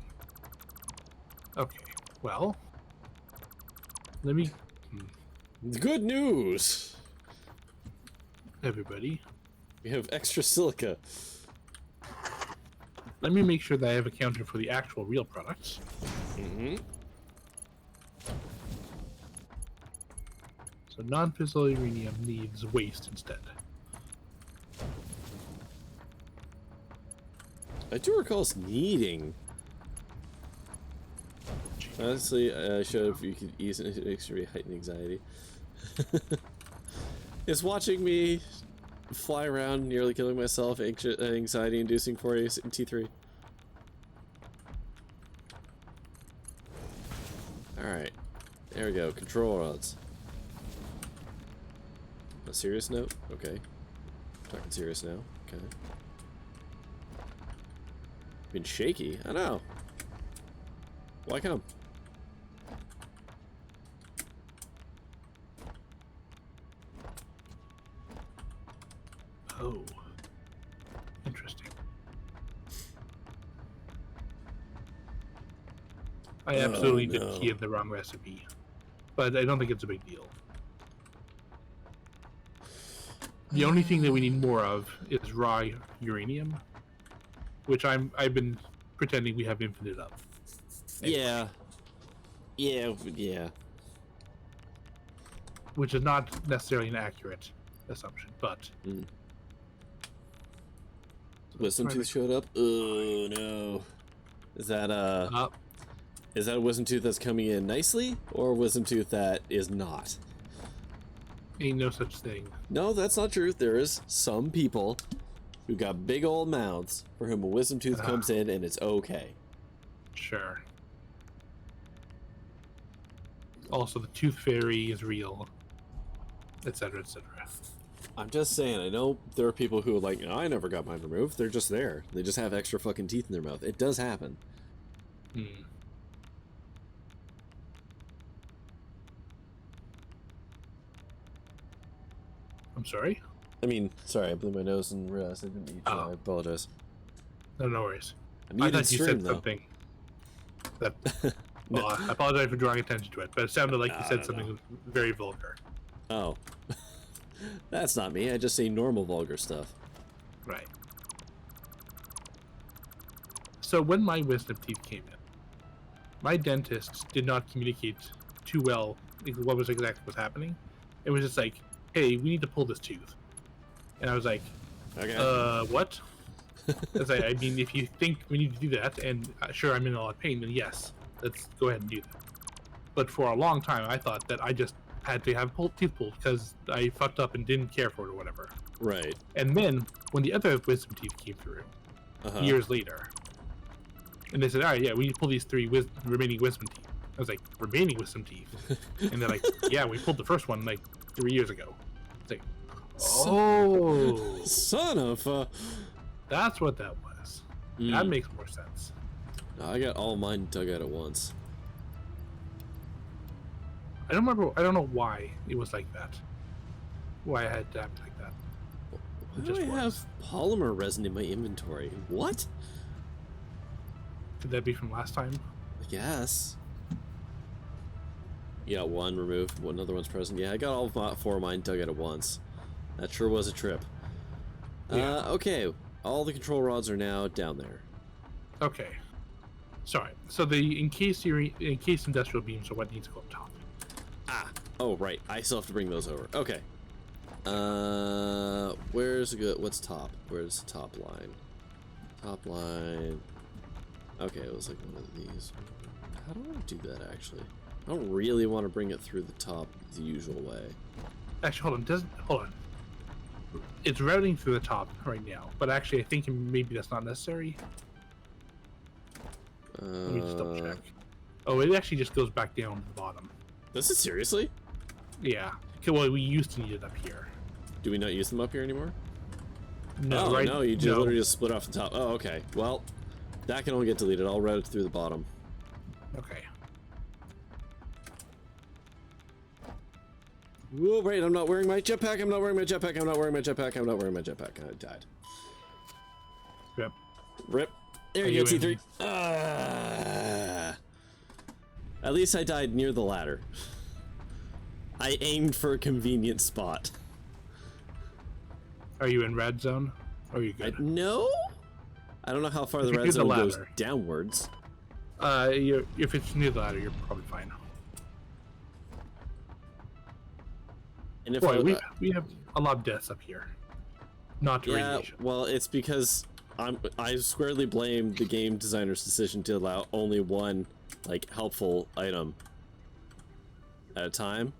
Okay. Well, let me... Good news! Everybody. We have extra silica. Let me make sure that I have accounted for the actual real products. Mm-hmm. So non-fissile uranium needs waste instead. I do recall us needing. Honestly, I showed if you could ease into extremely heightened anxiety. Is watching me fly around nearly killing myself anxiety inducing for you in T3? Alright. There we go. Control rods. A serious note? Okay. Talking serious now. Okay. Been shaky? I know. Why come? Oh. Interesting. I absolutely did key in the wrong recipe. But I don't think it's a big deal. The only thing that we need more of is raw uranium, which I've been pretending we have infinite of. Anyway. Yeah. Which is not necessarily an accurate assumption, but... Wisdom tooth showed up? Oh no. Is that a wisdom tooth that's coming in nicely, or a wisdom tooth that is not? Ain't no such thing. No, that's not true. There is some people who got big old mouths for whom a wisdom tooth comes in and it's okay. Sure. Also, the tooth fairy is real, etc., etc. I'm just saying, I know there are people who are like, I never got mine removed. They're just there. They just have extra fucking teeth in their mouth. It does happen. I'm sorry? I mean, sorry, I blew my nose and realized I didn't eat. I apologize. No worries. I thought you said something that... Well, I apologize for drawing attention to it, but it sounded like you said something very vulgar. Oh. That's not me. I just say normal vulgar stuff. Right. So when my wisdom teeth came in, my dentist did not communicate too well what was exactly was happening. It was just like, hey, we need to pull this tooth. And I was like, okay. What? I mean, if you think we need to do that, and sure, I'm in a lot of pain, then yes, let's go ahead and do that. But for a long time, I thought that I just had to have teeth pulled because I fucked up and didn't care for it or whatever. Right. And then, when the other wisdom teeth came through, years later, and they said, all right, yeah, we need to pull these three remaining wisdom teeth. I was like, remaining wisdom teeth? And they're like, yeah, we pulled the first one like 3 years ago. It's like, oh. Son of a... That's what that was. That makes more sense. I got all mine dug out at once. I don't remember. I don't know why it was like that. Why I had to have it like that. Why It do just I have polymer resin in my inventory? What? Could that be from last time? I guess. You got one removed, another one's present. Yeah, I got all four of mine dug out at once. That sure was a trip. Yeah. Okay, all the control rods are now down there. Okay. Sorry. So the encased industrial beams are what needs to go up top. Ah, oh right, I still have to bring those over. Okay. Where's what's top? Where's the top line? Top line. Okay, it was like one of these. How do I do that actually? I don't really want to bring it through the top the usual way. Actually, hold on. It's routing through the top right now, but actually I think maybe that's not necessary. Let me just double check. Oh, it actually just goes back down to the bottom. This is seriously? Yeah. Okay, well, we used to need it up here. Do we not use them up here anymore? No, oh, right? No, you just literally just split off the top. Oh, okay. Well, that can only get deleted. I'll route it through the bottom. Okay. Whoa, wait, I'm not wearing my jetpack. I'm not wearing my jetpack. I'm not wearing my jetpack. I'm not wearing my jetpack. I died. Yep. Rip. There you go, T3. At least I died near the ladder. I aimed for a convenient spot. Are you in red zone? Or are you good? No? I don't know how far the red zone goes downwards. If it's near the ladder, you're probably fine. And if Boy, we have a lot of deaths up here. Not radiation. Well, it's because I squarely blame the game designer's decision to allow only one, like, helpful item at a time.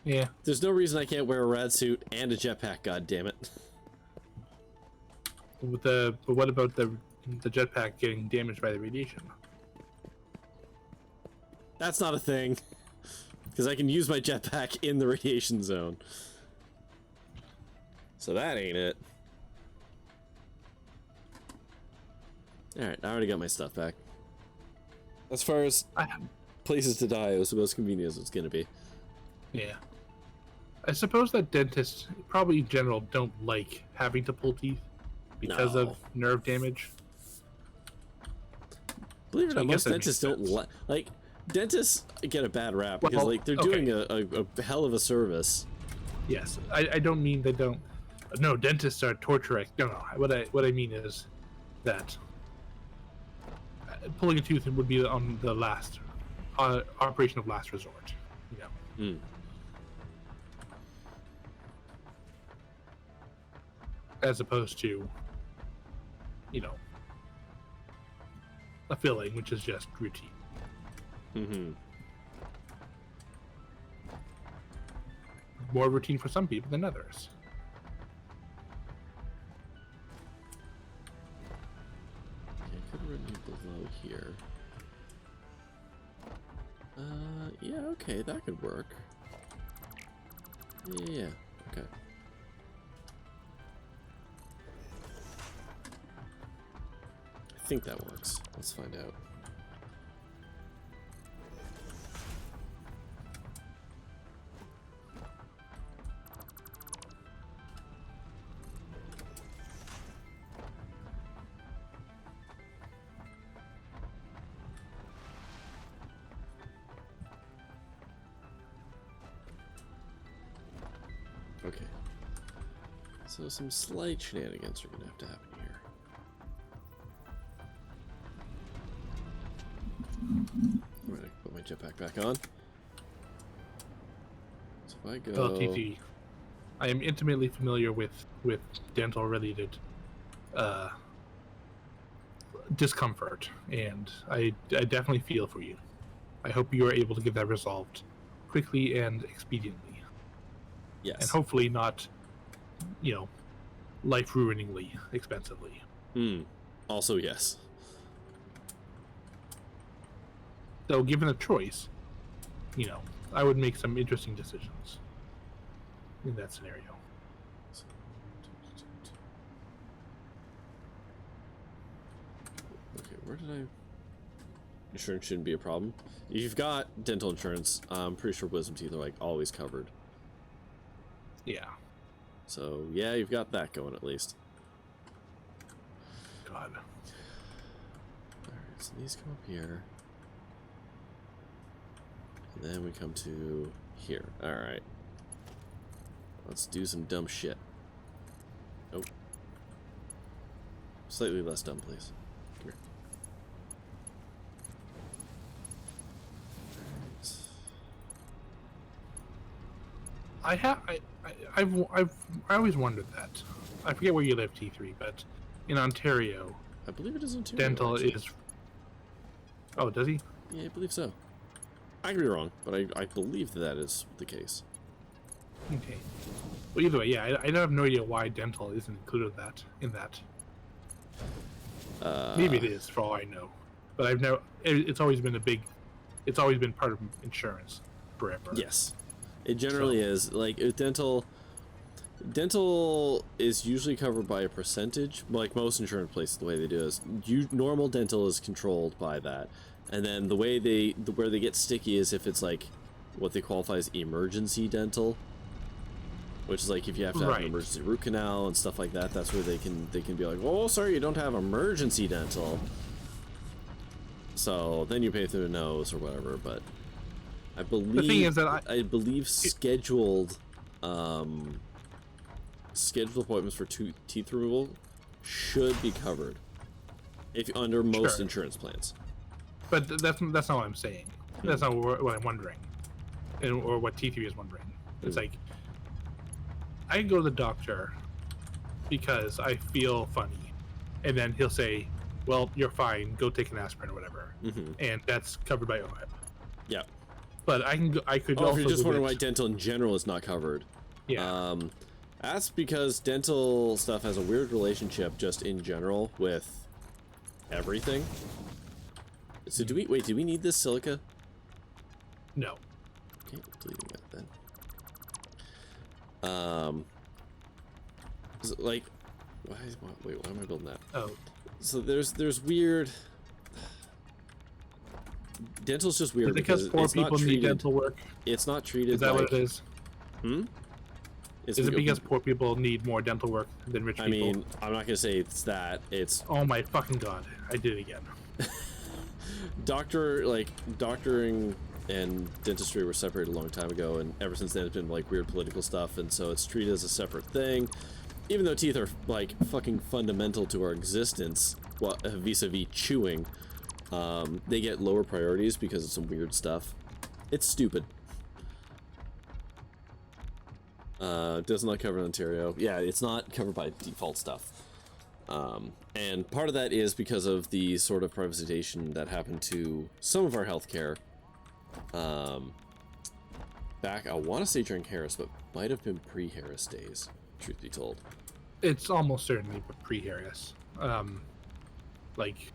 Yeah. There's no reason I can't wear a rad suit and a jetpack, god damn it. But what about the jetpack getting damaged by the radiation? That's not a thing. Because I can use my jetpack in the radiation zone. So that ain't it. Alright, I already got my stuff back. As far as places to die, it was the most convenient as it's gonna be. Yeah. I suppose that dentists, probably in general, don't like having to pull teeth because of nerve damage. Believe it or not, most dentists don't like. Dentists get a bad rap because like they're doing a hell of a service. Yes, I don't mean they don't. No, dentists are torturing. No, what I mean is that pulling a tooth would be on the last operation of last resort. You know. As opposed to, you know, a filling, which is just routine. More routine for some people than others. Okay, I could run you below here. Yeah, okay, that could work. Yeah, okay. I think that works. Let's find out. Okay. So some slight shenanigans are gonna have to happen here. I'm gonna put my jetpack back on. So if I go... LTT. I am intimately familiar with dental related discomfort, and I definitely feel for you. I hope you are able to get that resolved quickly and expediently. Yes. And hopefully not, you know, life-ruiningly expensively. Also, yes. Though, given a choice, you know, I would make some interesting decisions in that scenario. Okay, where did I... Insurance shouldn't be a problem. If you've got dental insurance, I'm pretty sure wisdom teeth are, like, always covered. Yeah. So yeah, you've got that going at least. God. Alright, so these come up here. And then we come to here. Alright. Let's do some dumb shit. Oh. Slightly less dumb, please. Come here. I've always wondered that. I forget where you live, T3, but in Ontario, I believe it is Ontario. dental actually. is. Oh, does he? Yeah, I believe so. I could be wrong, but I believe that is the case. Okay. Well, either way, yeah, I have no idea why dental isn't included in that. Maybe it is, for all I know. But I've never. It's always been it's always been part of insurance forever. Yes, it generally is. Like dental is usually covered by a percentage. Like most insurance places, the way they do is normal dental is controlled by that, and then where they get sticky is if it's like what they qualify as emergency dental, which is like if you have to have an emergency root canal and stuff like that. That's where they can be like, oh, sorry, you don't have emergency dental. So then you pay through the nose or whatever. But I believe the thing is that I believe scheduled appointments for teeth removal should be covered if under most insurance plans. But that's not what I'm saying. That's not what I'm wondering, or what T3 is wondering. It's like I can go to the doctor because I feel funny, and then he'll say, "Well, you're fine. Go take an aspirin or whatever," and that's covered by OHIP. Yeah. But I could. Oh, also if you're just wondering it. why dental in general is not covered. Yeah. That's because dental stuff has a weird relationship just in general with everything. So do we need this silica? No. Okay, deleting that then. Is it like why am I building that? Oh. So there's weird dental's just weird because poor people need dental work. It's not treated. Is that what it is? Is it because poor people need more dental work than rich people? I mean, I'm not gonna say it's that. It's oh my fucking god! I did it again. Doctoring and dentistry were separated a long time ago, and ever since then it's been like weird political stuff, and so it's treated as a separate thing. Even though teeth are like fucking fundamental to our existence, vis-a-vis chewing, they get lower priorities because of some weird stuff. It's stupid. Does not cover in Ontario. Yeah, it's not covered by default stuff. And part of that is because of the sort of privatization that happened to some of our healthcare. Back, I want to say during Harris, but might have been pre-Harris days, truth be told. It's almost certainly pre-Harris. Like,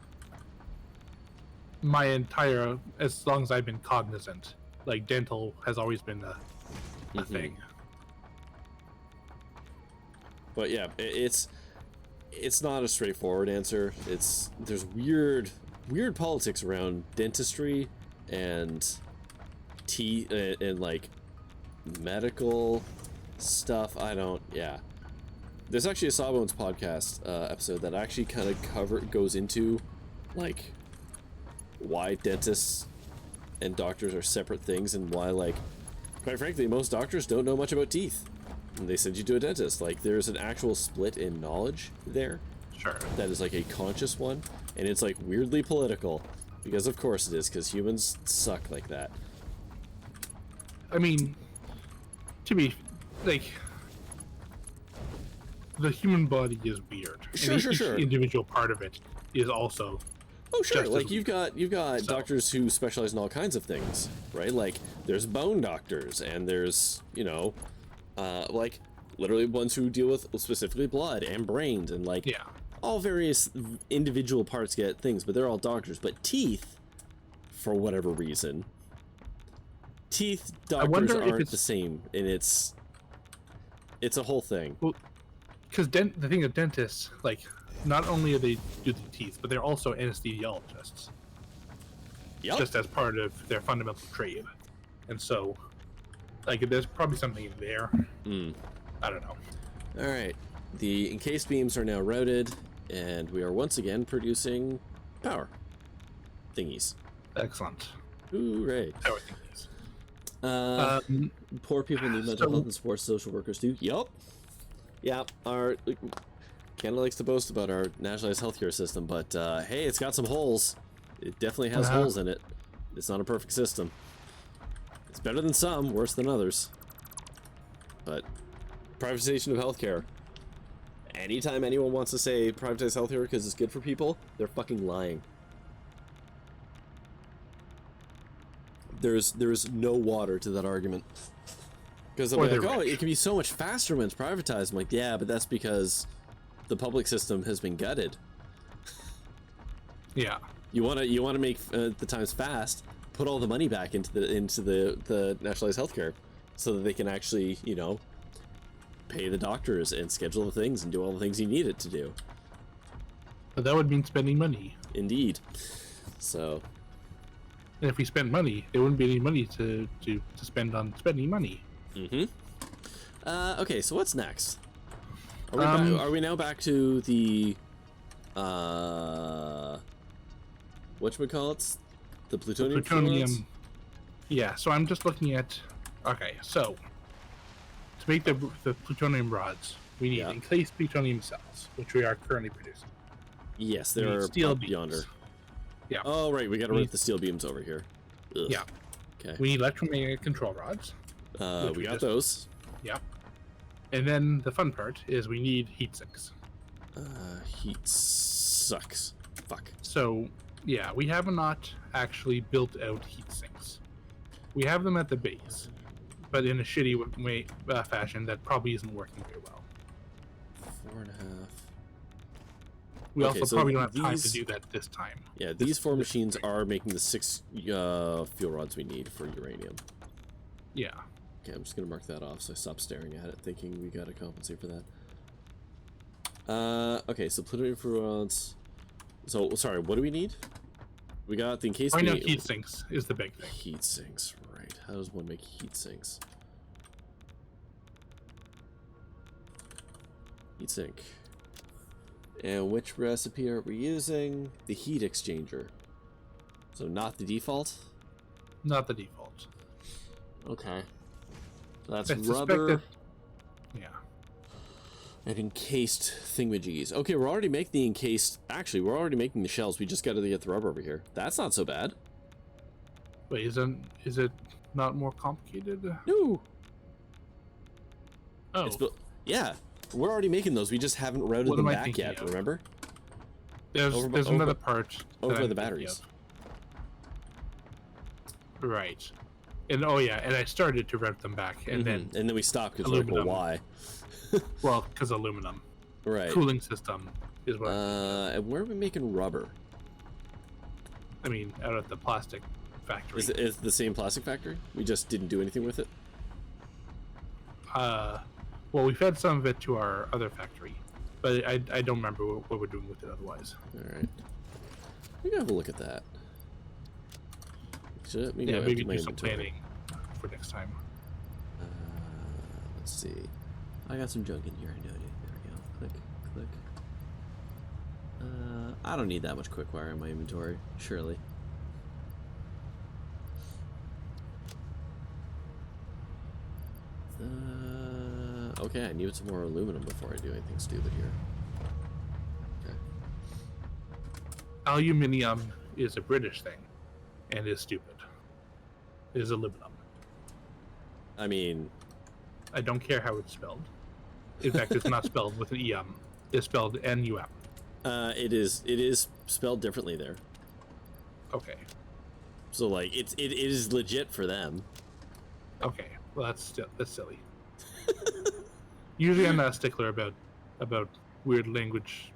my entire, as long as I've been cognizant, like, dental has always been a thing. But yeah, it's not a straightforward answer. There's weird politics around dentistry and teeth and like medical stuff. Yeah. There's actually a Sawbones podcast episode that actually kind of goes into like why dentists and doctors are separate things and why, like, quite frankly, most doctors don't know much about teeth. And they send you to a dentist. Like, there's an actual split in knowledge there. Sure. That is like a conscious one, and it's like weirdly political because of course it is, because humans suck like that. I mean, to be like, the human body is weird. Sure, and sure, each sure. individual part of it is also. Oh sure, like you've got doctors who specialize in all kinds of things, right? Like there's bone doctors, and there's like literally ones who deal with specifically blood and brains, and like all various individual parts get things, but they're all doctors. But teeth, for whatever reason, doctors aren't the same, and it's a whole thing. Well, because the thing of dentists, like, not only are they do the teeth, but they're also anesthesiologists. Yep. Just as part of their fundamental trade. And so, Like, there's probably something in there. I don't know. All right. The encased beams are now routed, and we are once again producing power thingies. Excellent. Hooray. Power thingies. Poor people need mental health and support, social workers do. Yup. Yeah, our Canada likes to boast about our nationalized healthcare system, but hey, it's got some holes. It definitely has holes in it. It's not a perfect system. It's better than some, worse than others. But privatization of healthcare. Anytime anyone wants to say privatize healthcare because it's good for people, they're fucking lying. There's no water to that argument. Because they'll be like, oh, it can be so much faster when it's privatized. I'm like, yeah, but that's because the public system has been gutted. Yeah. You wanna make the times fast. Put all the money back into the nationalized healthcare, so that they can actually, you know, pay the doctors and schedule the things and do all the things you need it to do. But that would mean spending money. Indeed. So. And if we spend money, there wouldn't be any money to spend on spending money. Mm-hmm. Okay, so what's next? Are we now back to the whatchamacallits? The plutonium rods? Yeah, so I'm just looking at, okay, so to make the plutonium rods, we need encased plutonium cells, which we are currently producing. Yes, they're steel up beams. yonder. Yeah. Oh, right, we gotta rip the steel beams over here. Ugh. Yeah. Okay. We need electromagnetic control rods. We got those. Yeah. And then the fun part is we need heat sinks. Heat sucks. Fuck. So, yeah, we have not actually built out heat sinks. We have them at the base, but in a shitty fashion that probably isn't working very well. 4.5. We also probably don't have time to do that this time. Yeah, these 4 machines are making the 6 fuel rods we need for uranium. Yeah. Okay, I'm just gonna mark that off so I stop staring at it, thinking we gotta compensate for that. Okay, so plutonium fuel rods. So, sorry, what do we need? We got the encased. Right now, heat sinks is the big thing. Heat sinks, right? How does one make heat sinks? Heat sink. And which recipe are we using? The heat exchanger. So not the default? Not the default. Okay. So that's rubber. Yeah. And encased thingamajiggies. Okay, we're already making the encased. Actually, we're already making the shells. We just got to get the rubber over here. That's not so bad. Wait, is it not more complicated? No. Oh. Yeah, we're already making those. We just haven't routed them back yet. Of? Remember? There's another part over the batteries. Right. And oh yeah, and I started to route them back, and then we stopped because like, well, why? Well, because aluminum. Right. Cooling system is what. And where are we making rubber? I mean, out at the plastic factory. Is it the same plastic factory? We just didn't do anything with it. Well, we fed some of it to our other factory, but I don't remember what we're doing with it otherwise. All right. We can have a look at that. Maybe do some planning for next time. Let's see. I got some junk in here. I know it. There we go. Click, click. I don't need that much quick wire in my inventory, surely. Okay, I need some more aluminum before I do anything stupid here. Okay. Aluminium is a British thing, and is stupid. It is aluminum. I mean, I don't care how it's spelled. In fact, it's not spelled with an E-M. It's spelled N-U-M. It is spelled differently there. Okay. So like it is legit for them. Okay. Well, that's silly. Usually I'm not a stickler about weird language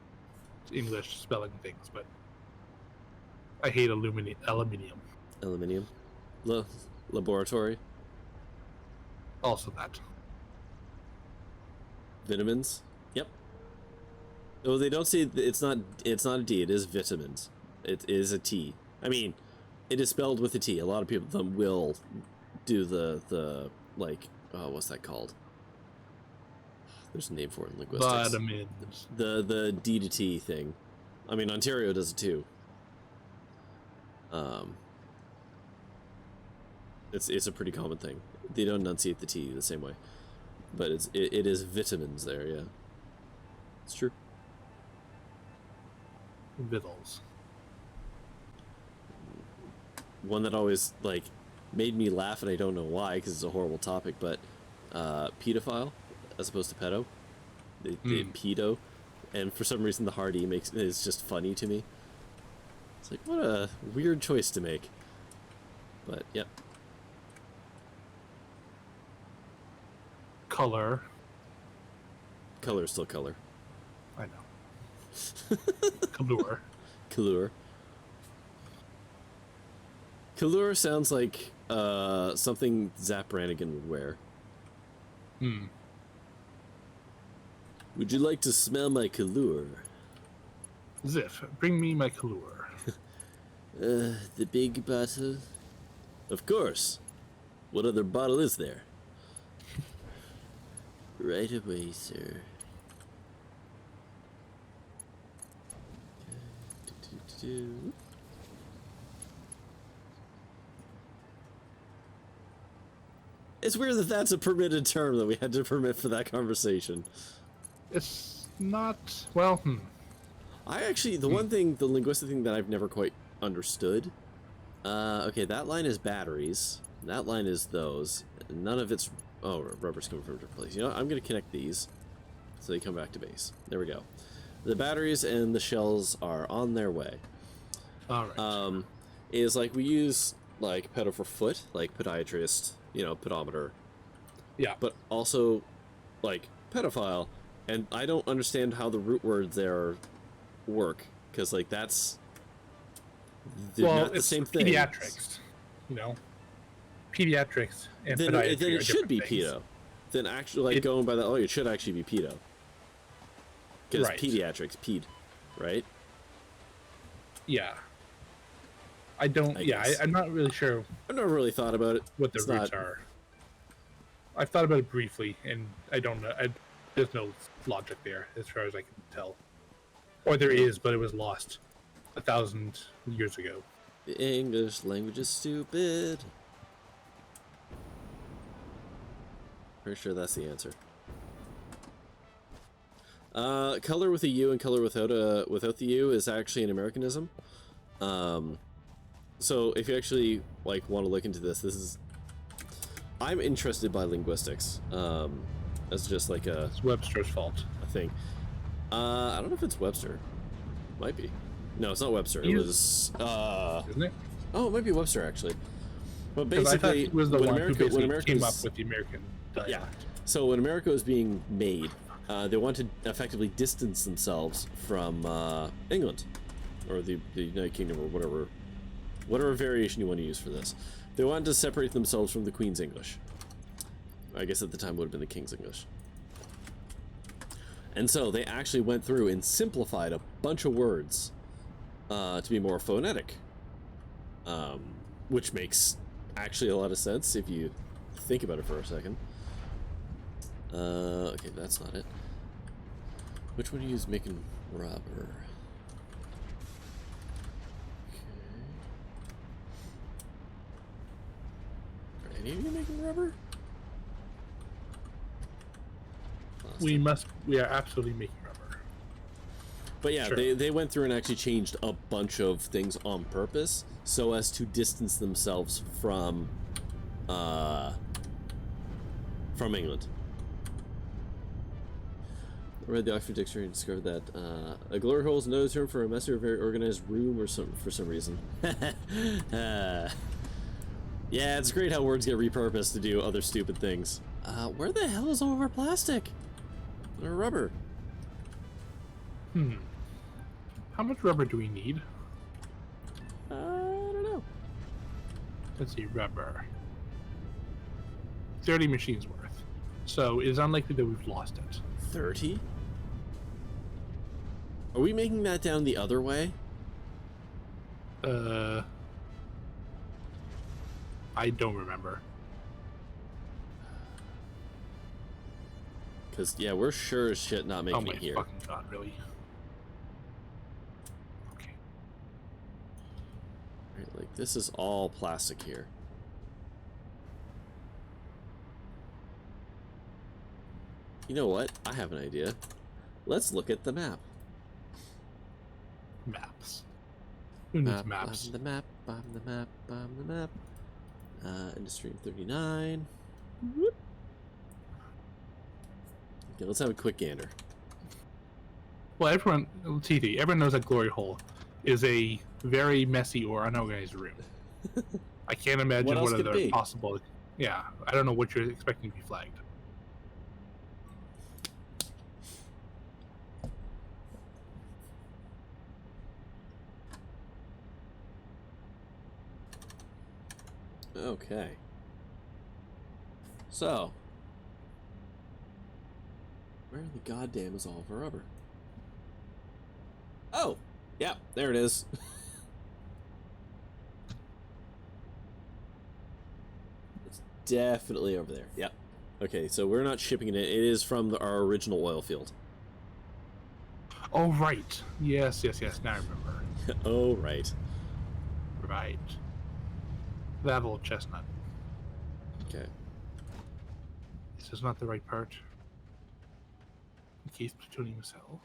English spelling things, but I hate aluminium. Aluminium. Laboratory. Also that. Vitamins. Yep. Oh, they don't say it's not a D. It is vitamins. It is a T. I mean, it is spelled with a T. A lot of people will do the like, what's that called? There's a name for it in linguistics. Vitamins. The D to T thing. I mean, Ontario does it too. It's a pretty common thing. They don't enunciate the T the same way, but it is vitamins there. Yeah, it's true. Vittles. One that always like made me laugh, and I don't know why, because it's a horrible topic, but pedophile as opposed to pedo. The pedo, and for some reason the hard E is just funny to me. It's like, what a weird choice to make. But yep. Color. Color is still color. I know. Color. Color. Color sounds like something Zap Brannigan would wear. Would you like to smell my color? Ziff, bring me my color. The big bottle? Of course. What other bottle is there? Right away, sir. It's weird that that's a permitted term that we had to permit for that conversation. It's not... Well, I actually... The one thing, the linguistic thing that I've never quite understood... okay, that line is batteries. That line is those. None of it's... Oh, rubber's coming from a different place. You know what? I'm going to connect these so they come back to base. There we go. The batteries and the shells are on their way. alright. Is like we use like pedo for foot, like podiatrist, you know, pedometer. Yeah. But also like pedophile, and I don't understand how the root words there work, because like that's not the same thing. Pediatrics, you know. Pediatrics and then podiatry it are should be different things. pedo. Then actually, like going by that, it should actually be pedo. Because Right. pediatrics, ped, right? Yeah. I don't... I'm not really sure I've never really thought about it. what the It's roots not- are. I've thought about it briefly, and I don't know. There's no logic there, as far as I can tell. Or there is, but it was lost 1,000 years ago. The English language is stupid. Pretty sure that's the answer. Color with a U and color without the U is actually an Americanism. So if you actually like want to look into this is... I'm interested by linguistics. As just like It's Webster's fault. a thing. I don't know if it's Webster. Might be. No, it's not Webster. It He's- was Isn't it? oh, it might be Webster actually. But Because I thought basically, he was the when one America, who basically when America came was- up with the American dialect. yeah. So when America was being made, they wanted to effectively distance themselves from England, or the United Kingdom, or whatever variation you want to use for this. They wanted to separate themselves from the Queen's English. I guess at the time would have been the King's English. And so they actually went through and simplified a bunch of words to be more phonetic, which makes actually a lot of sense if you think about it for a second. Okay, that's not it. Which one do you use making rubber? Okay. Are any of you making rubber? We are absolutely making rubber. But yeah, Sure. they went through and actually changed a bunch of things on purpose so as to distance themselves from England. I read the Oxford Dictionary and discovered that a glory hole is another term for a messy or very organized room or for some reason. Yeah, it's great how words get repurposed to do other stupid things. Where the hell is all of our plastic? Or rubber? How much rubber do we need? I don't know. Let's see, rubber. 30 machines worth. So it is unlikely that we've lost it. 30? Are we making that down the other way? I don't remember. Because, yeah, we're sure as shit not making it here. Oh my fucking god, really? Okay. Right, like, this is all plastic here. You know what? I have an idea. Let's look at the map. Maps. Who needs maps? The map, the map, the map. Industry 39. Whoop. Okay, let's have a quick gander. Well, everyone knows that Glory Hole is a very messy or unorganized room. I can't imagine what other possible. Yeah, I don't know what you're expecting to be flagged. Okay. So, where the goddamn is all of our rubber? Oh, yeah, there it is. It's definitely over there. Yep. Okay, so we're not shipping it in. It is from our original oil field. Oh, right. Yes. Now I remember. Oh, right. Right. That old chestnut. Okay. This is not the right part. Encased plutonium cell.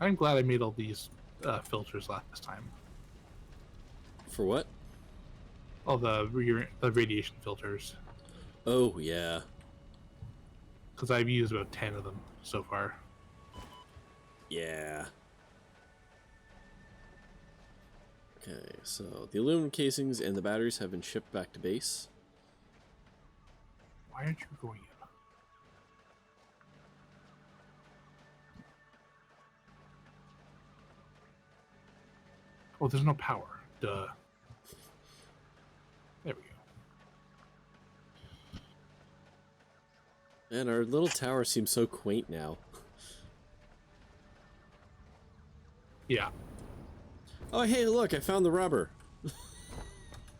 I'm glad I made all these filters last time. For what? All the radiation filters. Oh, yeah. Because I've used about 10 of them so far. Yeah. Okay, so the aluminum casings and the batteries have been shipped back to base. Why aren't you going in? Oh, there's no power. Duh. There we go. And our little tower seems so quaint now. Yeah. Oh, hey, look, I found the rubber.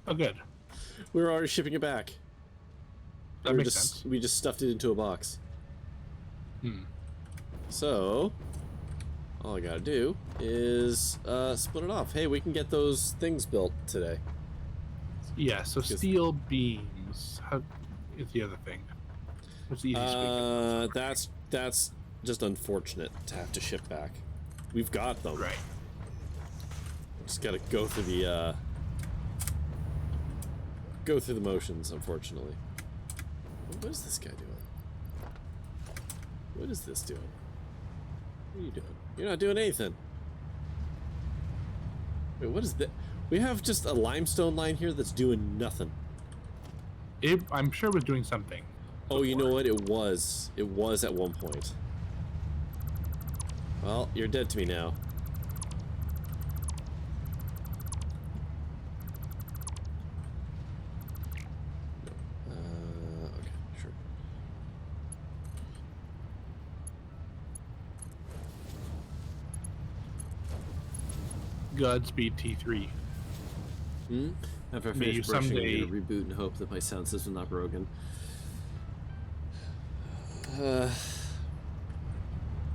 Oh, good. We were already shipping it back. That makes sense. We just stuffed it into a box. Hmm. So, all I gotta do is split it off. Hey, we can get those things built today. Yeah, so steel beams. How is the other thing? What's the easiest way? That's just unfortunate to have to ship back. We've got them. Right. Just gotta go through the motions, unfortunately. What is this guy doing? What is this doing? What are you doing? You're not doing anything. Wait, what is that? We have just a limestone line here that's doing nothing. I'm sure it was doing something. Oh, you know what? It was. It was at one point. Well, you're dead to me now. Okay, sure. Godspeed T3. After I May you finish brushing, someday- I'm gonna reboot and hope that my sound system's not broken.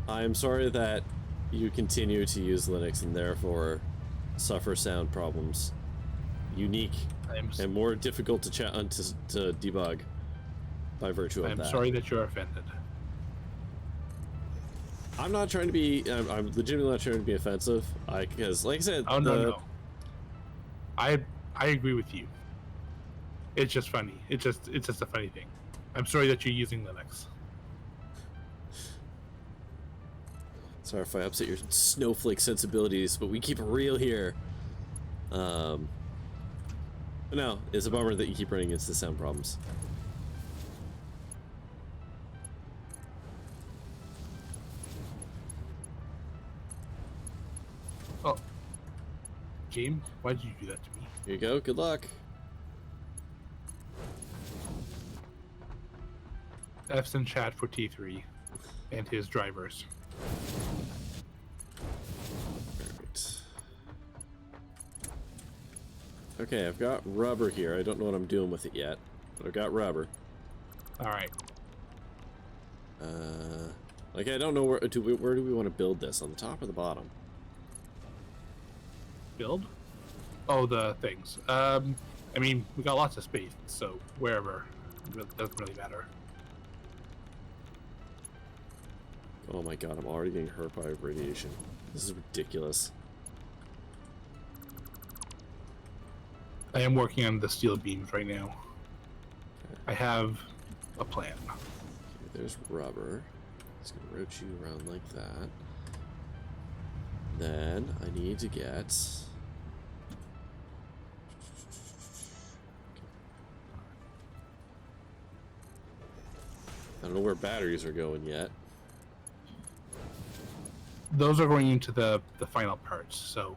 I'm sorry that you continue to use Linux and therefore suffer sound problems. Unique and more difficult to debug by virtue of that. I'm sorry that you're offended. I'm not trying to be. I'm legitimately not trying to be offensive. Because, like I said, Oh no. I agree with you. It's just funny. It's just a funny thing. I'm sorry that you're using Linux. Sorry if I upset your snowflake sensibilities, but we keep it real here. But no, it's a bummer that you keep running into the sound problems. Oh. Game, why did you do that to me? Here you go, good luck. F's in chat for T3 and his drivers. Perfect. Okay, I've got rubber here. I don't know what I'm doing with it yet, but I've got rubber. All right. Like I don't know where do we want to build this, on the top or the bottom? Build? Oh, the things. I mean, we got lots of space, so wherever, it doesn't really matter. Oh my god, I'm already getting hurt by radiation. This is ridiculous. I am working on the steel beams right now. Okay. I have a plan. Okay, there's rubber. It's gonna rotate you around like that. Then I need to get... I don't know where batteries are going yet. Those are going into the final parts, so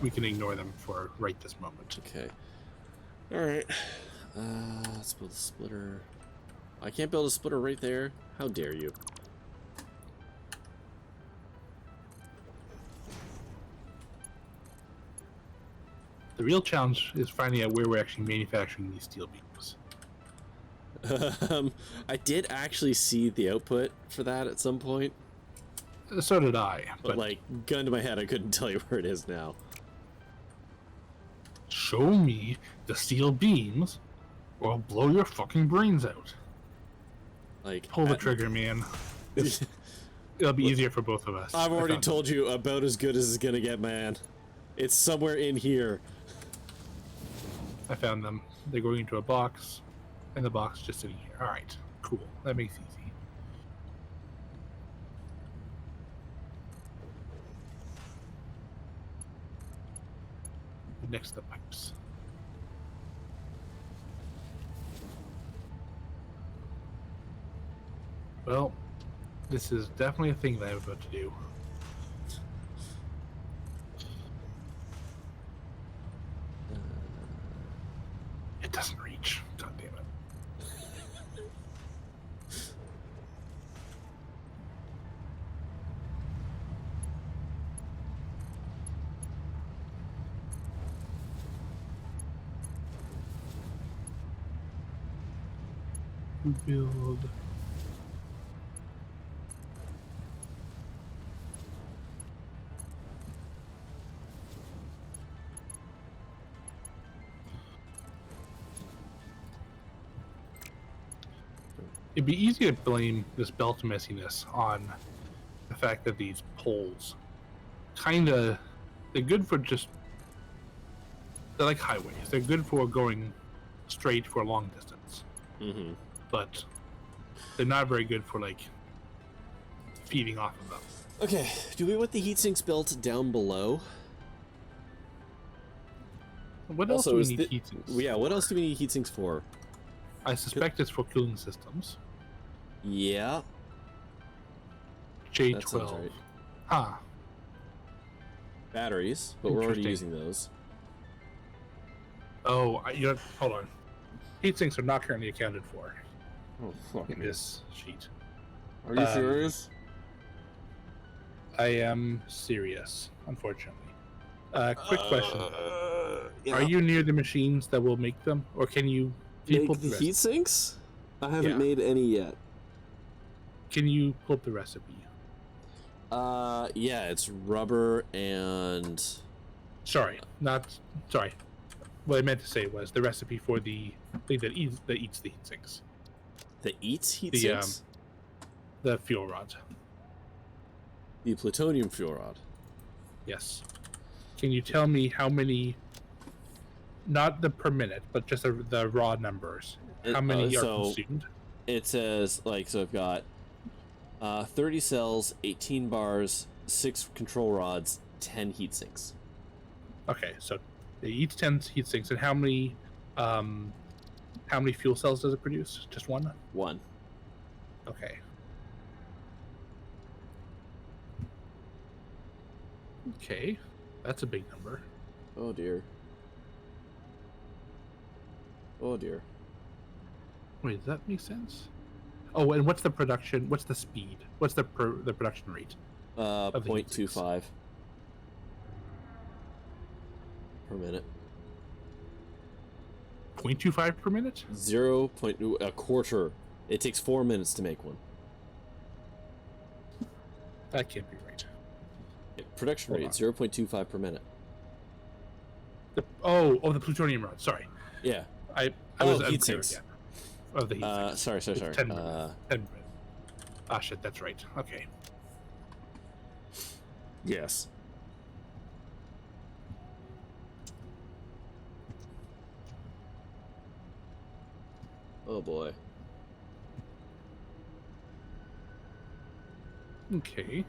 we can ignore them for right this moment. Okay. Alright. Let's build a splitter. I can't build a splitter right there. How dare you? The real challenge is finding out where we're actually manufacturing these steel beams. I did actually see the output for that at some point. So did I. But like, gun to my head, I couldn't tell you where it is now. Show me the steel beams, or I'll blow your fucking brains out. Like, Pull the trigger, man. It'll be easier for both of us. I've already told you about as good as it's gonna get, man. It's somewhere in here. I found them. They're going into a box, and the box just sitting here. Alright, cool. That makes it easy. Next to the pipes. Well, this is definitely a thing that I'm about to do. It doesn't reach. God damn it. Build. It'd be easy to blame this belt messiness on the fact that these poles they're good for they're like highways. They're good for going straight for a long distance. Mm-hmm. But they're not very good for like feeding off of them. Okay, do we want the heat sinks built down below? What else do we need heat sinks? Yeah, what else do we need heat sinks for? I suspect it's for cooling systems. Yeah. J12. That sounds right. Huh. Batteries, but we're already using those. Oh, hold on. Heat sinks are not currently accounted for in this sheet. Are you serious? I am serious, unfortunately. Quick question. Yeah. Are you near the machines that will make them? Or can you make the heat sinks? I haven't made any yet. Can you pull up the recipe? Yeah, it's rubber and... Sorry. What I meant to say was the recipe for the thing that eats the heat sinks. That eats heat sinks? The fuel rods. The plutonium fuel rod. Yes. Can you tell me how many, not the per minute, but just the raw numbers, how many are consumed? It says, like, so I've got 30 cells, 18 bars, 6 control rods, 10 heat sinks. Okay, so it eats 10 heat sinks, and how many fuel cells does it produce? Just one? One. Okay. Okay, that's a big number. Oh dear. Oh dear. Wait, does that make sense? Oh, and what's the production? What's the speed? What's the production rate? 0.25 per minute. 0.25 per minute? 0. A quarter. It takes 4 minutes to make one. That can't be right. Yeah, production rate 0.25 per minute. The plutonium rod. Sorry. Yeah. I was heat unclear sinks. again. Oh, the heat sinks. Sorry. It's 10 minutes. 10 minutes. Ah, shit, that's right. Okay. Yes. Oh boy. Okay.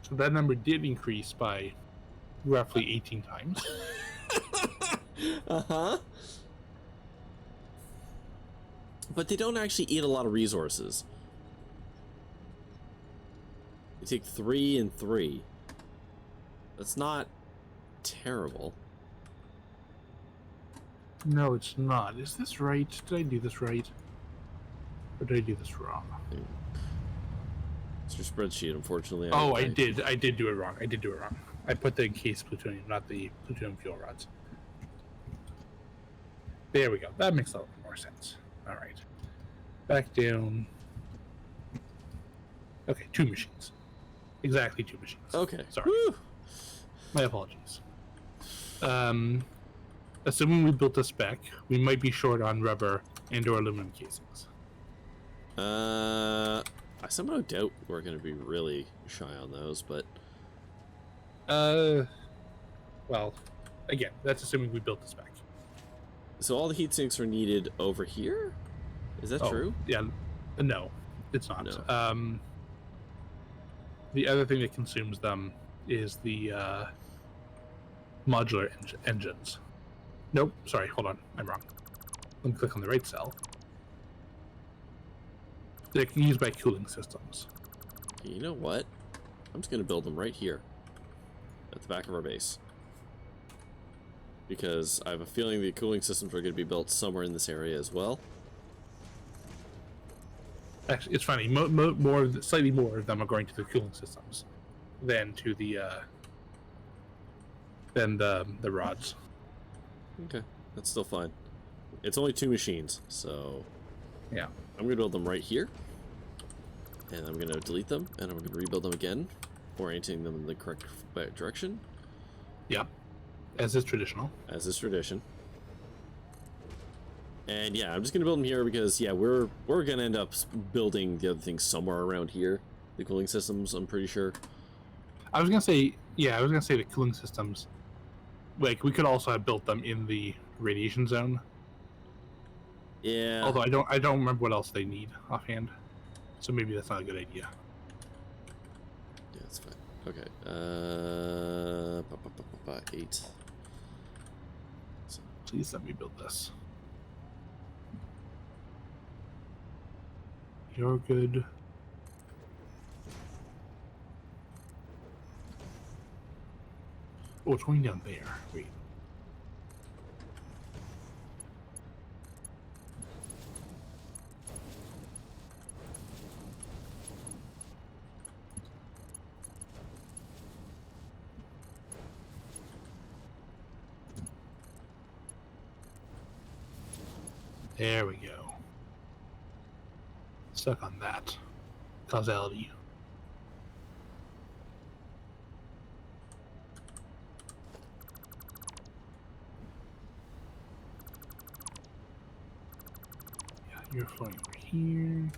So that number did increase by roughly 18 times. Uh-huh. But they don't actually eat a lot of resources. They take 3 and 3. That's not terrible. No, it's not. Is this right? Did I do this right? Or did I do this wrong? It's your spreadsheet, unfortunately. I did do it wrong. I put the encased plutonium, not the plutonium fuel rods. There we go. That makes a little more sense. All right. Back down. Okay, 2 machines. Exactly 2 machines. Okay. Sorry. Woo! My apologies. Assuming we built a spec, we might be short on rubber and or aluminum casings. I somehow doubt we're going to be really shy on those, but... Well, again, that's assuming we built the spec. So all the heat sinks are needed over here? Is that true? Yeah. No, it's not. No. The other thing that consumes them is the modular engines. Nope, sorry, hold on, I'm wrong. Let me click on the right cell. They can be used by cooling systems. You know what? I'm just going to build them right here. At the back of our base. Because I have a feeling the cooling systems are going to be built somewhere in this area as well. Actually, it's funny. Slightly more of them are going to the cooling systems than to the rods. Okay, that's still fine. It's only 2 machines, so yeah, I'm gonna build them right here, and I'm gonna delete them, and I'm gonna rebuild them again, orienting them in the correct direction. Yeah, as is traditional. As is tradition. And yeah, I'm just gonna build them here because yeah, we're gonna end up building the other things somewhere around here. The cooling systems, I'm pretty sure. I was gonna say the cooling systems. Like, we could also have built them in the radiation zone. Yeah. Although I don't remember what else they need offhand. So maybe that's not a good idea. Yeah, that's fine. Okay. 8. So please let me build this. You're good. Oh, it's going down there. Wait. There we go. Stuck on that. Causality. Yeah, you're flowing over here.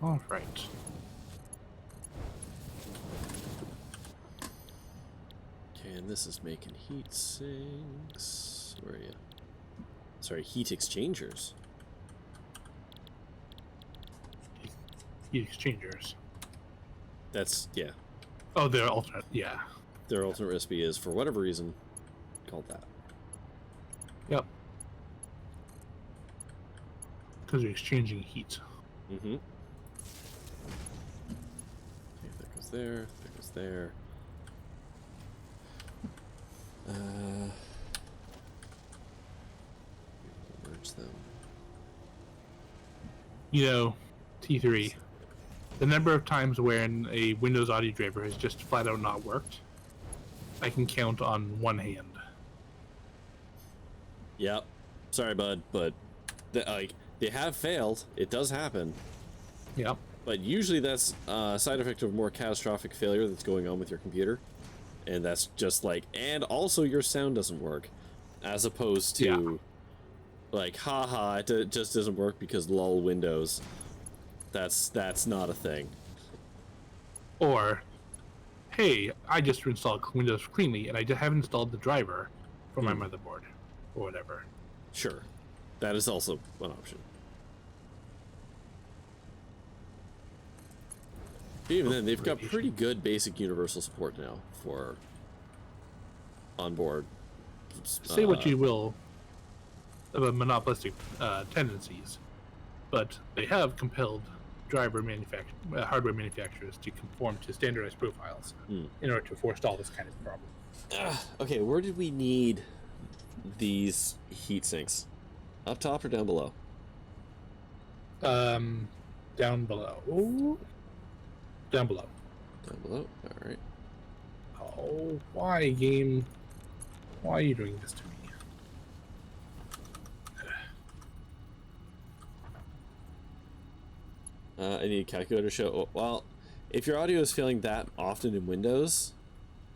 All right. Okay, and this is making heat sinks. Where are you? Sorry, heat exchangers. Heat exchangers. That's, yeah. Oh, they're alternate. Yeah. Their alternate recipe is, for whatever reason, called that. Yep. Because you're exchanging heat. Mm-hmm. Okay, that goes there. That goes there. Merge You know, T3, the number of times when a Windows audio driver has just flat out not worked, I can count on one hand. Yep. Sorry, bud, but they have failed. It does happen. Yep. But usually that's a side effect of more catastrophic failure that's going on with your computer. And that's just like, and also your sound doesn't work. As opposed to, like, haha, it just doesn't work because lol Windows. That's not a thing. Or, hey, I just installed Windows cleanly and I just haven't installed the driver for my motherboard or whatever. Sure. That is also one option. Even then, they've got pretty good basic universal support now for onboard. Say what you will about monopolistic tendencies, but they have compelled hardware manufacturers to conform to standardized profiles in order to forestall this kind of problem. Okay, where did we need these heat sinks? Up top or down below? Down below. Ooh. Down below. Down below? Alright. Oh, why, game? Why are you doing this to me? I need a calculator show. Oh, well, if your audio is failing that often in Windows,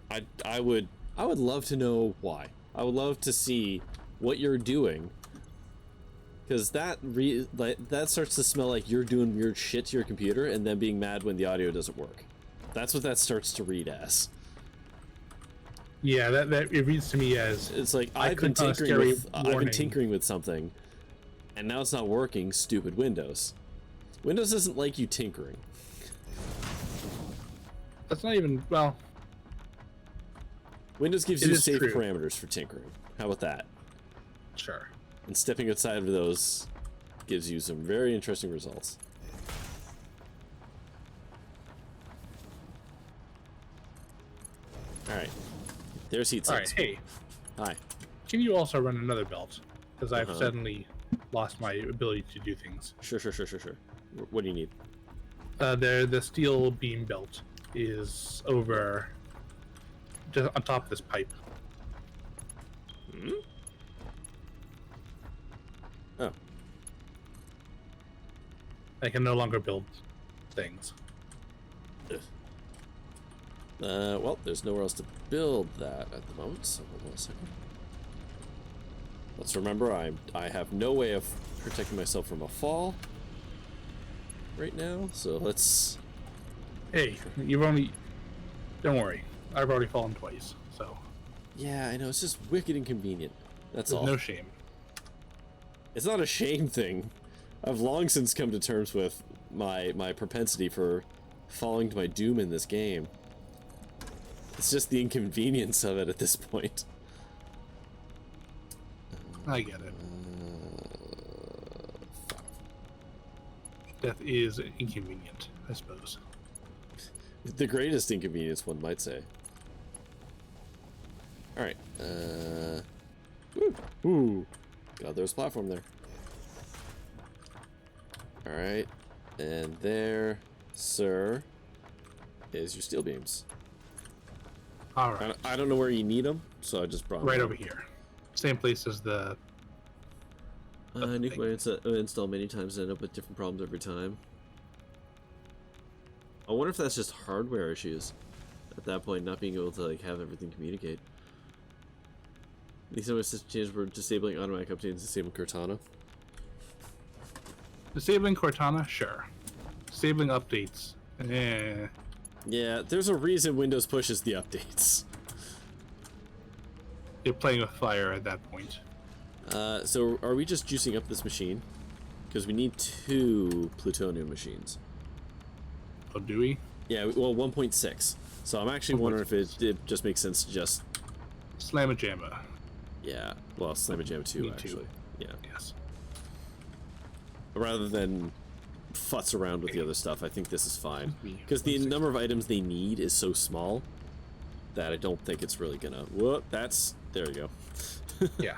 I would love to know why. I would love to see what you're doing, because that starts to smell like you're doing weird shit to your computer and then being mad when the audio doesn't work. That's what that starts to read as. Yeah, that it reads to me as it's like I've been tinkering with something, and now it's not working. Stupid Windows. Windows doesn't like you tinkering. That's not even, well... Windows gives you safe parameters for tinkering. How about that? Sure. And stepping outside of those gives you some very interesting results. Alright. There's heat sinks. Alright, hey. Hi. Can you also run another belt? Because I've suddenly lost my ability to do things. Sure. What do you need? The steel beam belt is over, just on top of this pipe. Oh. I can no longer build things. Well, there's nowhere else to build that at the moment, so hold on a second. Let's remember, I have no way of protecting myself from a fall right now, so let's... Hey, don't worry. I've already fallen twice, so... Yeah, I know, it's just wicked inconvenient. That's all. There's no shame. It's not a shame thing. I've long since come to terms with my propensity for falling to my doom in this game. It's just the inconvenience of it at this point. I get it. Death is inconvenient, I suppose. The greatest inconvenience, one might say. Alright, Ooh. God, there's a platform there. Alright, and there, sir, is your steel beams. Alright. I don't know where you need them, so I just brought them. Right over here. Same place as the... Nuclear install many times and end up with different problems every time. I wonder if that's just hardware issues. At that point, not being able to like have everything communicate. These are system changes were disabling automatic updates, disabling Cortana. Disabling Cortana? Sure. Disabling updates? Yeah, there's a reason Windows pushes the updates. You're playing with fire at that point. So are we just juicing up this machine? Because we need 2 plutonium machines. Oh, do we? Yeah, well, 1.6. So I'm actually wondering if it just makes sense to just... Slamma-jamma. Yeah, well, Slamma-jamma 2, actually. Yeah. Yes. Rather than futz around with the other stuff, I think this is fine. Because the number of items they need is so small that I don't think it's really gonna... Whoop, that's... There we go. Yeah.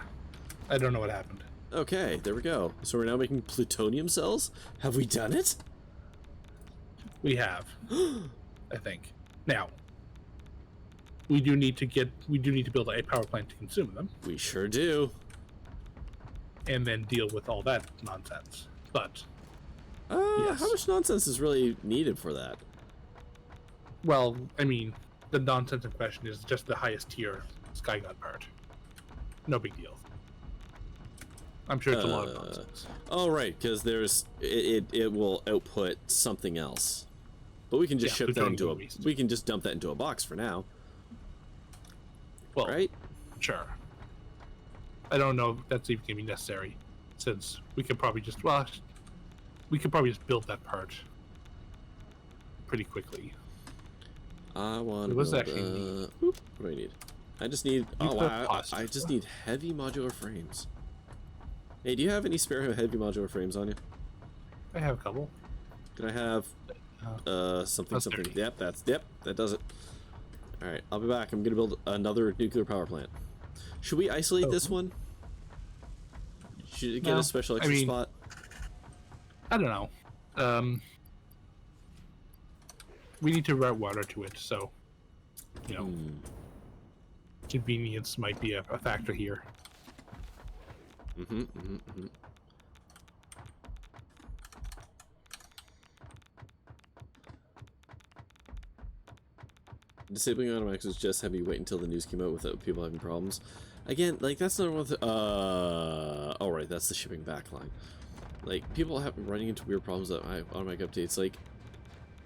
I don't know what happened. Okay, there we go. So we're now making plutonium cells? Have we done it? We have. I think. Now, we do need to build a power plant to consume them. We sure do. And then deal with all that nonsense. But yes. How much nonsense is really needed for that? Well, I mean, the nonsense in question is just the highest tier Sky God part. No big deal. I'm sure it's a lot of nonsense. Oh, right, because it will output something else. But we can just ship that into we can just dump that into a box for now. Well, right? Sure. I don't know if that's even gonna be necessary, since we could probably just build that part pretty quickly. I want to build, what do I need? I just need I just need heavy modular frames. Hey, do you have any spare heavy modular frames on you? I have a couple. Can I have something? Yep, that does it. All right, I'll be back. I'm gonna build another nuclear power plant. Should we isolate this one? Should it get a special extra spot? I don't know. We need to route water to it, so you know, convenience might be a factor here. Disabling automatics was just have you wait until the news came out without people having problems. Again, like that's not one. Oh right, that's the shipping backline. Like people have running into weird problems that automatic updates. Like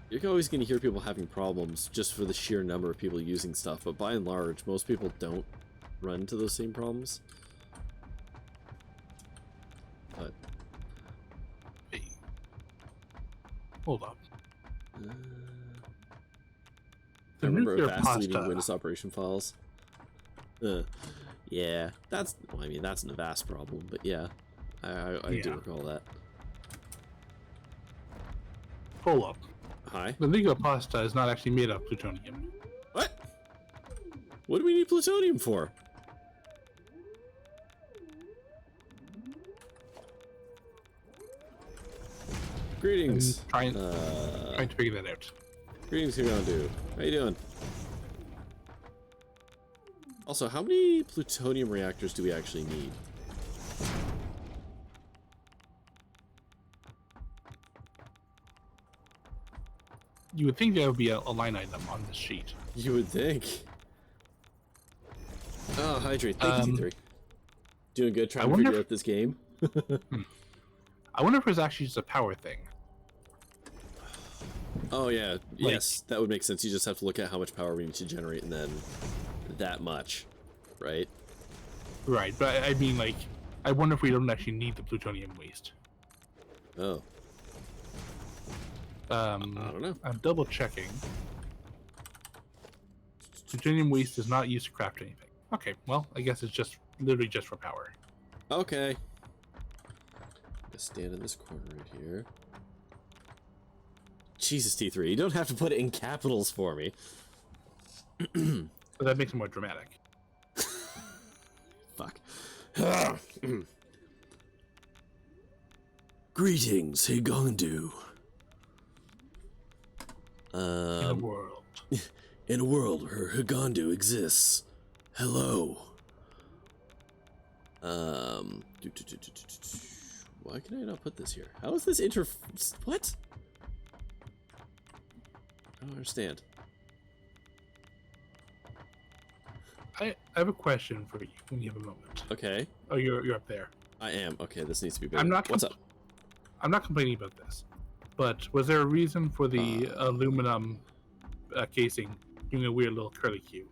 you're always going to hear people having problems just for the sheer number of people using stuff, but by and large, most people don't run into those same problems. But hey, hold up. I remember Avast leaving Windows operation files. Yeah, that's. Well, I mean, that's an Avast problem, but yeah, I do recall that. Hold up. Hi. The Liga pasta is not actually made of plutonium. What? What do we need plutonium for? Greetings. Trying to figure that out. Greetings, Higandu. How you doing? Also, how many plutonium reactors do we actually need? You would think there would be a line item on this sheet. You would think. Oh, Hydrate. Thank you, T3. Doing good trying to figure out this game. I wonder if it's actually just a power thing. Oh, yeah. Yes, that would make sense. You just have to look at how much power we need to generate and then that much, right? Right, but I mean, like, I wonder if we don't actually need the plutonium waste. Oh. I don't know. I'm double checking. Plutonium waste is not used to craft anything. Okay, well, I guess it's just literally just for power. Okay. Just stand in this corner right here. Jesus, T3, you don't have to put it in capitals for me. But that makes it more dramatic. Fuck. Greetings, Higandu. In a world. In a world where Higandu exists. Hello. Why can I not put this here? How is this what? I don't understand. I have a question for you when you have a moment. Okay. Oh, you're up there. I am. Okay, this needs to be better. What's up? I'm not complaining about this, but was there a reason for the aluminum casing doing a weird little curly Q?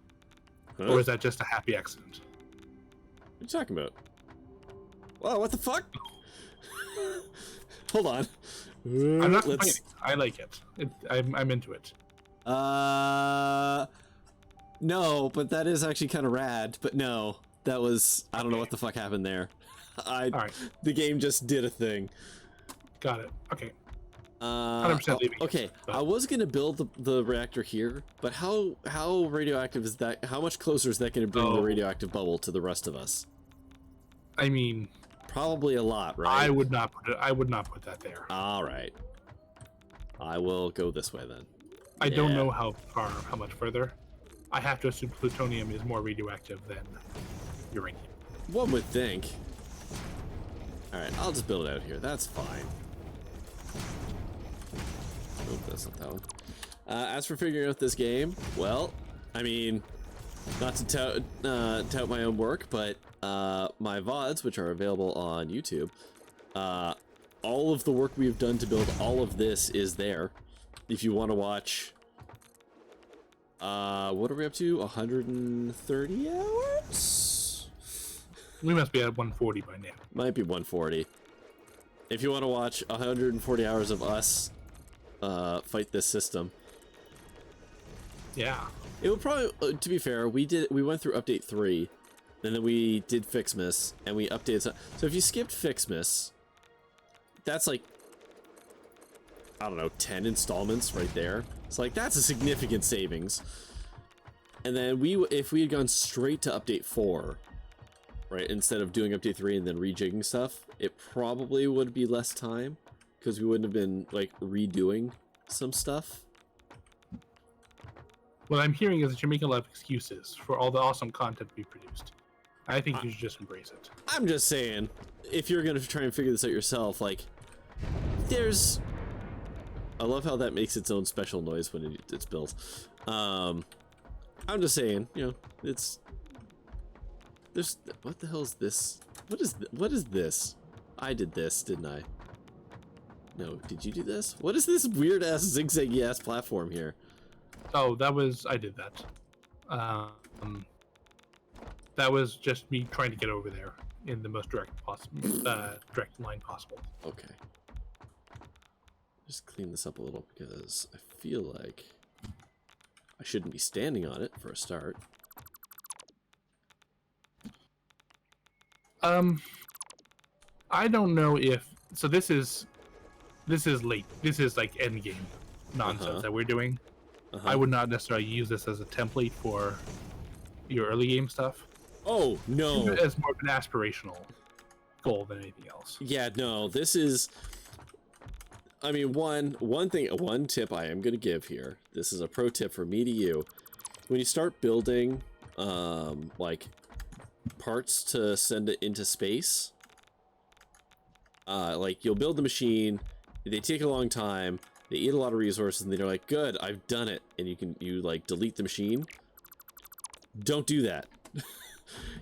Huh? Or is that just a happy accident? What are you talking about? Whoa, what the fuck? Hold on. I'm not complaining. I like it. I'm into it. No, but that is actually kind of rad. But no, that was I don't know what the fuck happened there. All right. The game just did a thing. Got it. Okay. 100% leaving. Okay, I was gonna build the reactor here, but how radioactive is that? How much closer is that gonna bring the radioactive bubble to the rest of us? I mean, Probably a lot, right? I would not put it. I would not put that there. All right. I will go this way then. I don't know how much further. I have to assume plutonium is more radioactive than uranium. One would think. All right, I'll just build it out here. That's fine. Oh, that's not that one. As for figuring out this game, well, I mean, not to tout my own work, but my VODs, which are available on YouTube, all of the work we've done to build all of this is there. If you want to watch, what are we up to? 130 hours? We must be at 140 by now. Might be 140. If you want to watch 140 hours of us fight this system. Yeah. It would probably, to be fair, we went through update 3, and then we did Fixmas, and we updated some. So if you skipped Fixmas, that's like, I don't know, 10 installments right there. It's like, that's a significant savings. And then if we had gone straight to update 4, right, instead of doing update 3 and then rejigging stuff, it probably would be less time, because we wouldn't have been, like, redoing some stuff. What I'm hearing is that you're making a lot of excuses for all the awesome content we produced. I think you should just embrace it. I'm just saying, if you're gonna try and figure this out yourself, like, there's... I love how that makes its own special noise when it's built. I'm just saying, you know, it's... There's... What the hell is this? What is this? I did this, didn't I? No, did you do this? What is this weird-ass, zigzaggy-ass platform here? Oh, I did that. That was just me trying to get over there in the most direct line possible. Okay. Just clean this up a little because I feel like I shouldn't be standing on it for a start. I don't know if so. This is late. This is like end game nonsense that we're doing. I would not necessarily use this as a template for your early game stuff. Oh, no. As more of an aspirational goal than anything else. Yeah, no, this is... I mean, one tip I am going to give here. This is a pro tip for me to you. When you start building, like, parts to send it into space, like, you'll build the machine, they take a long time, they eat a lot of resources, and then you're like, good, I've done it. And you like, delete the machine. Don't do that.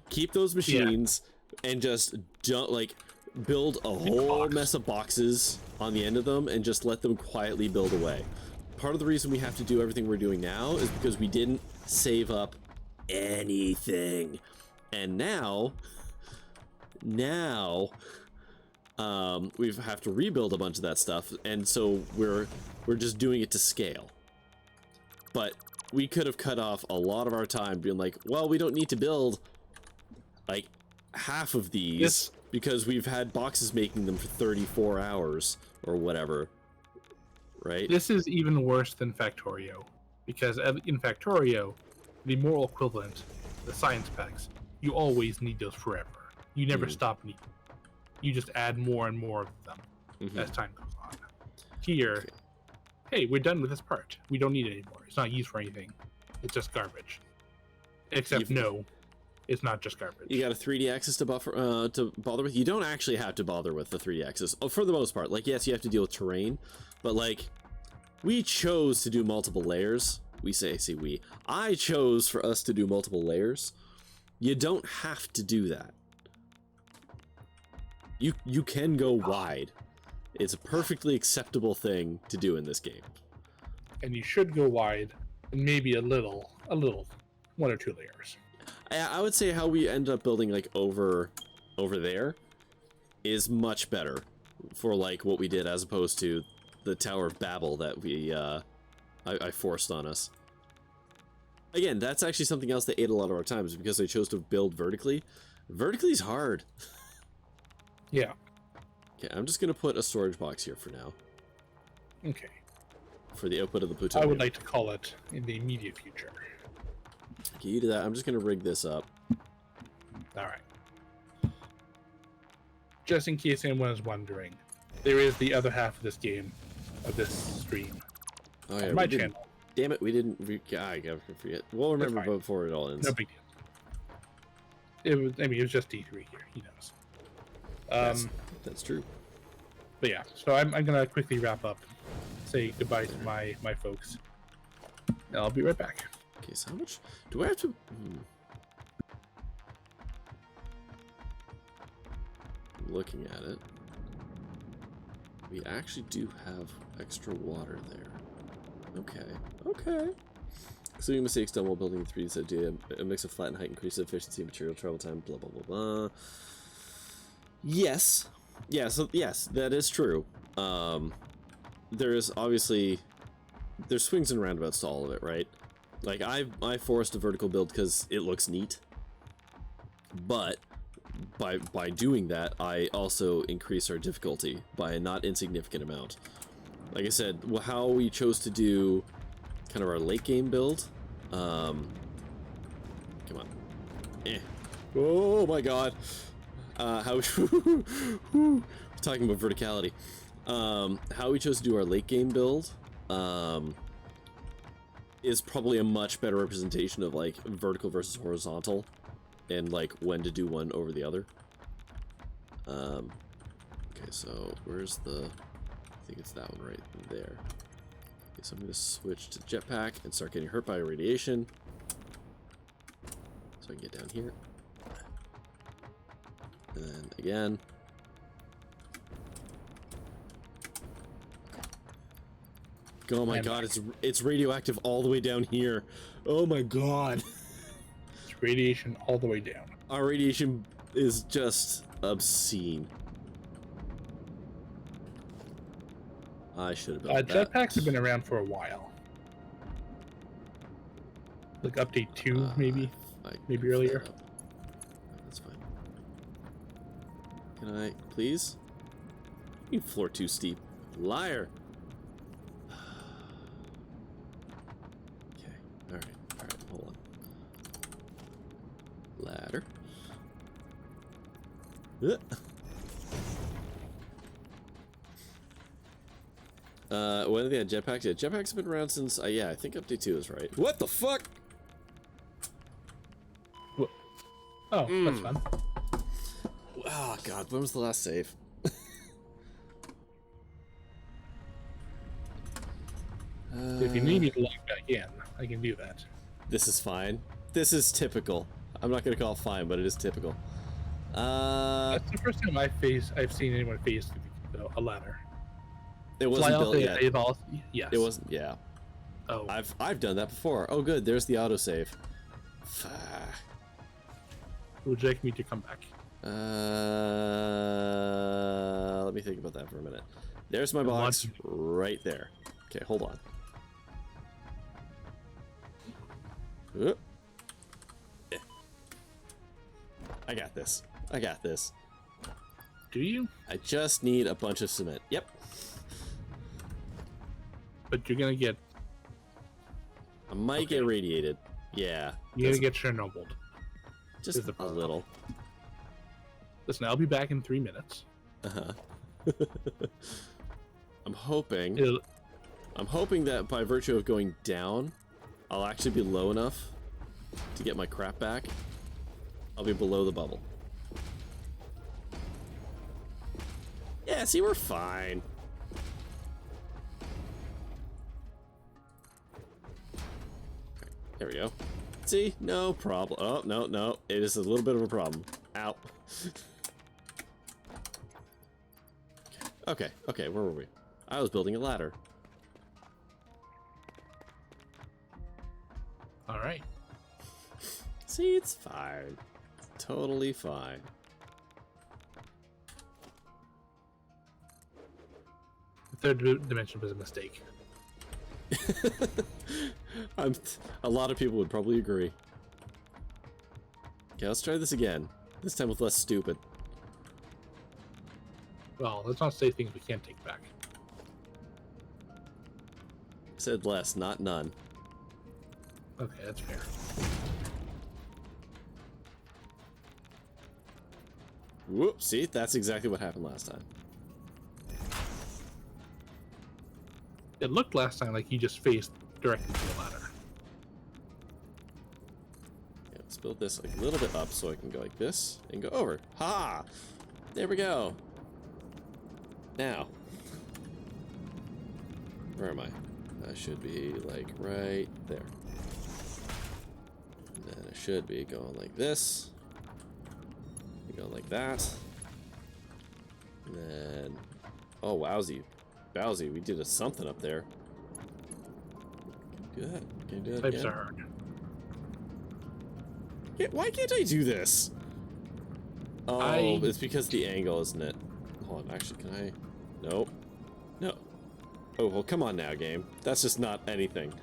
Keep those machines and just don't, like, build a whole mess of boxes on the end of them and just let them quietly build away. Part of the reason we have to do everything we're doing now is because we didn't save up anything. And now we have to rebuild a bunch of that stuff, and so we're just doing it to scale. But we could have cut off a lot of our time being like, well, we don't need to build like half of these because we've had boxes making them for 34 hours or whatever, right? This is even worse than Factorio, because in Factorio, the moral equivalent, the science packs, you always need those forever. You never stop needing them. You just add more and more of them as time goes on. Here, hey, we're done with this part. We don't need it anymore. It's not used for anything. It's just garbage. Except no, it's not just garbage. You got a 3D axis to bother with. You don't actually have to bother with the 3D axis for the most part. Like, yes, you have to deal with terrain, but like, we chose to do multiple layers. I chose for us to do multiple layers. You don't have to do that. You can go wide. It's a perfectly acceptable thing to do in this game. And you should go wide, and maybe a little, 1 or 2 layers. I would say how we end up building like over there is much better for like what we did as opposed to the Tower of Babel that we I forced on us. Again, that's actually something else that ate a lot of our time, is because I chose to build vertically. Vertically's hard. Yeah. Okay, I'm just gonna put a storage box here for now. Okay. For the output of the plutonium. I would like to call it in the immediate future. Okay, you do that. I'm just gonna rig this up. All right. just in case anyone is wondering, there is the other half of this game, of this stream, Oh yeah, on my channel. Damn it, we didn't. I forget. We'll remember before it all ends. No big deal. It was. I mean, it was just D3 here. He knows. Yes, that's true. But yeah, so I'm gonna quickly wrap up, say goodbye to my folks, and I'll be right back. Okay, so how much do I have to? Looking at it, we actually do have extra water there. Okay. Excluding mistakes done while building 3D set data, a mix of flat and height increase efficiency, material travel time, blah blah blah blah. Yes. Yeah, so yes, that is true. There is obviously there's swings and roundabouts to all of it, right? Like I forced a vertical build because it looks neat. But by doing that, I also increase our difficulty by a not insignificant amount. Like I said, how we chose to do kind of our late game build. Come on. Oh my god. How talking about verticality. How we chose to do our late game build is probably a much better representation of like vertical versus horizontal and like when to do one over the other. Okay, so where's the, I think it's that one right there. Okay, so I'm going to switch to jetpack and start getting hurt by radiation. So I can get down here. And then again. Oh my god, it's radioactive all the way down here. Oh my god. It's radiation all the way down. Our radiation is just obscene. I should have built that. Jetpacks have been around for a while. Like update 2, maybe? Maybe earlier. That's fine. Can I, please? You floor too steep. Liar! Okay, alright, hold on. Ladder. When did they have jetpacks? Yeah, jetpacks have been around since, yeah, I think update 2 is right. What the fuck? Oh, that's fun. Oh god, when was the last save? If you need me to log back in, I can do that. This is fine. This is typical. I'm not gonna call it fine, but it is typical. That's the first time I've seen anyone face a ladder. It wasn't built yet. Yes. It wasn't. Yeah. Oh. I've done that before. Oh, good. There's the autosave. Would you like me to come back? Let me think about that for a minute. There's my box right there. Okay, hold on. I got this. I got this. Do you? I just need a bunch of cement. Yep. But you're gonna get... I might get radiated. Yeah. You're gonna get Chernobyl. Just a little. Listen, I'll be back in 3 minutes. I'm hoping that by virtue of going down, I'll actually be low enough to get my crap back. I'll be below the bubble. Yeah, see, we're fine. There we go. See, no problem. Oh, no. It is a little bit of a problem. Ow. Okay, where were we? I was building a ladder. Alright. See, it's fine. It's totally fine. The third dimension was a mistake. A lot of people would probably agree. Okay, let's try this again. This time with less stupid. Well, let's not say things we can't take back. Said less, not none. Okay, that's fair. Whoops, see? That's exactly what happened last time. It looked last time like you just faced directly to the ladder. Yeah, let's build this like a little bit up so I can go like this and go over. Ha! There we go. Now. Where am I? I should be like right there. And then I should be going like this. Going like that. And then, oh wowzy, bowsy, we did something up there. Good. Can you do it Pipes again? are hard. Yeah, why can't I do this? Oh, it's because the angle, isn't it? Hold on, actually, can I? Nope. No. Oh, well, come on now, game. That's just not anything.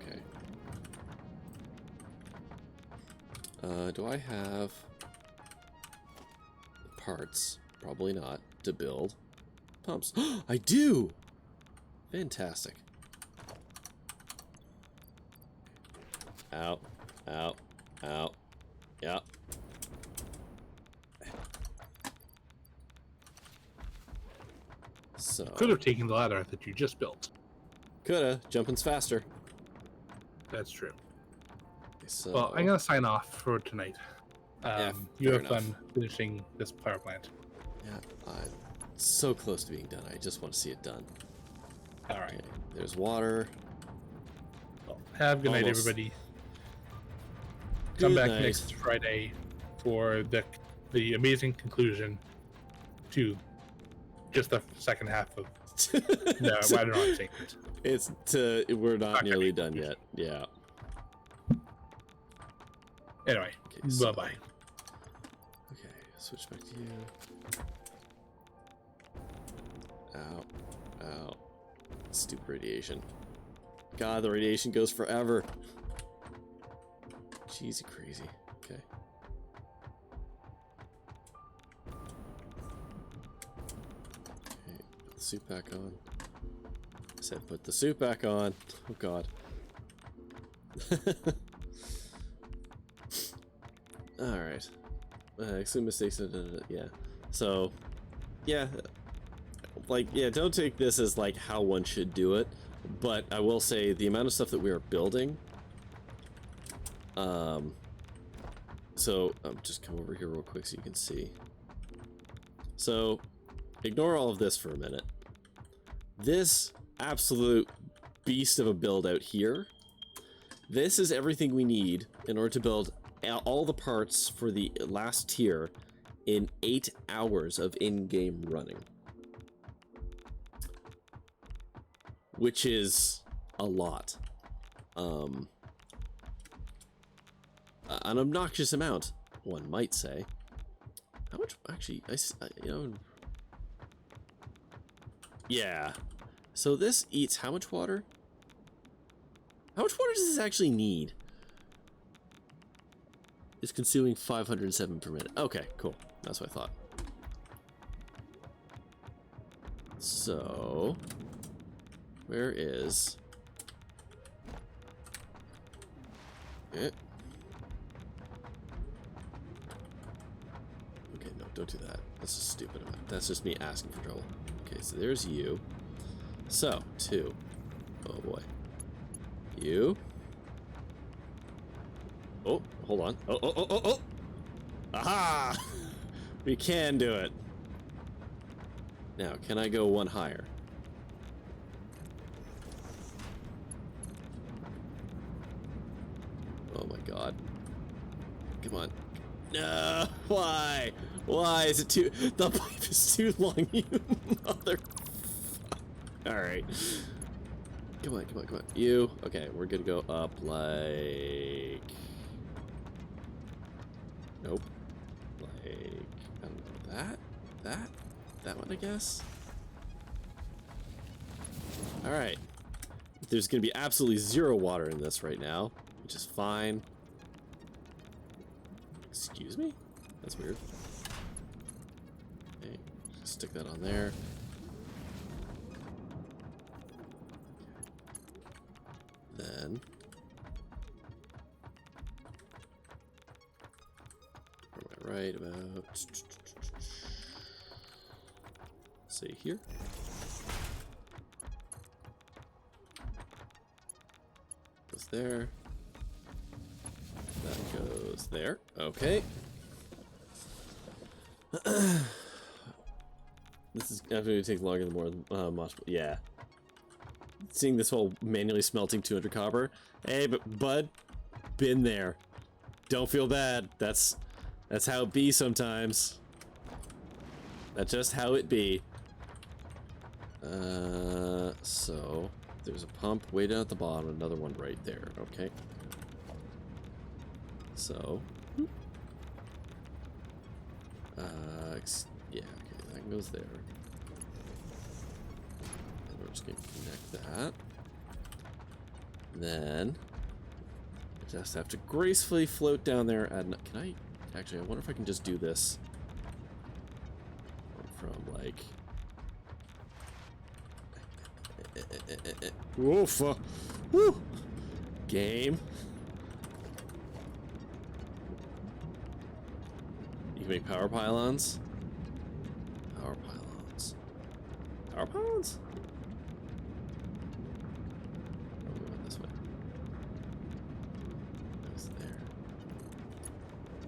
Okay. Do I have parts? Probably not. To build pumps. I do! Fantastic. Out. Out. Out. Yep. So Could have taken the ladder that you just built. coulda. Jumping's faster. That's true. So, Well, I'm gonna sign off for tonight. Yeah, You fair have fun finishing this power plant. yeah, I'm so close to being done. I just want to see it done. All right. Okay, there's water. Well, have a good night, Almost. everybody. Come Good back night. next Friday for the amazing conclusion to just the second half of. No, I don't know how to say it. We're not Okay. nearly done yet. Yeah. Anyway, Okay, so- bye bye. Okay, switch back to you. Ow. Ow. Stupid radiation. God, the radiation goes forever. Jeez, crazy. Okay. Okay, put the suit back on. I said put the suit back on. Oh god. Alright. Exclude mistakes. Yeah. So, yeah. Like, yeah, don't take this as, like, how one should do it. But I will say the amount of stuff that we are building. So, just come over here real quick so you can see. So, ignore all of this for a minute. This absolute beast of a build out here. This is everything we need in order to build all the parts for the last tier in 8 hours of in-game running. Which is a lot. An obnoxious amount, one might say. How much, actually, you know... Yeah. So this eats how much water? How much water does this actually need? It's consuming 507 per minute. Okay, cool. That's what I thought. So... where is... Okay, no, don't do that. That's just stupid. That's just me asking for trouble. Okay, so there's you. So, 2. Oh boy. You. Oh, hold on. Oh. Aha! We can do it. Now, can I go one higher? Oh my god. Come on. No! Why? Why is it too... The pipe is too long, you mother... Alright. Come on. You. Okay, we're gonna go up like... Nope. Like... I don't know. That one, I guess? Alright. There's gonna be absolutely zero water in this right now, which is fine. Excuse me? That's weird. Okay, just stick that on there. Then... where am I right about... say here. Goes there. That goes there. Okay. This is definitely take longer than more possible. Yeah. Seeing this whole manually smelting 200 copper. Hey, but bud, been there. Don't feel bad. That's how it be sometimes. That's just how it be. So there's a pump way down at the bottom, another one right there. Okay. So, yeah, okay, that goes there. And we're just gonna connect that. Then I just have to gracefully float down there. Can I actually? I wonder if I can just do this from like. Woof! Woo! Game. You can make power pylons. Power pylons. Power pylons? Oh, we went this way. That's there.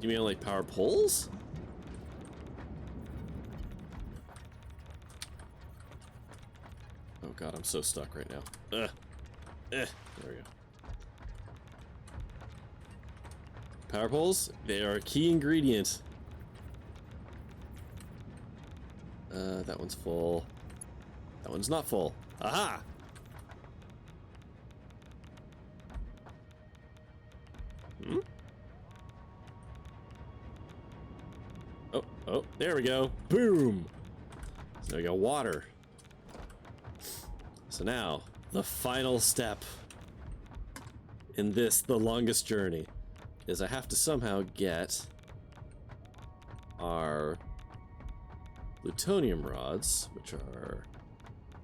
You mean like power poles? Oh god, I'm so stuck right now. There we go. Power poles, they are a key ingredient. That one's full. That one's not full. Aha! Hmm? Oh, there we go. Boom! So we got water. So now, the final step in this, the longest journey, is I have to somehow get our Plutonium rods, which are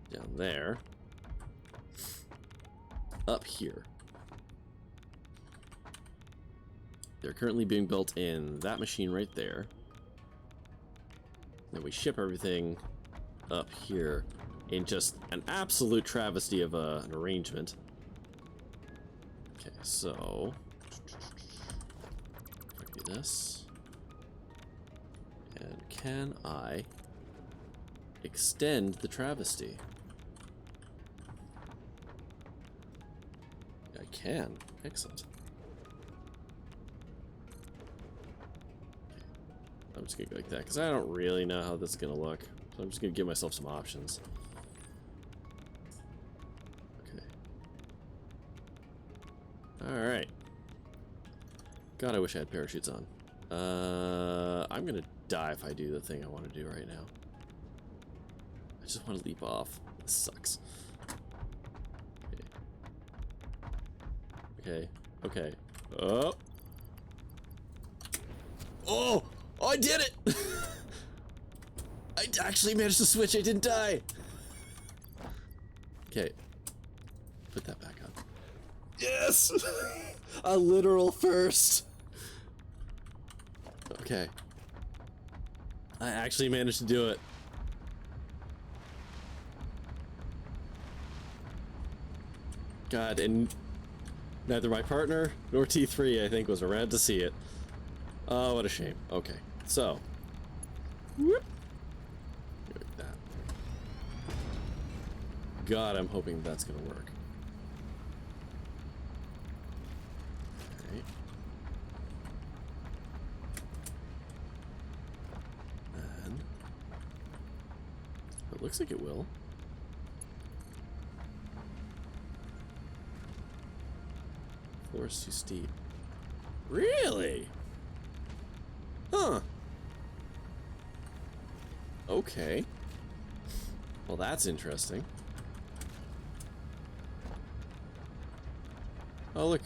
down there, up here. They're currently being built in that machine right there. Then we ship everything up here in just an absolute travesty of an arrangement. Okay, so if I do this, and can I extend the travesty? I can. Excellent. I'm just gonna go like that because I don't really know how this is gonna look. So I'm just gonna give myself some options. Okay. Alright. God, I wish I had parachutes on. I'm gonna die if I do the thing I want to do right now. I just want to leap off. This sucks. Okay. Okay. Oh! Oh! Oh, I did it! I actually managed to switch. I didn't die. Okay. Put that back on. Yes! A literal first. Okay. I actually managed to do it. God, and neither my partner nor T3, I think, was around to see it. Oh, what a shame. Okay, so. Whoop. Like that. God, I'm hoping that's gonna work. Okay. And it looks like it will. Floor is too steep. Really? Huh. Okay. Well, that's interesting. Oh, look.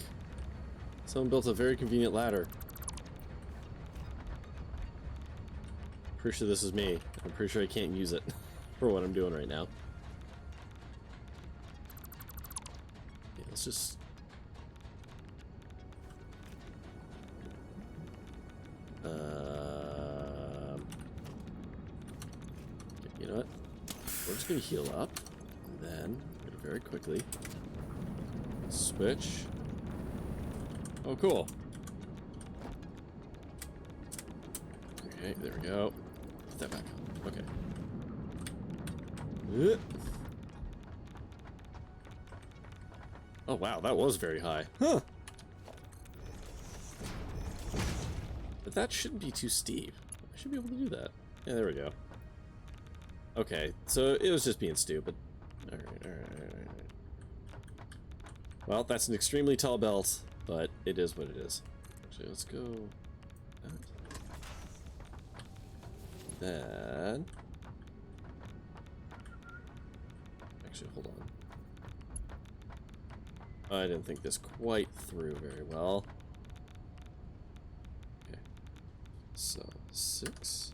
Someone built a very convenient ladder. Pretty sure this is me. I'm pretty sure I can't use it for what I'm doing right now. Yeah, let's just... you know what? we're just gonna heal up, and then very quickly switch. Oh, cool. Okay, there we go. Put that back on. Okay. Oh wow, that was very high. Huh. But that shouldn't be too steep. I should be able to do that. Yeah, there we go. Okay, so it was just being stupid. Alright. Well, that's an extremely tall belt, but it is what it is. Actually, let's go... Then... Actually, hold on. I didn't think this quite through very well. Okay. So, 6...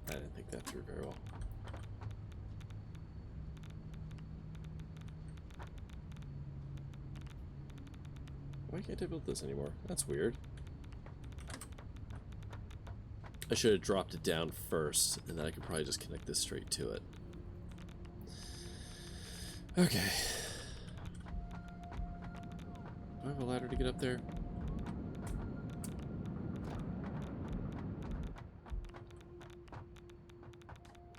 I didn't think that through very well. Why can't I build this anymore? That's weird. I should have dropped it down first, and then I could probably just connect this straight to it. Okay. Do I have a ladder to get up there?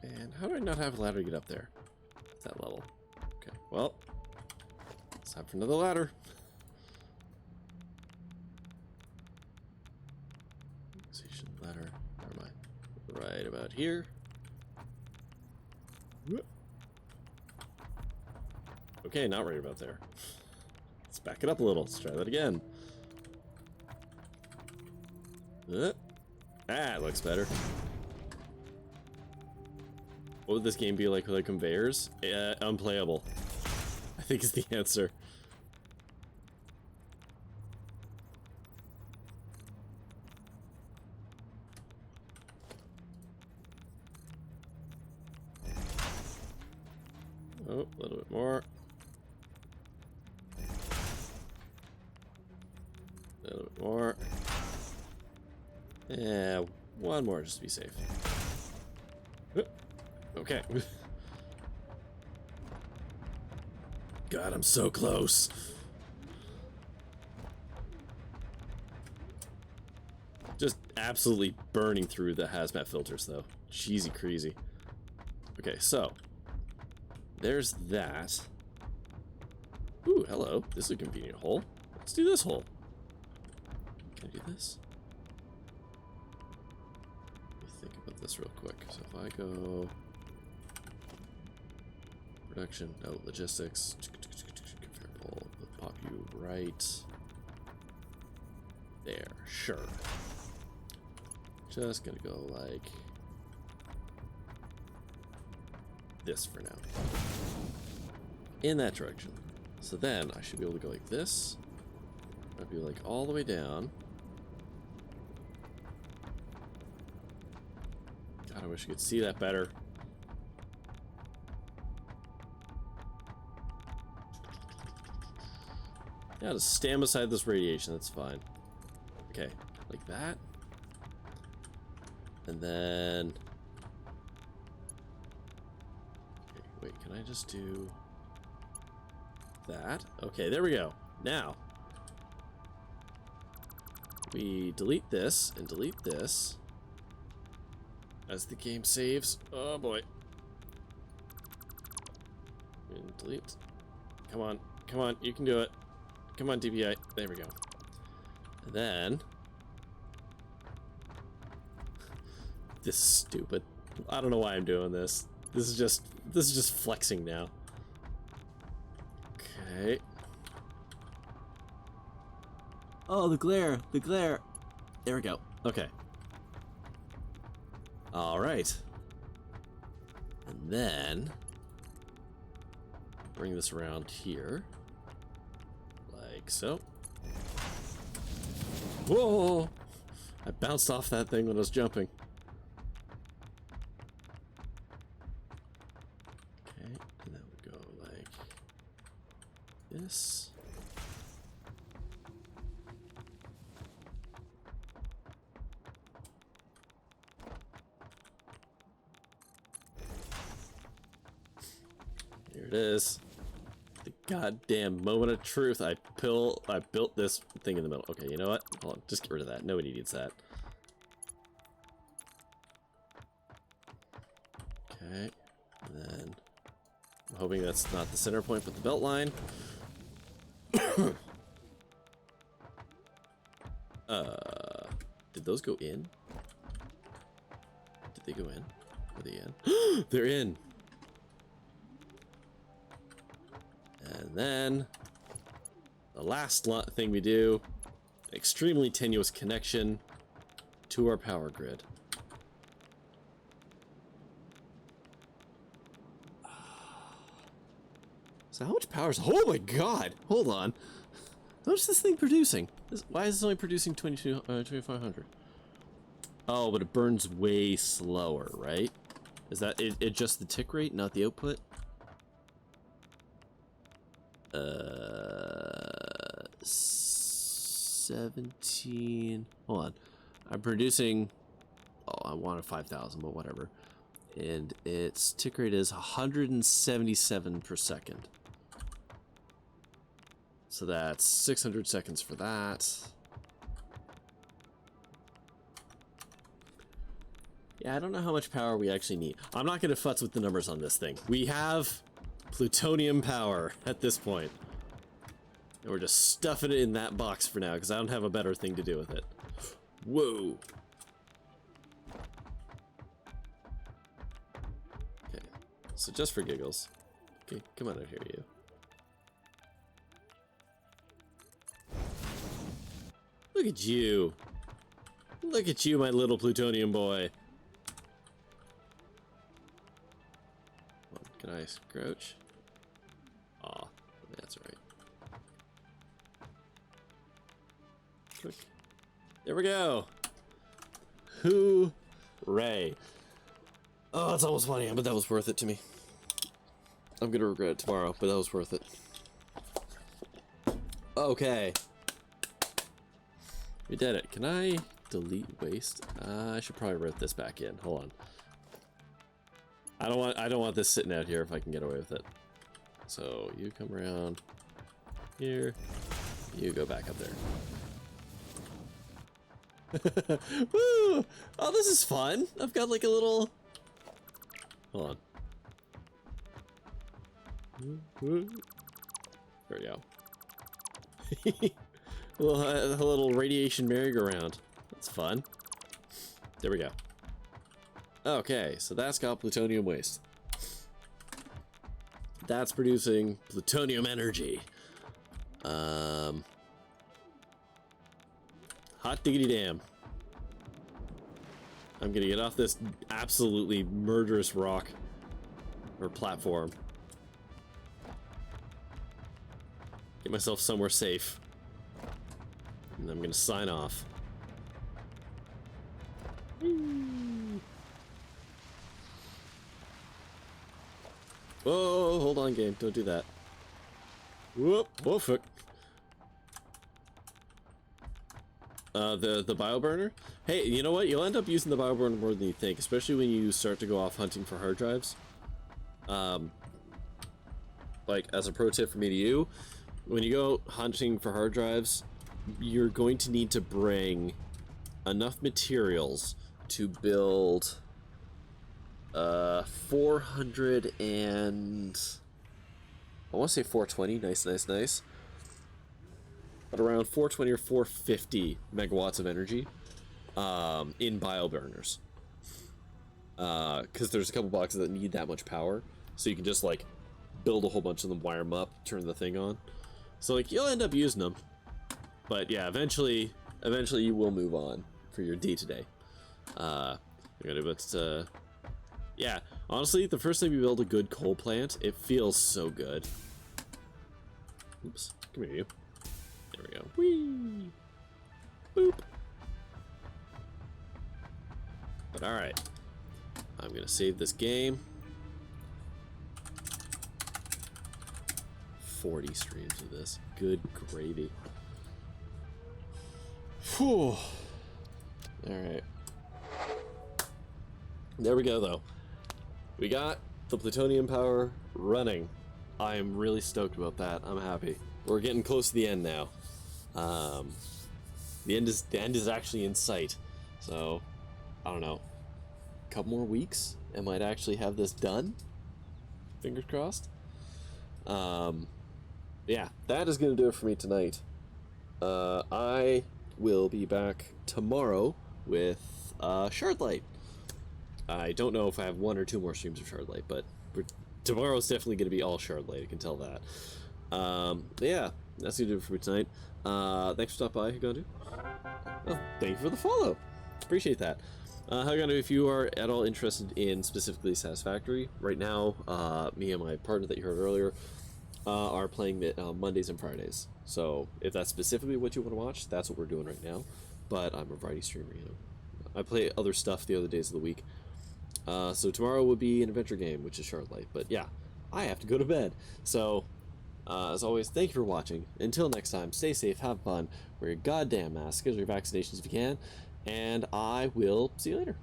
And how do I not have a ladder to get up there? At that level. Okay, well, it's time for another ladder. Organization ladder. Where am I? Right about here. Okay, not right about there. Let's back it up a little. Let's try that again. It looks better. What would this game be like without conveyors? Unplayable, I think is the answer. Oh, a little bit more. A little bit more. Yeah, one more just to be safe. Okay. God, I'm so close. Just absolutely burning through the hazmat filters, though. Cheesy crazy. Okay, so there's that. Ooh, hello. This is a convenient hole. Let's do this hole. Can I do this? Let me think about this real quick. So if I go production, no, logistics, conveyor pole, pop you right there. Sure. Just gonna go like this for now. In that direction. So then I should be able to go like this. I'd be like all the way down. God, I wish you could see that better. Yeah, just stand beside this radiation, that's fine. Okay, like that. And then... Okay, wait, can I just do that? Okay, there we go. Now, we delete this and delete this as the game saves. Oh boy. And delete. Come on, come on, you can do it. Come on, DPI. There we go. And then... This is stupid. I don't know why I'm doing this. This is just flexing now. Okay. Oh, the glare. The glare. There we go. Okay. All right. And then bring this around here. Like so. Whoa! I bounced off that thing when I was jumping. Okay, and then we go like this. Here it is. The goddamn moment of truth. I built this thing in the middle. Okay, you know what? Hold on. Just get rid of that. Nobody needs that. Okay. And then I'm hoping that's not the center point with the belt line. Did those go in? Did they go in? Are they in? They're in! And then the last thing we do, extremely tenuous connection to our power grid. So how much power is... Oh my god! Hold on. How much is this thing producing? Why is this only producing 2500? Oh, but it burns way slower, right? Is that it just the tick rate, not the output? 17. Hold on. I'm producing... Oh, I wanted 5,000, but whatever. And its tick rate is 177 per second. So that's 600 seconds for that. Yeah, I don't know how much power we actually need. I'm not going to futz with the numbers on this thing. We have plutonium power at this point. And we're just stuffing it in that box for now, because I don't have a better thing to do with it. Whoa. Okay, so just for giggles. Okay, come on out here, you. Look at you. Look at you, my little plutonium boy. Can I scrouch? Aw, that's right. Quick. There we go. Hooray. Oh, it's almost 1 AM, but that was worth it to me. I'm gonna regret it tomorrow, but that was worth it. Okay. We did it. Can I delete waste? I should probably write this back in. Hold on. I don't want this sitting out here if I can get away with it. So you come around here. You go back up there. Woo! Oh, this is fun. I've got like a little... Hold on. There we go. a little radiation merry-go-round. That's fun. There we go. Okay, so that's got plutonium waste. That's producing plutonium energy. Hot diggity damn. I'm gonna get off this absolutely murderous rock or platform. Get myself somewhere safe. And I'm gonna sign off. Whoa, hold on, game. Don't do that. Whoop, whoa, fuck. The bioburner? Hey, you know what? You'll end up using the bioburner more than you think, especially when you start to go off hunting for hard drives. Like, as a pro tip from me to you, when you go hunting for hard drives, you're going to need to bring enough materials to build 400 and I want to say 420. Nice. But around 420 or 450 megawatts of energy in bioburners. Because there's a couple boxes that need that much power, so you can just like build a whole bunch of them, wire them up, turn the thing on. So like you'll end up using them, but yeah, eventually you will move on for your day-to-day. Yeah, honestly, the first time you build a good coal plant, it feels so good. Oops, come here, you. There we go. Whee! Boop! But alright. I'm gonna save this game. 40 streams of this. Good gravy. Whew. Alright. There we go, though. We got the plutonium power running. I am really stoked about that. I'm happy. We're getting close to the end now. The end is actually in sight. So, I don't know. A couple more weeks, I might actually have this done. Fingers crossed. Yeah, that is going to do it for me tonight. I will be back tomorrow with Shardlight. I don't know if I have 1 or 2 more streams of Shardlight, but tomorrow's definitely going to be all Shardlight, I can tell that. Yeah, that's going to do it for me tonight. Thanks for stopping by, Higandu. Oh, thank you for the follow. Appreciate that. Higandu, if you are at all interested in specifically Satisfactory, right now, me and my partner that you heard earlier are playing it Mondays and Fridays. So if that's specifically what you want to watch, that's what we're doing right now. But I'm a variety streamer, you know. I play other stuff the other days of the week. So tomorrow would be an adventure game, which is Shardlight. But yeah, I have to go to bed. So, as always, thank you for watching. Until next time, stay safe, have fun, wear your goddamn mask, get your vaccinations if you can, and I will see you later.